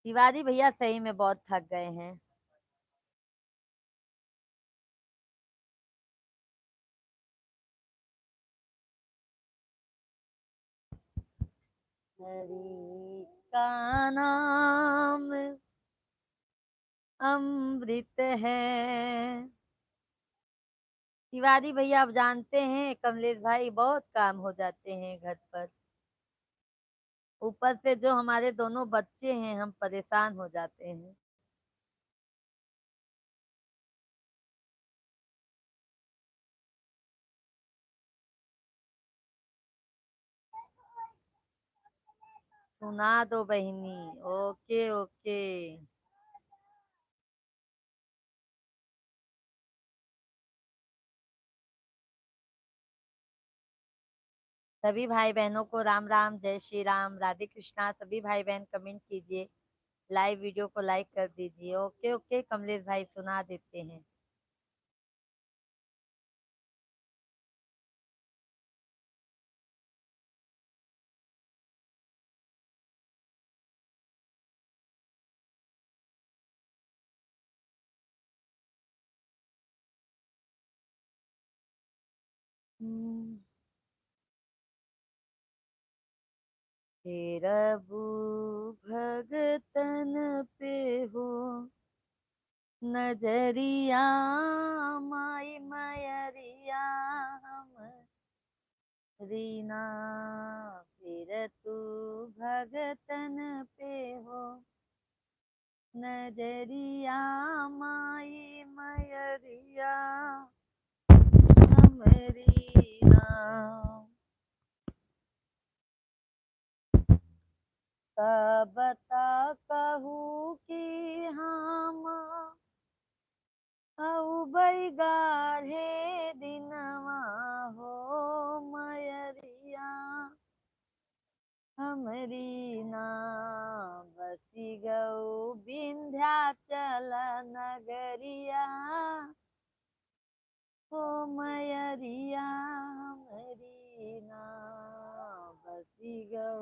तिवारी भैया सही में बहुत थक गए हैं। हरि का नाम अमृत है। तिवारी भैया, आप जानते हैं कमलेश भाई बहुत काम हो जाते हैं घर पर। ऊपर से जो हमारे दोनों बच्चे हैं, हम परेशान हो जाते हैं। सुना दो बहनी। Okay okay. सभी भाई बहनों को राम राम, जय श्री राम, राधे कृष्णा। सभी भाई बहन कमेंट कीजिए, लाइव वीडियो को लाइक कर दीजिए। ओके ओके कमलेश भाई, सुना देते हैं। हम्म। हे रबु भगतन पे हो नजरिया, माई मयरिया रीना, फिर तू भगतन पे हो नजरिया, माई मयरिया हमरीना। तब बता कहूँ कि हम औ बैगारे दिनवा हो मयरिया हमरी ना, बसी गौ विंध्याचल नगरिया हो मयरिया हमरी ना, बसी गौ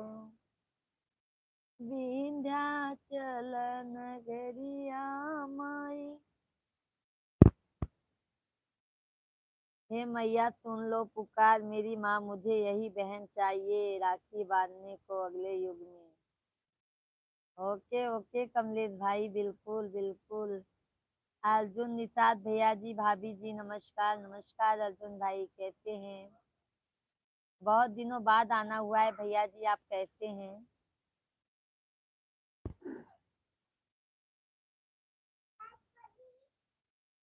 विंध्याचल नगरिया माई। हे मैया सुन लो पुकार मेरी माँ, मुझे यही बहन चाहिए राखी बांधने को अगले युग में। ओके ओके कमलेश भाई, बिल्कुल बिल्कुल। अर्जुन निषाद भैया जी, भाभी जी, नमस्कार नमस्कार। अर्जुन भाई कैसे हैं? बहुत दिनों बाद आना हुआ है भैया जी, आप कैसे हैं?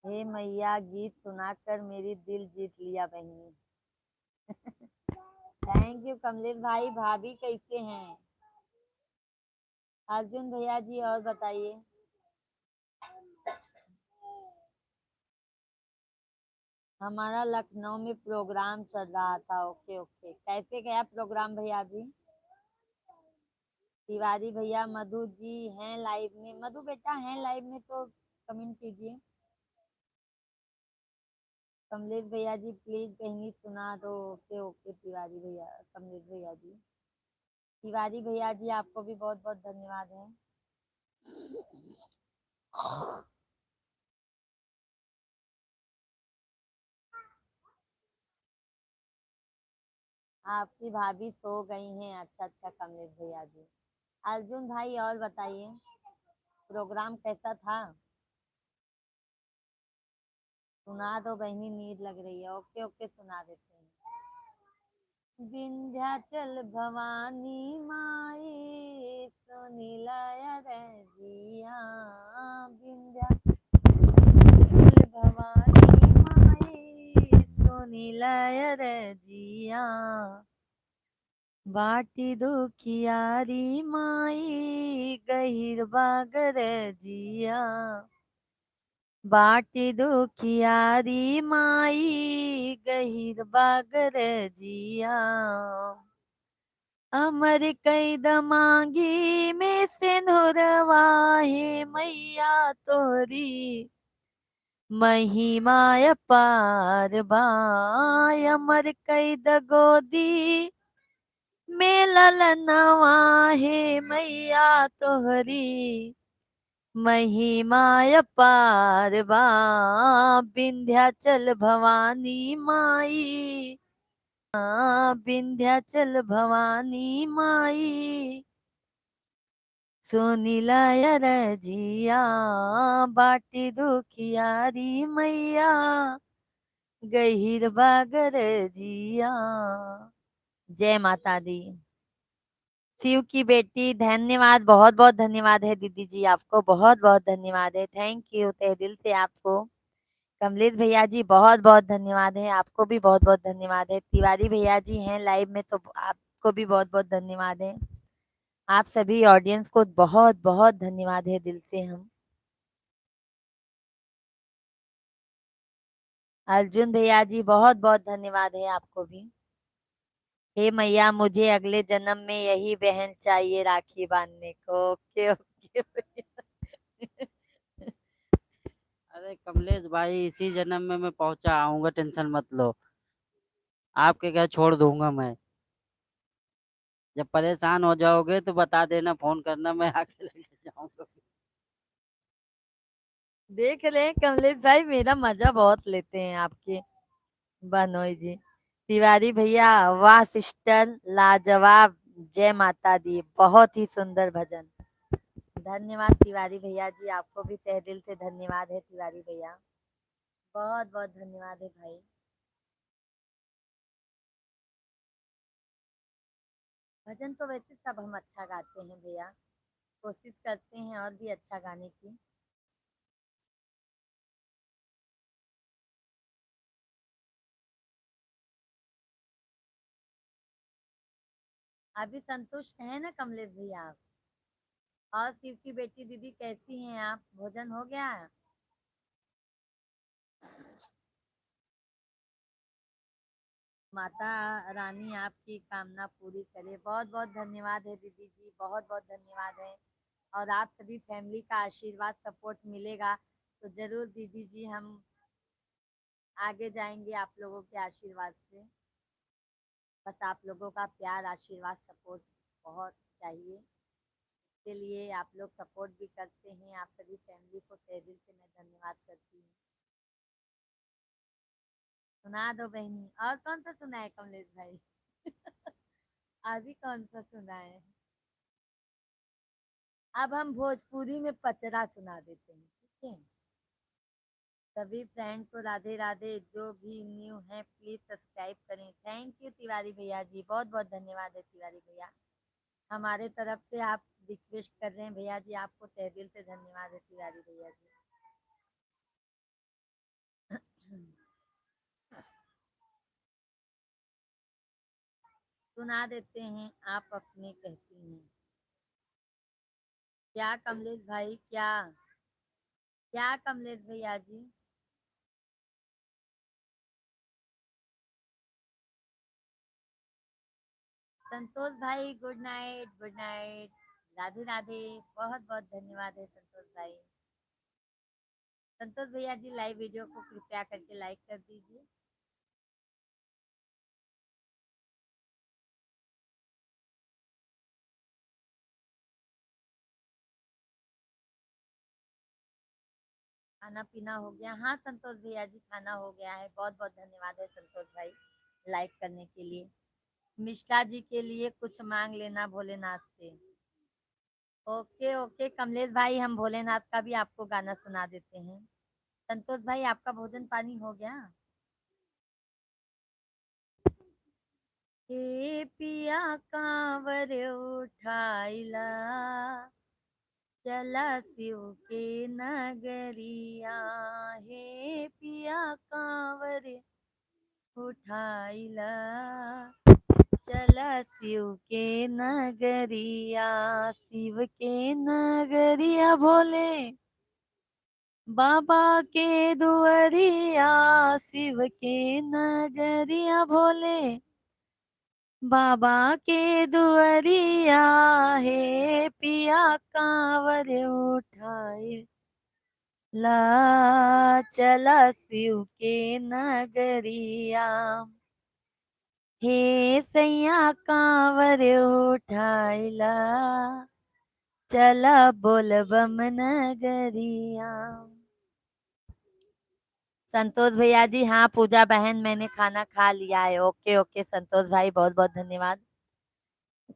हे मैया गीत सुनाकर मेरी दिल जीत लिया बहनी। थैंक यू कमलेश भाई। भाभी कैसे हैं? अर्जुन भैया जी और बताइए। हमारा लखनऊ में प्रोग्राम चल रहा था। ओके ओके, कैसे गया प्रोग्राम भैया जी? तिवारी भैया, मधु जी हैं लाइव में? मधु बेटा हैं लाइव में तो कमेंट कीजिए। कमलेश भैया जी प्लीज बहनी सुना दो। ओके ओके तिवारी भैया, कमलेश भैया जी। तिवारी भैया जी आपको भी बहुत बहुत धन्यवाद है। आपकी भाभी सो गई हैं? अच्छा अच्छा कमलेश भैया जी। अर्जुन भाई और बताइए, प्रोग्राम कैसा था? सुना दो बहनी, नींद लग रही है। ओके ओके सुना देते हैं। विंध्याचल भवानी माई सुनिलाय रजिया, विंध्याचल भवानी माई सुनिलाय रजिया, बाटी दुखियारी माई गहिर बागर जिया, बाटी दुखियारी माई गहिर बागर जिया, अमर कैद मांगी में सिंधुरवा हे मैया तोरी, महिमा पार बाय, अमर कैद गोदी में ललनवा हे मैया तोहरी, महिमा पार बा, विंध्याचल भवानी माई, विंध्याचल भवानी माई सुनिलाय रजिया, बाटी दुखियारी मैया गहिर बागर जिया। जय माता दी। शिव की बेटी धन्यवाद, बहुत बहुत धन्यवाद है दीदी जी, आपको बहुत बहुत धन्यवाद है। थैंक यू तहे दिल से आपको। कमलेश भैया जी बहुत बहुत धन्यवाद है, आपको भी बहुत बहुत धन्यवाद है। तिवारी भैया जी हैं लाइव में तो आपको भी बहुत बहुत धन्यवाद है। आप सभी ऑडियंस को बहुत बहुत धन्यवाद है दिल से। हम अर्जुन भैया जी बहुत बहुत धन्यवाद है आपको भी। हे मैया मुझे अगले जन्म में यही बहन चाहिए राखी बांधने को। ओके ओके भैया। अरे कमलेश भाई, इसी जन्म में मैं पहुंचा आऊंगा, टेंशन मत लो। आपके घर छोड़ दूंगा मैं। जब परेशान हो जाओगे तो बता देना, फोन करना, मैं आके लेके जाऊंगा। देख रहे हैं कमलेश भाई, मेरा मजा बहुत लेते हैं आपके बनोई जी। तिवारी भैया वाह सिस्टर लाजवाब, जय माता दी, बहुत ही सुंदर भजन। धन्यवाद तिवारी भैया जी, आपको भी तहे दिल से धन्यवाद है तिवारी भैया, बहुत बहुत धन्यवाद है भाई। भजन तो वैसे सब हम अच्छा गाते हैं भैया, कोशिश करते हैं और भी अच्छा गाने की। अभी संतुष्ट है ना कमलेश भैया आप? और शिव की बेटी दीदी कैसी हैं आप, भोजन हो गया? माता रानी आपकी कामना पूरी करे। बहुत बहुत धन्यवाद है दीदी जी, बहुत बहुत धन्यवाद है। और आप सभी फैमिली का आशीर्वाद सपोर्ट मिलेगा तो जरूर दीदी जी हम आगे जाएंगे आप लोगों के आशीर्वाद से। बस आप लोगों का प्यार आशीर्वाद सपोर्ट बहुत चाहिए, इसके लिए आप लोग सपोर्ट भी करते हैं। आप सभी फैमिली को तहे दिल से मैं धन्यवाद करती हूँ। सुना दो बहनी, और कौन सा सुना है कमलेश भाई? अभी कौन सा सुना है? अब हम भोजपुरी में पचरा सुना देते हैं, ठीक है? सभी फ्रेंड को राधे राधे, जो भी न्यू है प्लीज सब्सक्राइब करें। थैंक यू तिवारी भैया जी, बहुत बहुत धन्यवाद है तिवारी भैया। हमारे तरफ से आप रिक्वेस्ट कर रहे हैं भैया जी, आपको तहे दिल से धन्यवाद है तिवारी भैया जी। सुना देते हैं, आप अपने कहती हैं। क्या कमलेश भाई, क्या क्या कमलेश भैया जी? संतोष भाई good night, good night, Radhe Radhe, बहुत बहुत धन्यवाद है संतोष भाई। संतोष भैया जी लाइव वीडियो को कृपया करके लाइक कर दीजिए। खाना पीना हो गया? हाँ संतोष भैया जी खाना हो गया है, बहुत बहुत धन्यवाद है संतोष भाई लाइक करने के लिए। मिश्रा जी के लिए कुछ मांग लेना भोलेनाथ से। ओके ओके कमलेश भाई, हम भोलेनाथ का भी आपको गाना सुना देते हैं। संतोष भाई आपका भोजन पानी हो गया? हे पिया कांवर उठाइला, चला शिव के नगरिया। हे पिया कांवर उठाइला, चला शिव के नगरिया। शिव के नगरिया भोले बाबा के दुआरिया। शिव के नगरिया भोले बाबा के दुआरिया। हे पिया कांवर उठाए ला, चला शिव के नगरिया। हे सैया कांवर उठाइला, चला बोलबम नगरिया। संतोष भैया जी, हाँ पूजा बहन मैंने खाना खा लिया है। ओके ओके संतोष भाई, बहुत बहुत धन्यवाद।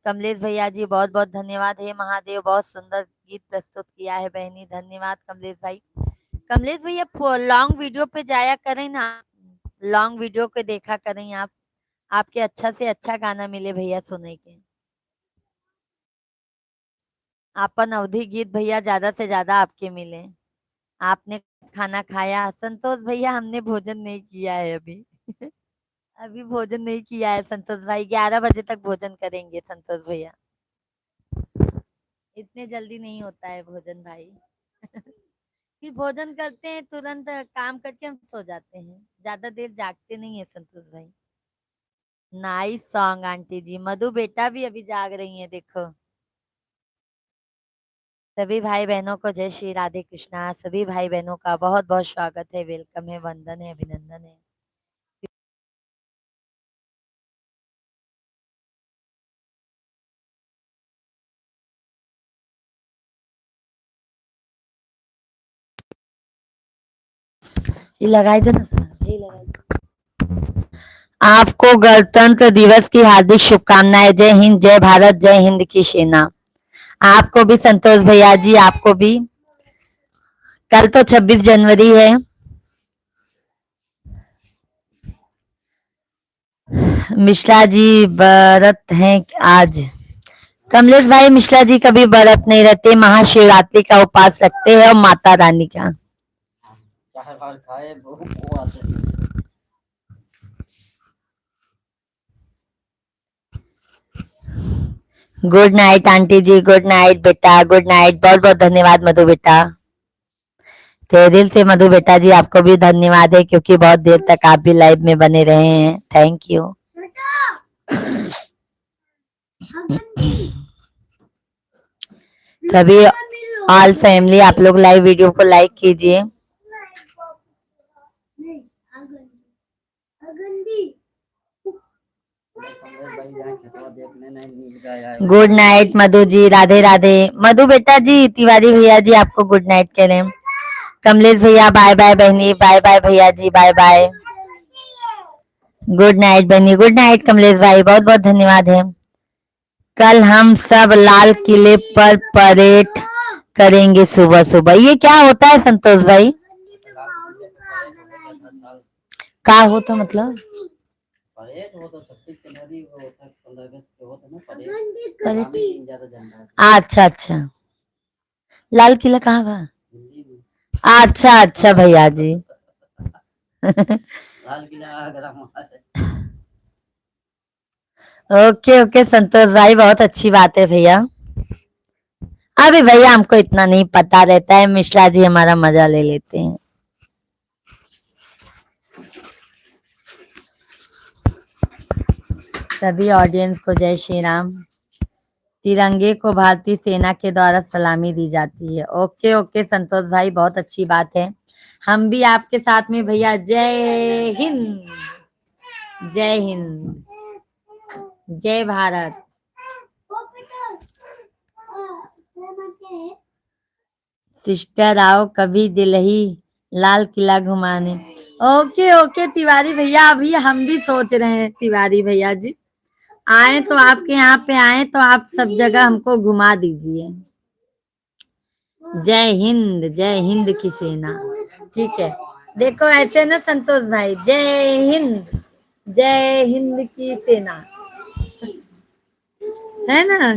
कमलेश भैया जी बहुत बहुत धन्यवाद। हे महादेव, बहुत सुंदर गीत प्रस्तुत किया है बहनी, धन्यवाद कमलेश भाई। कमलेश भैया लॉन्ग वीडियो पे जाया करें ना, लॉन्ग वीडियो को देखा करें आप, आपके अच्छा से अच्छा गाना मिले भैया सुने के। आपन अवधि गीत भैया ज्यादा से ज्यादा आपके मिले। आपने खाना खाया? संतोष भैया हमने भोजन नहीं किया है अभी। अभी भोजन नहीं किया है संतोष भाई, 11 बजे तक भोजन करेंगे संतोष भैया। इतने जल्दी नहीं होता है भोजन भाई। कि भोजन करते हैं तुरंत काम करके हम सो जाते हैं, ज्यादा देर जागते नहीं है संतोष भाई। नाइस सॉन्ग आंटी जी। मधु बेटा भी अभी जाग रही हैं देखो। सभी भाई बहनों को जय श्री राधे कृष्णा। सभी भाई बहनों का बहुत बहुत स्वागत है, वेलकम है, वंदन है, अभिनंदन है। ये लगाई दो ना सर, ये लगाई दो। आपको गणतंत्र दिवस की हार्दिक शुभकामनाएं। जय हिंद, जय भारत, जय हिंद की सेना। आपको भी संतोष भैया जी, आपको भी। कल तो 26 जनवरी है। मिश्रा जी व्रत हैं आज। कमलेश भाई, मिश्रा जी कभी व्रत नहीं रहते, महाशिवरात्रि का उपवास रखते हैं और माता रानी का। चार बार खाए वो आते हैं। गुड नाइट आंटी जी, गुड नाइट बेटा, गुड नाइट। बहुत बहुत धन्यवाद मधु बेटा। तहे दिल से मधु बेटा जी आपको भी धन्यवाद है, क्योंकि बहुत देर तक आप भी लाइव में बने रहे हैं। Thank you. सभी ऑल फैमिली आप लोग लाइव वीडियो को लाइक कीजिए। Good night Madhu ji, Radhe Radhe. मधु बेटा जी, तिवारी भैया जी आपको गुड नाइट कह रहे हैं। कमलेश भैया बाय बाय बहनी, बाय बाय भैया जी, बाय बाय। गुड नाइट बहनी, गुड नाइट कमलेश भाई, बहुत बहुत धन्यवाद है। कल हम सब लाल किले पर परेड करेंगे सुबह सुबह। ये क्या होता है संतोष भाई? का हो तो मतलब परेड वो तो 26 जनवरी वो होता है, 15 अगस्त को होता है ना परेड। परेड। ज्यादा झंडा अच्छा अच्छा। लाल किला कहाँ बा? दिल्ली में। अच्छा अच्छा भैया जी। लाल किला आगरा में है। ओके ओके संतोष भाई, बहुत अच्छी बात है भैया। अभी भैया हमको इतना नहीं पता रहता है, मिश्रा जी हमारा मजा ले लेते हैं। सभी ऑडियंस को जय श्री राम। तिरंगे को भारतीय सेना के द्वारा सलामी दी जाती है। ओके ओके संतोष भाई, बहुत अच्छी बात है। हम भी आपके साथ में भैया। जय हिंद, जय हिंद, जय भारत। सिस्टर आओ कभी दिल्ली लाल किला घुमाने। ओके ओके तिवारी भैया, अभी हम भी सोच रहे हैं तिवारी भैया जी, आए तो आपके यहाँ पे आए तो आप सब जगह हमको घुमा दीजिए। जय हिंद की सेना। ठीक है, देखो ऐसे ना संतोष भाई, जय हिंद की सेना, है ना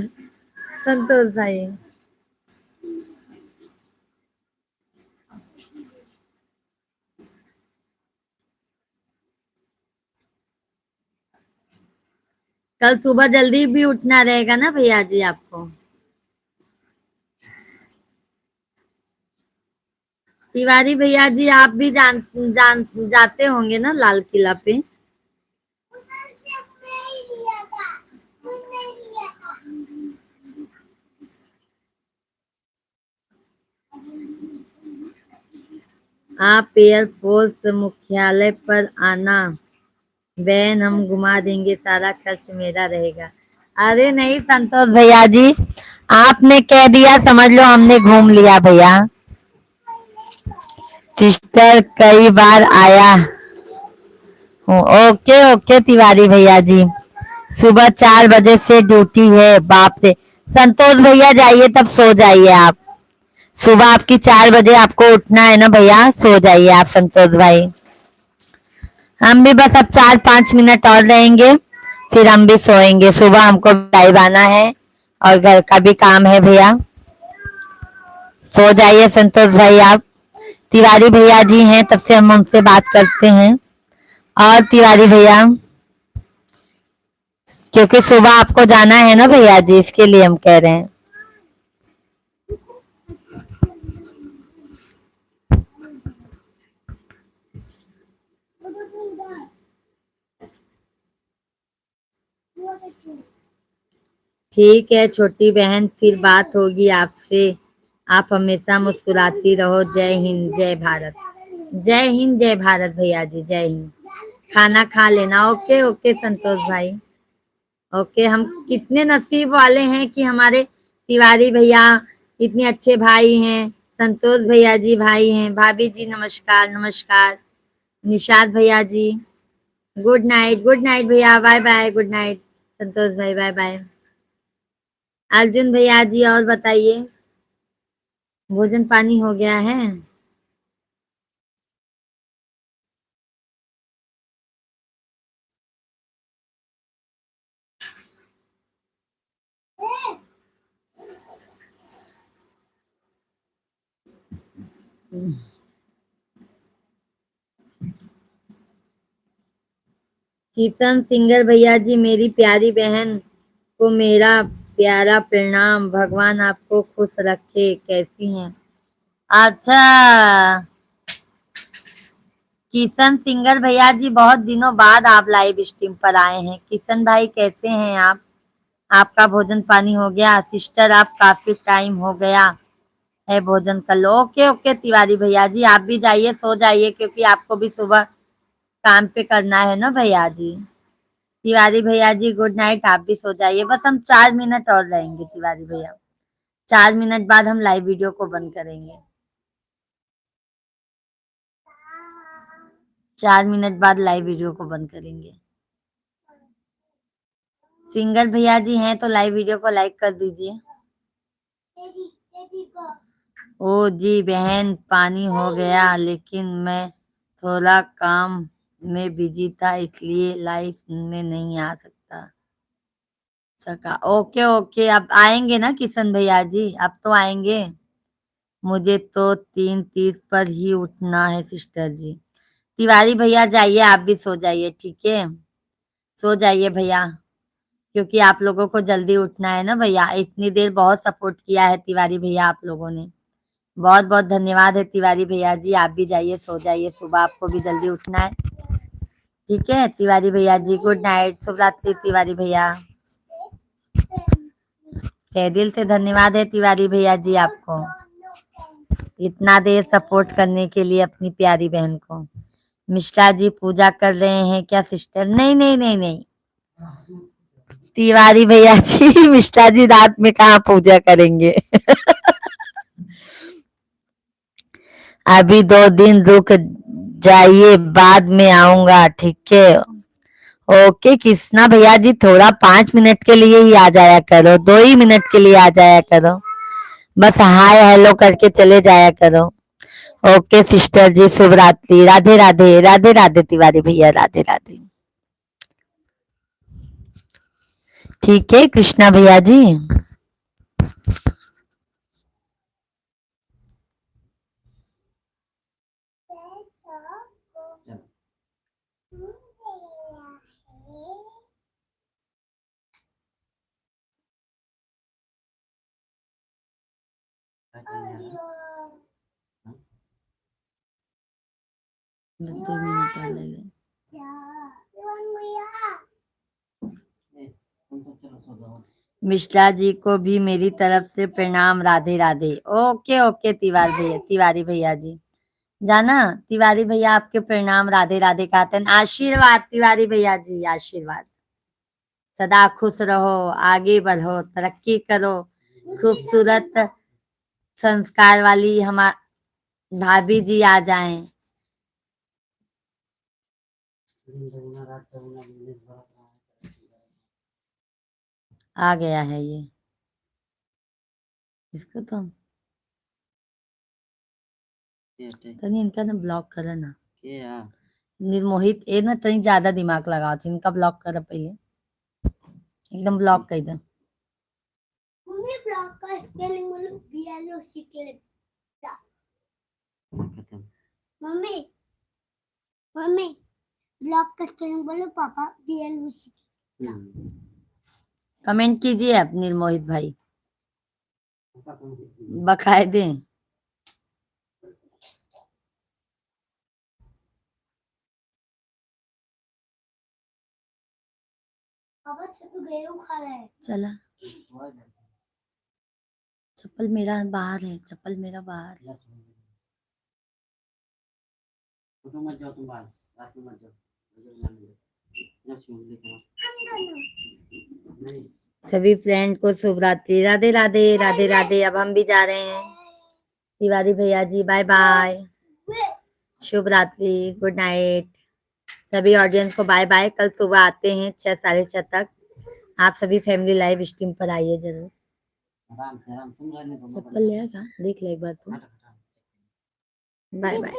संतोष भाई? कल सुबह जल्दी भी उठना रहेगा ना भैया जी आपको। तिवारी भैया जी आप भी जाते होंगे ना लाल किला पे। आप एयरफोर्स मुख्यालय पर आना बहन, हम घुमा देंगे, सारा खर्च मेरा रहेगा। अरे नहीं संतोष भैया जी, आपने कह दिया समझ लो हमने घूम लिया भैया। सिस्टर कई बार आया हूँ। ओके ओके तिवारी भैया जी, सुबह 4 बजे से ड्यूटी है। बाप रे संतोष भैया, जाइए तब सो जाइए आप। सुबह आपकी 4 बजे आपको उठना है ना भैया, सो जाइए आप संतोष भाई। हम भी बस अब 4-5 मिनट और रहेंगे, फिर हम भी सोएंगे। सुबह हमको लाइव आना है और घर का भी काम है भैया। सो जाइए संतोष भाई आप। तिवारी भैया जी हैं तब से हम उनसे बात करते हैं। और तिवारी भैया क्योंकि सुबह आपको जाना है ना भैया जी, इसके लिए हम कह रहे हैं। ठीक है छोटी बहन, फिर बात होगी आपसे। आप हमेशा मुस्कुराती रहो। जय हिंद जय भारत। जय हिंद जय भारत भैया जी, जय हिंद। खाना खा लेना। ओके ओके संतोष भाई। ओके, हम कितने नसीब वाले हैं कि हमारे तिवारी भैया इतने अच्छे भाई हैं। संतोष भैया जी भाई हैं। भाभी जी नमस्कार नमस्कार। निषाद भैया जी गुड नाइट भैया, बाय बाय, गुड नाइट। संतोष भाई बाय बाय। अर्जुन भैया जी और बताइए, भोजन पानी हो गया है? किशन सिंगर भैया जी, मेरी प्यारी बहन को मेरा प्यारा प्रणाम। भगवान आपको खुश रखे। कैसी हैं? अच्छा, किशन सिंगर भैया जी, बहुत दिनों बाद आप लाइव स्ट्रीम पर आए हैं। किशन भाई कैसे हैं आप? आपका भोजन पानी हो गया? सिस्टर आप काफी टाइम हो गया है भोजन कर लो। ओके ओके तिवारी भैया जी, आप भी जाइए सो जाइए, क्योंकि आपको भी सुबह काम पे करना है ना भैया जी। तिवारी भैया जी गुड नाइट, आप भी सो जाइए। बस हम 4 मिनट और रहेंगे तिवारी भैया। 4 मिनट बाद हम लाइव वीडियो को बंद करेंगे। 4 मिनट बाद लाइव वीडियो को बंद करेंगे। सिंगर भैया जी हैं तो लाइव वीडियो को लाइक कर दीजिए। ओ जी बहन, पानी हो गया, लेकिन मैं थोड़ा काम में बिजी था, इसलिए लाइव में नहीं आ सका। ओके ओके, अब आएंगे ना किशन भैया जी? अब तो आएंगे। मुझे तो 3:30 पर ही उठना है सिस्टर जी। तिवारी भैया जाइए, आप भी सो जाइए, ठीक है? सो जाइए भैया, क्योंकि आप लोगों को जल्दी उठना है ना भैया। इतनी देर बहुत सपोर्ट किया है तिवारी भैया आप लोगों ने। बहुत बहुत धन्यवाद है तिवारी भैया जी। आप भी जाइए सो जाइए, सुबह आपको भी जल्दी उठना है। ठीक है तिवारी भैया जी, गुड नाइट, शुभ रात्रि तिवारी भैया। तहे दिल से धन्यवाद है तिवारी भैया जी आपको, इतना देर सपोर्ट करने के लिए अपनी प्यारी बहन को। मिश्रा जी पूजा कर रहे हैं क्या सिस्टर? नहीं नहीं नहीं नहीं तिवारी भैया जी, मिश्रा जी रात में कहाँ पूजा करेंगे। अभी 2 दिन रुक जाइए, बाद में आऊंगा, ठीक है? ओके कृष्णा भैया जी, थोड़ा 5 मिनट के लिए ही आ जाया करो, 2 ही मिनट के लिए आ जाया करो, बस हाय हेलो करके चले जाया करो। ओके सिस्टर जी, शुभ रात्रि, राधे राधे, राधे राधे तिवारी भैया, राधे राधे। ठीक है कृष्णा भैया जी। मिश्रा जी को भी मेरी तरफ से प्रणाम, राधे राधे। ओके ओके तिवारी भैया जी, जाना तिवारी भैया आपके प्रणाम, राधे राधे कहते हैं। आशीर्वाद तिवारी भैया जी, आशीर्वाद। सदा खुश रहो, आगे बढ़ो, तरक्की करो। खूबसूरत संस्कार वाली हमारी भाभी जी आ जाएं। आ गया है ये, इसको तो तनी इनका ना ब्लॉक करा ना। निर्मोहित ए ना तनी ज्यादा दिमाग लगाओ थे, इनका ब्लॉक करा पहले, एकदम ब्लॉक कर दो। मम्मी ब्लॉक कर स्पेलिंग बोलो, बीएलओ सीख ले। मम्मी मम्मी ब्लॉक का स्पेलिंग बोलो पापा, बीएलओ सीख। कमेंट कीजिए आप निर्मोहित भाई, बकायदे। चला, चप्पल मेरा बाहर है, चप्पल मेरा बाहर है। मत जाओ तुम बाहर, रात में मत जाओ, सभी फ्रेंड को शुभ रात्रि, राधे राधे राधे राधे। अब हम भी जा रहे हैं। तिवारी भैया जी बाय बाय, शुभ रात्रि, गुड नाइट। सभी ऑडियंस को बाय बाय। कल सुबह आते हैं 6 साढ़े 6 तक। आप सभी फैमिली लाइव स्ट्रीम पर आइए जरूर। आराम से, आराम तुम रहने दो, चप्पल लेगा, देख ले एक बार तू। Bye bye.